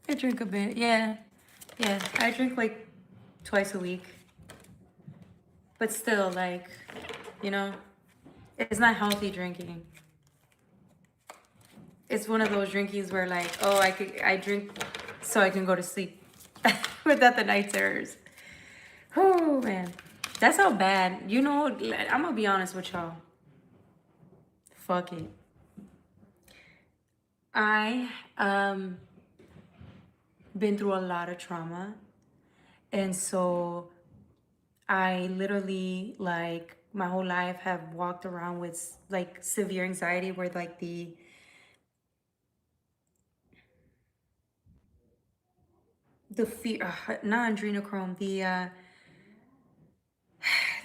I drink a bit. Yeah. Yeah. I drink like twice a week. But still, like, you know, it's not healthy drinking. It's one of those drinkings where like, oh, I drink so I can go to sleep without the night terrors. Oh man. That's how bad. You know, I'm gonna be honest with y'all. Fuck it. I been through a lot of trauma, and so I literally like my whole life have walked around with like severe anxiety where like the fear, not adrenochrome,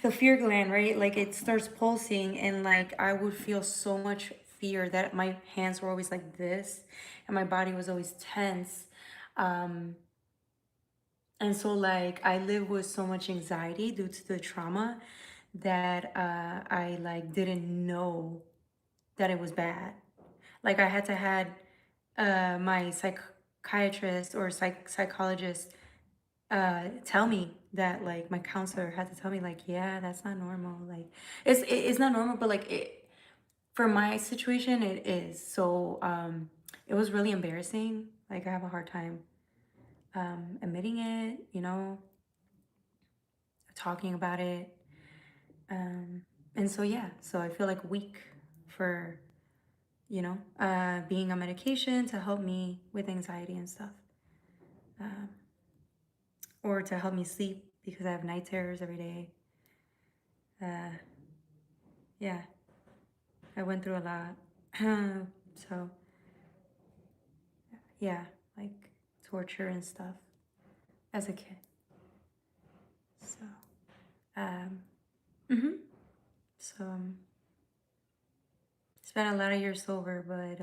the fear gland, right? Like it starts pulsing, and like I would feel so much fear that my hands were always like this and my body was always tense. Um, and so like I live with so much anxiety due to the trauma that I like didn't know that it was bad. Like I had to had my psychiatrist or psychologist tell me that, like my counselor had to tell me like, yeah, that's not normal. Like it's not normal, but like for my situation it is. So it was really embarrassing. Like I have a hard time admitting it, you know, talking about it. And so yeah, so I feel like weak for, you know, being on medication to help me with anxiety and stuff, or to help me sleep because I have night terrors every day. Uh, yeah, I went through a lot. So yeah, like torture and stuff as a kid. So, um, mm-hmm. So spent a lot of years sober, but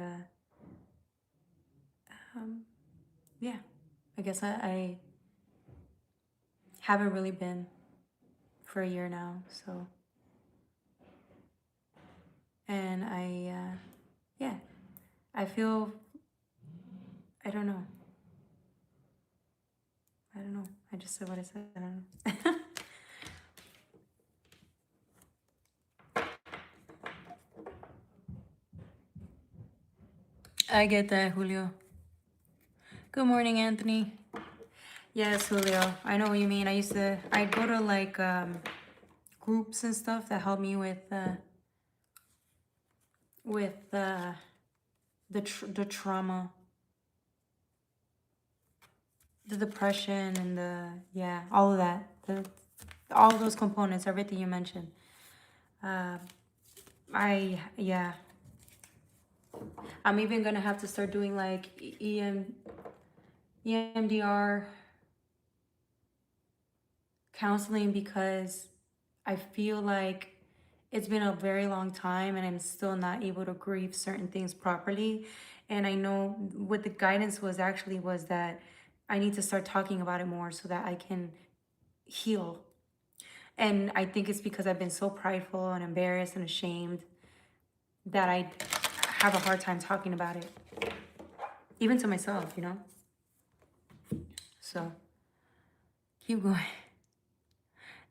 Yeah, I guess I haven't really been for a year now, so, and yeah, I feel, I don't know. I don't know. I just said what I said. I don't know. I get that, Julio. Good morning, Anthony. Yes, Julio. I know what you mean. I go to like groups and stuff that help me with the trauma, the depression, and yeah, all of that. All of those components, everything you mentioned. Yeah. I'm even gonna have to start doing like EMDR counseling because I feel like it's been a very long time and I'm still not able to grieve certain things properly. And I know what the guidance was actually was that I need to start talking about it more so that I can heal. And I think it's because I've been so prideful and embarrassed and ashamed that I have a hard time talking about it, even to myself, you know? So keep going.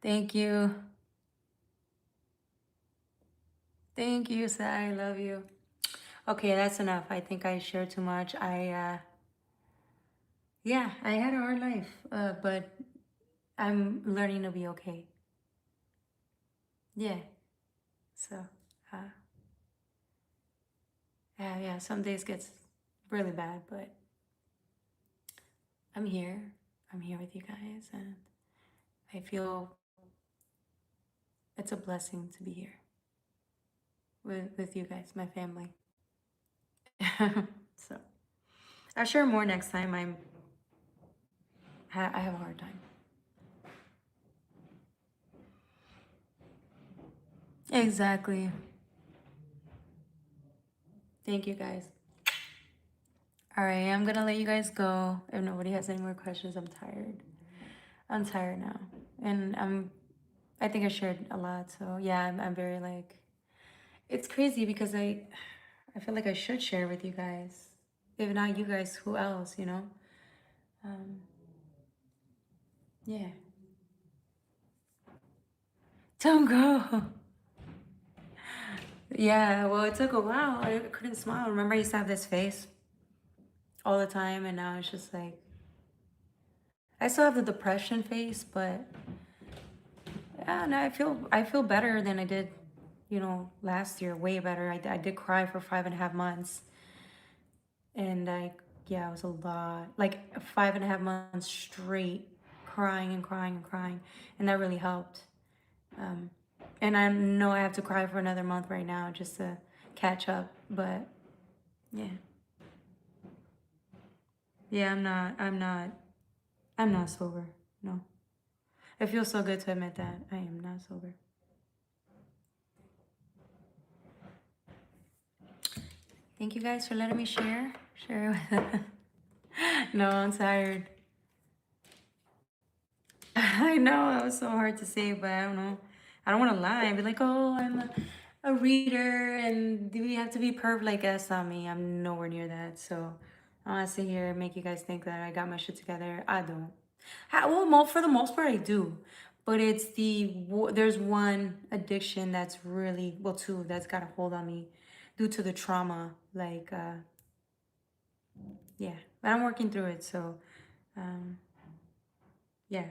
Thank you. Thank you, Sai. I love you. Okay, that's enough. I think I shared too much. Yeah, I had a hard life, but I'm learning to be okay. Yeah. So, uh, yeah, some days gets really bad, but I'm here. I'm here with you guys, and I feel it's a blessing to be here with you guys, my family. So, I'll share more next time. I have a hard time. Exactly. Thank you guys. All right, I'm gonna let you guys go. If nobody has any more questions, I'm tired. I'm tired now, and I think I shared a lot. So yeah, I'm very like, it's crazy because I feel like I should share with you guys. If not you guys, who else? You know? Um, yeah. Don't go. Yeah. Well, it took a while. I couldn't smile. Remember, I used to have this face all the time, and now it's just like I still have the depression face, but yeah, no, I feel better than I did, last year. Way better. I did cry for 5.5 months, and yeah, it was a lot. Like 5.5 months straight, crying and crying and crying, and that really helped. Um, and I know I have to cry for another month right now just to catch up. But yeah, yeah, I'm not sober. No, it feels so good to admit that I am not sober. Thank you guys for letting me share with. No, I'm tired. I know it was so hard to say, but I don't know. I don't want to lie and be like, oh, I'm a reader, and do we have to be perfect? Like that's not me. I'm nowhere near that. So I want to sit here and make you guys think that I got my shit together. I don't. Well, for the most part, I do. But it's there's one addiction that's really, well, two that's got a hold on me due to the trauma. Like, yeah, but I'm working through it. So, um, yeah.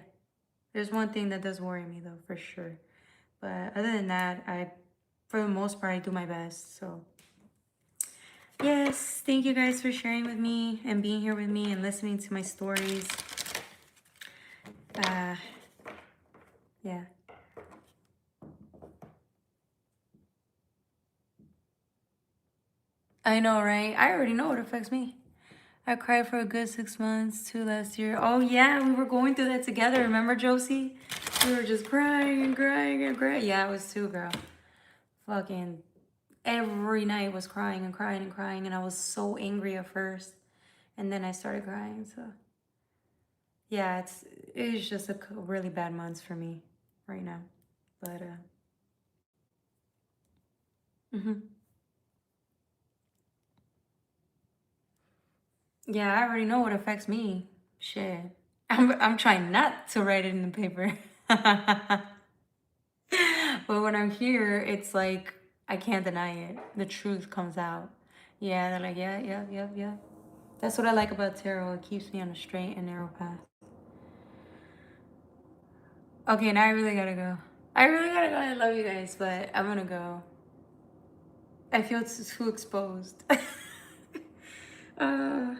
There's one thing that does worry me though, for sure. But other than that, for the most part, I do my best. So, yes, thank you guys for sharing with me and being here with me and listening to my stories. Yeah. I know, right? I already know it affects me. I cried for a good 6 months too last year. Oh, yeah, we were going through that together. Remember, Josie? We were just crying and crying and crying. Yeah, it was too, girl. Fucking every night was crying and crying and crying. And I was so angry at first And then I started crying. So yeah, it's just a really bad month for me right now. But yeah, I already know what affects me. Shit. I'm trying not to write it in the paper. But when I'm here, it's like I can't deny it. The truth comes out. Yeah, they're like, yeah, yeah, yeah, yeah. That's what I like about tarot. It keeps me on a straight and narrow path. Okay, now I really gotta go. I really gotta go. I love you guys, but I'm gonna go. I feel too exposed. uh,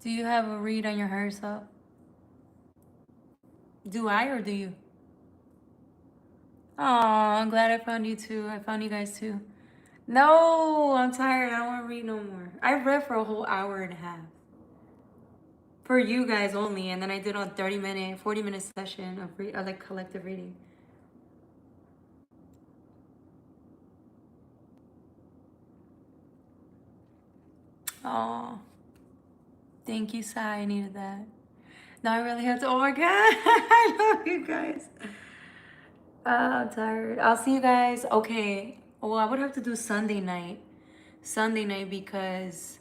do you have a read on your higher self? Do I or do you? Oh, I'm glad I found you too. I found you guys too. No, I'm tired. I don't want to read no more. I read for a whole hour and a half. For you guys only, and then I did a 30-minute, 40-minute session of like collective reading. Oh, thank you, Sai. I needed that. Now I really have to. Oh my god, I love you guys. I'm tired. I'll see you guys. Okay. Well, I would have to do Sunday night. Sunday night because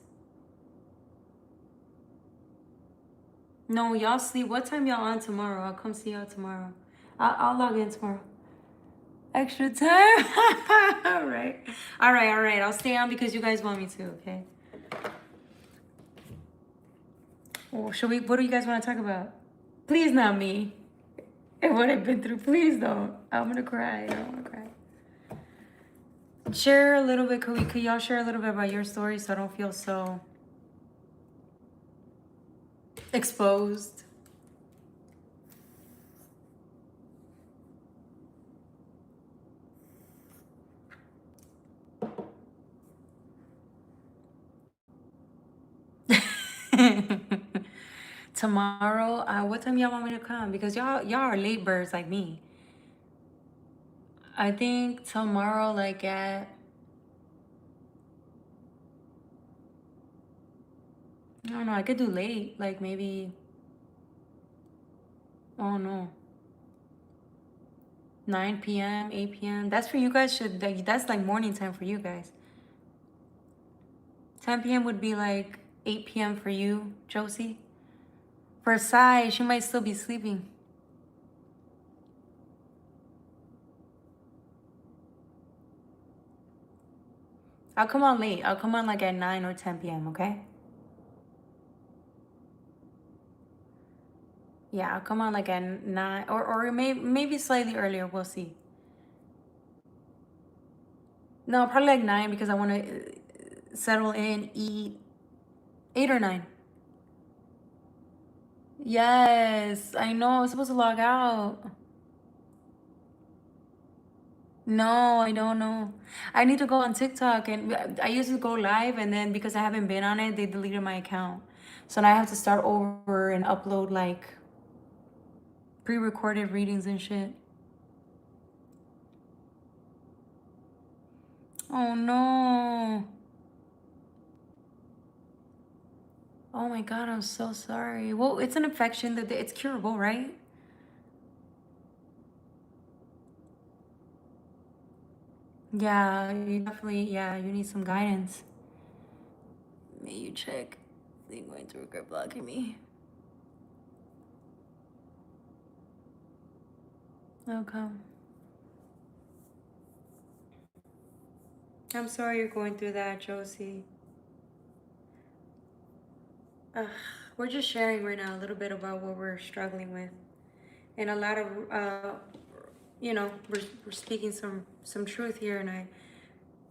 no, y'all sleep. What time y'all on tomorrow? I'll come see y'all tomorrow. I'll log in tomorrow. Extra time. All right. All right. All right. I'll stay on because you guys want me to. Okay. Well, should we? What do you guys want to talk about? Please, not me. And what I've been through. Please don't. I'm gonna cry. I don't want to cry. Share a little bit. Could y'all share a little bit about your story so I don't feel so exposed? Tomorrow, what time y'all want me to come? Because y'all are late birds like me. I think tomorrow, like at I don't know. I could do late, like maybe. Oh no, 9 p.m., 8 p.m. That's for you guys. That's like morning time for you guys. 10 p.m. would be like 8 p.m. for you, Josie. For Sai, she might still be sleeping. I'll come on late. I'll come on like at 9 or 10 p.m., okay? Yeah, I'll come on like at 9 or maybe slightly earlier. We'll see. No, probably like 9 because I want to settle in, eat. 8 or 9. Yes, I know. I was supposed to log out. No, I don't know. I need to go on TikTok and I used to go live and then because I haven't been on it, they deleted my account. So now I have to start over and upload like pre-recorded readings and shit. Oh no. Oh my God, I'm so sorry. Well, it's an infection that it's curable, right? Yeah, you definitely, yeah, you need some guidance. May you check. They're going through grip blocking me. Okay. I'm sorry you're going through that, Josie. We're just sharing right now a little bit about what we're struggling with. And a lot of, we're speaking some truth here and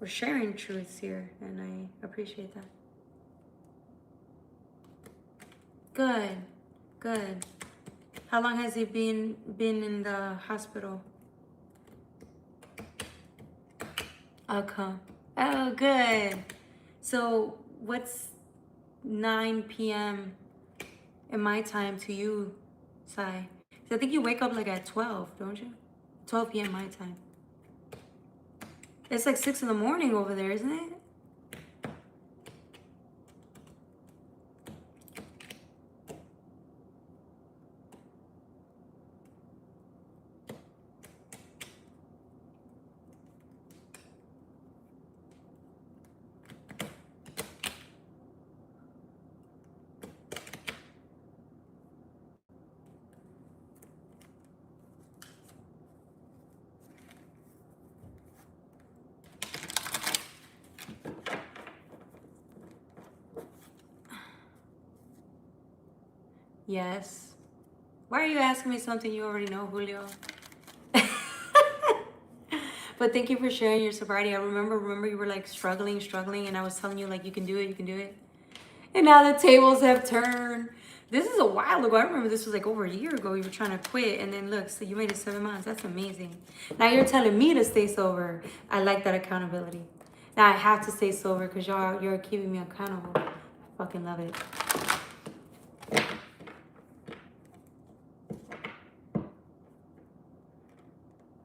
we're sharing truths here and I appreciate that. Good, good. How long has he been in the hospital? Okay. Oh, good. So what's 9 p.m. in my time to you, Sai? I think you wake up like at 12, don't you? 12 p.m. my time. It's like 6 in the morning over there, isn't it? Yes. Why are you asking me something you already know, Julio? But thank you for sharing your sobriety. I remember you were like struggling, and I was telling you like you can do it, you can do it. And now the tables have turned. This is a while ago. I remember this was like over a year ago. You were trying to quit, and then look, so you made it 7 months. That's amazing. Now you're telling me to stay sober. I like that accountability. Now I have to stay sober because you're keeping me accountable. I fucking love it.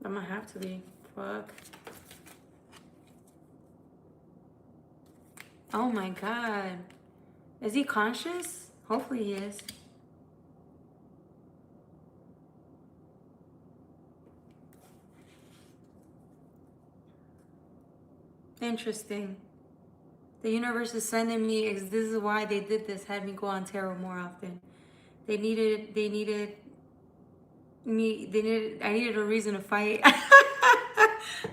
I'm gonna have to be. Fuck. Oh my God. Is he conscious? Hopefully he is. Interesting. The universe is sending me, this is why they did this, had me go on tarot more often. I needed a reason to fight.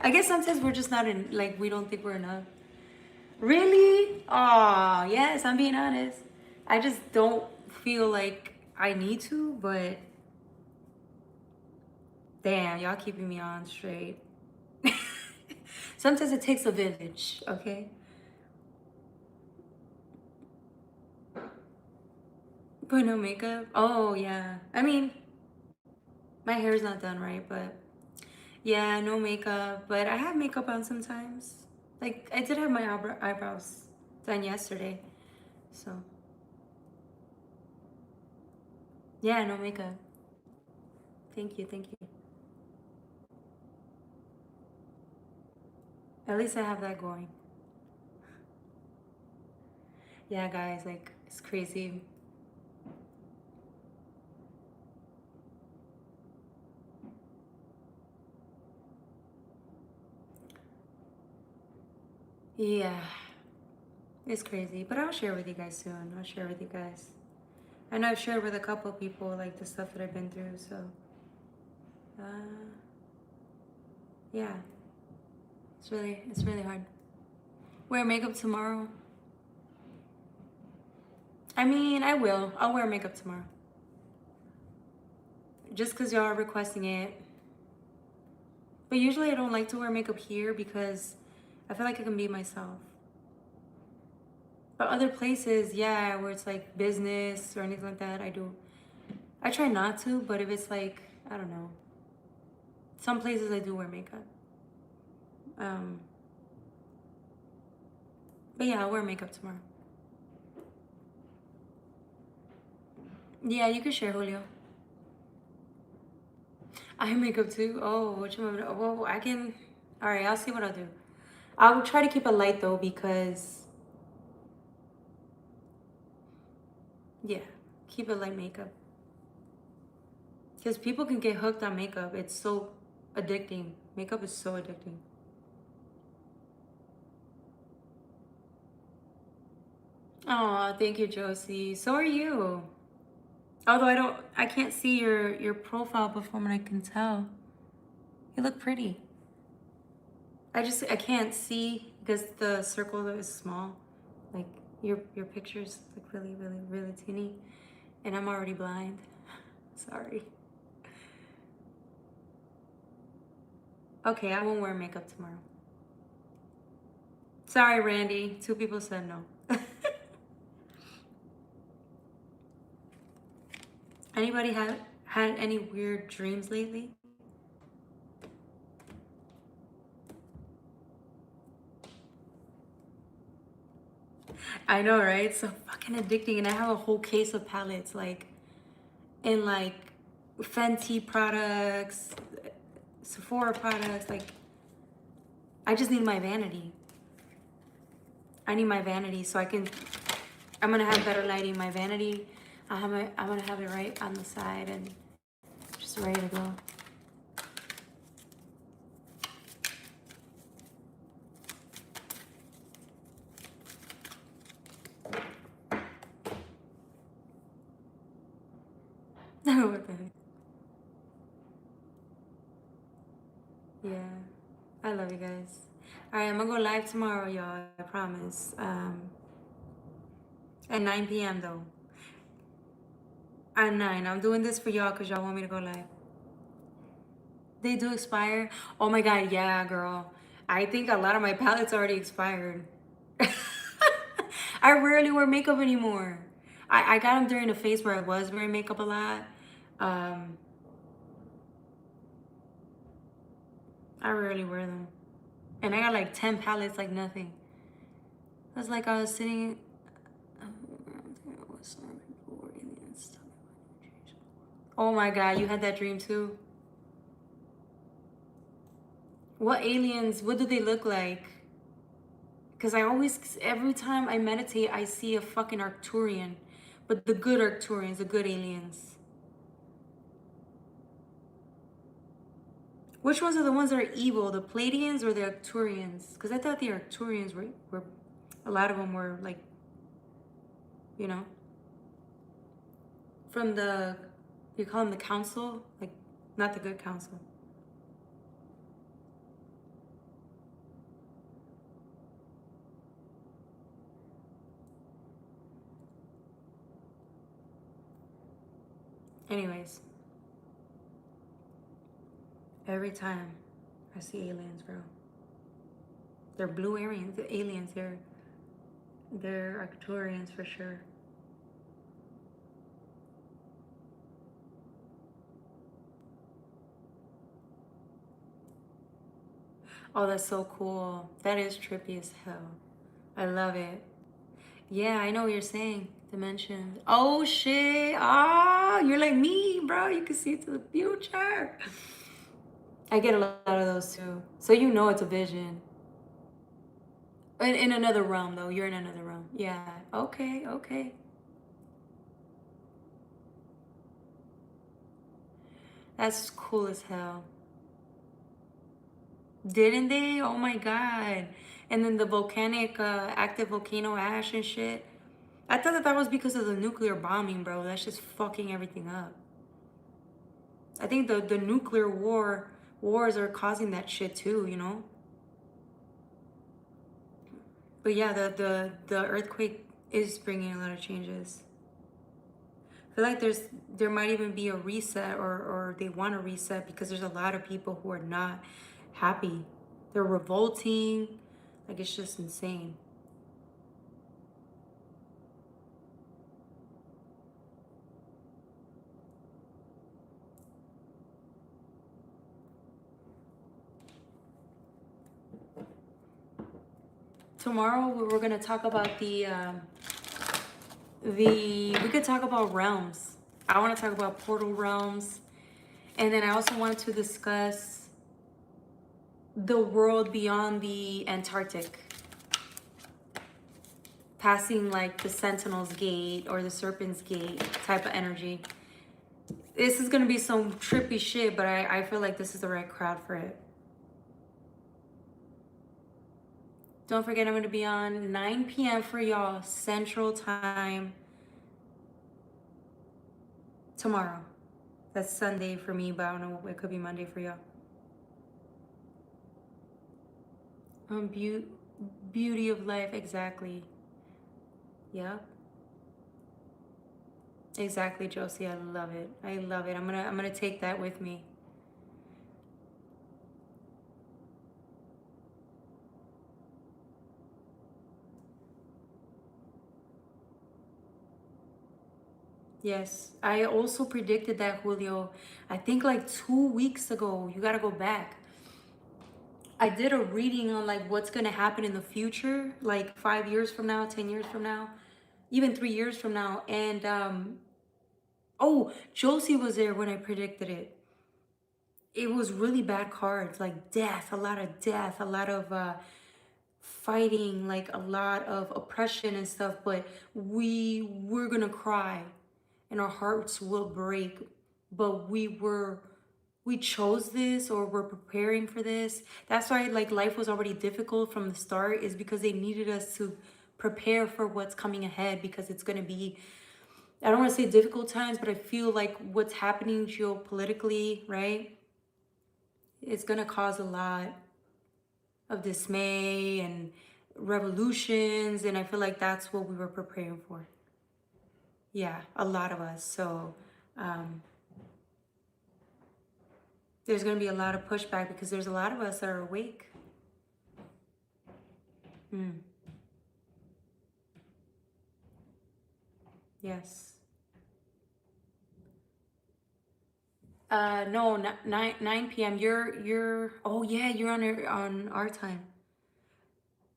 I guess sometimes we're just not in, like, we don't think we're enough. Really? Oh, yes, I'm being honest. I just don't feel like I need to, but damn, y'all keeping me on straight. Sometimes it takes a village, okay? Put no makeup? Oh, yeah. I mean, my hair's not done right, but yeah, no makeup. But I have makeup on sometimes. Like, I did have my eyebrows done yesterday. So, yeah, no makeup. Thank you, thank you. At least I have that going. Yeah, guys, like, it's crazy. Yeah, it's crazy. But I'll share with you guys soon. I'll share with you guys. I know I've shared with a couple of people, like, the stuff that I've been through, so. Uh, yeah. It's really hard. Wear makeup tomorrow? I mean, I will. I'll wear makeup tomorrow. Just because y'all are requesting it. But usually I don't like to wear makeup here because I feel like I can be myself. But other places, yeah, where it's like business or anything like that, I do. I try not to, but if it's like, I don't know. Some places I do wear makeup. But yeah, I'll wear makeup tomorrow. Yeah, you can share, Julio. I have makeup too. Oh, what you want me to? Well, I can. All right, I'll see what I'll do. I will try to keep it light though because, yeah, keep it light makeup. Because people can get hooked on makeup. It's so addicting. Makeup is so addicting. Oh, thank you, Josie. So are you. Although I can't see your profile before, but I can tell. You look pretty. I can't see because the circle is small. Like your pictures look really, really, really teeny, and I'm already blind. Sorry. Okay, I won't wear makeup tomorrow. Sorry, Randy. 2 people said no. Anybody had any weird dreams lately? I know, right? It's so fucking addicting, and I have a whole case of palettes, like, in like Fenty products, Sephora products. Like, I just need my vanity. I need my vanity so I can. I'm gonna have better lighting. My vanity. I'm gonna have it right on the side and just ready to go. What the heck? Yeah, I love you guys. All right, I'm gonna go live tomorrow, y'all. I promise. At 9 p.m. though. At 9. I'm doing this for y'all because y'all want me to go live. They do expire? Oh my god, yeah, girl. I think a lot of my palettes already expired. I rarely wear makeup anymore. I got them during a phase where I was wearing makeup a lot. Um, I rarely wear them. And I got like 10 palettes, like nothing. It's like I was sitting. Oh my god, you had that dream too? What aliens, what do they look like? Because I always, every time I meditate, I see a fucking Arcturian. But the good Arcturians, the good aliens. Which ones are the ones that are evil? The Pleiadians or the Arcturians? Because I thought the Arcturians were, a lot of them were like, you know, from the, you call them the council? Like, not the good council. Anyways, every time I see aliens, bro. They're blue aliens, the aliens, they're Arcturians for sure. Oh, that's so cool. That is trippy as hell. I love it. Yeah, I know what you're saying. Dimensions. Oh shit. Ah, you're like me, bro. You can see to the future. I get a lot of those too. So you know it's a vision. In another realm though. You're in another realm. Yeah. Okay, okay. That's cool as hell. Didn't they? Oh my god. And then the volcanic active volcano ash and shit. I thought that was because of the nuclear bombing, bro. That's just fucking everything up. I think the nuclear wars are causing that shit too, you know? But yeah, the earthquake is bringing a lot of changes. I feel like there might even be a reset or they want to reset because there's a lot of people who are not happy. They're revolting. Like it's just insane. Tomorrow we're gonna talk about we could talk about realms. I want to talk about portal realms, and then I also want to discuss the world beyond the Antarctic, passing like the Sentinel's Gate or the Serpent's Gate type of energy. This is gonna be some trippy shit, but I feel like this is the right crowd for it. Don't forget, I'm gonna be on 9 p.m. for y'all Central Time tomorrow. That's Sunday for me, but I don't know, it could be Monday for y'all. Beauty of life, exactly. Yep. Exactly, Josie. I love it. I love it. I'm gonna take that with me. Yes. I also predicted that, Julio. I think like 2 weeks ago. You gotta go back. I did a reading on like what's gonna happen in the future, like 5 years from now, 10 years from now, even 3 years from now. And Oh, Josie was there when I predicted it. It was really bad cards, like death, a lot of death, a lot of fighting, like a lot of oppression and stuff. But we're gonna cry, and our hearts will break. But we chose this, or we're preparing for this. That's why like life was already difficult from the start, is because they needed us to prepare for what's coming ahead, because it's gonna be, I don't want to say difficult times, but I feel like what's happening geopolitically, right? It's going to cause a lot of dismay and revolutions. And I feel like that's what we were preparing for. Yeah, a lot of us. So there's going to be a lot of pushback, because there's a lot of us that are awake. Yes. No, 9 p.m. You're, oh yeah, you're on our time.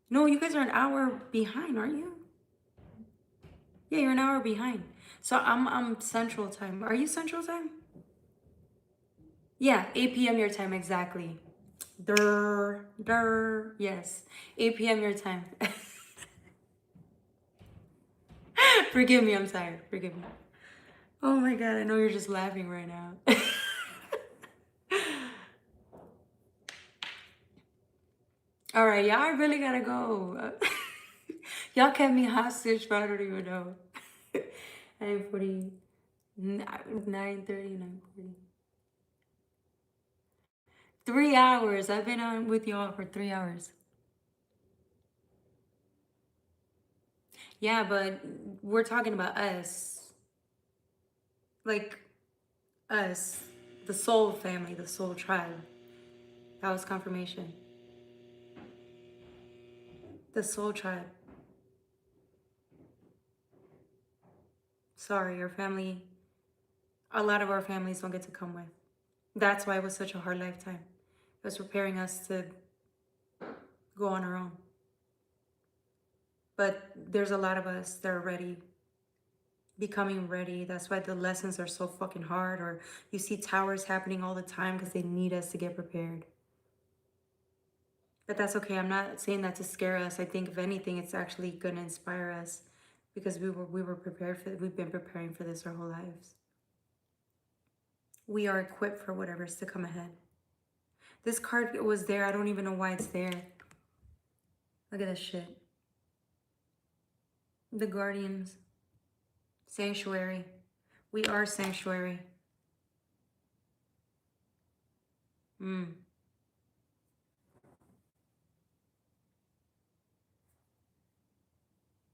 No, you guys are an hour behind, aren't you? Yeah, you're an hour behind. So I'm Central Time. Are you Central Time? Yeah, 8 p.m. your time, exactly. Yes, 8 p.m. your time. Forgive me, I'm tired. Forgive me. Oh my God, I know you're just laughing right now. All right, y'all, I really gotta go. Y'all kept me hostage, but I don't even know. 9:40, 9:30, 9:40. 3 hours. I've been on with y'all for 3 hours. Yeah, but we're talking about us. Like us. The soul family, the soul tribe. That was confirmation. The soul tribe. Sorry, your family, a lot of our families don't get to come with. That's why it was such a hard lifetime. It was preparing us to go on our own. But there's a lot of us that are ready, becoming ready. That's why the lessons are so fucking hard. Or you see towers happening all the time, because they need us to get prepared. But that's okay. I'm not saying that to scare us. I think if anything, it's actually going to inspire us, because we were prepared for, we've been preparing for this our whole lives. We are equipped for whatever's to come ahead. This card was there. I don't even know why it's there. Look at this shit. The Guardians. Sanctuary. We are sanctuary.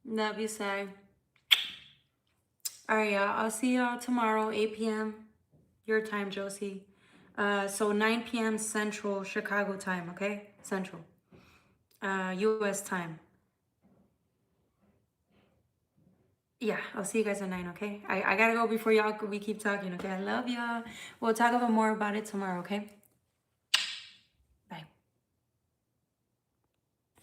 Love you, Sag. All right, y'all. I'll see y'all tomorrow, 8 p.m. your time, Josie. So 9 p.m. Central Chicago time, okay? Central. U.S. time. Yeah, I'll see you guys at 9, okay? I gotta go before y'all, we keep talking, okay? I love y'all. We'll talk about more about it tomorrow, okay?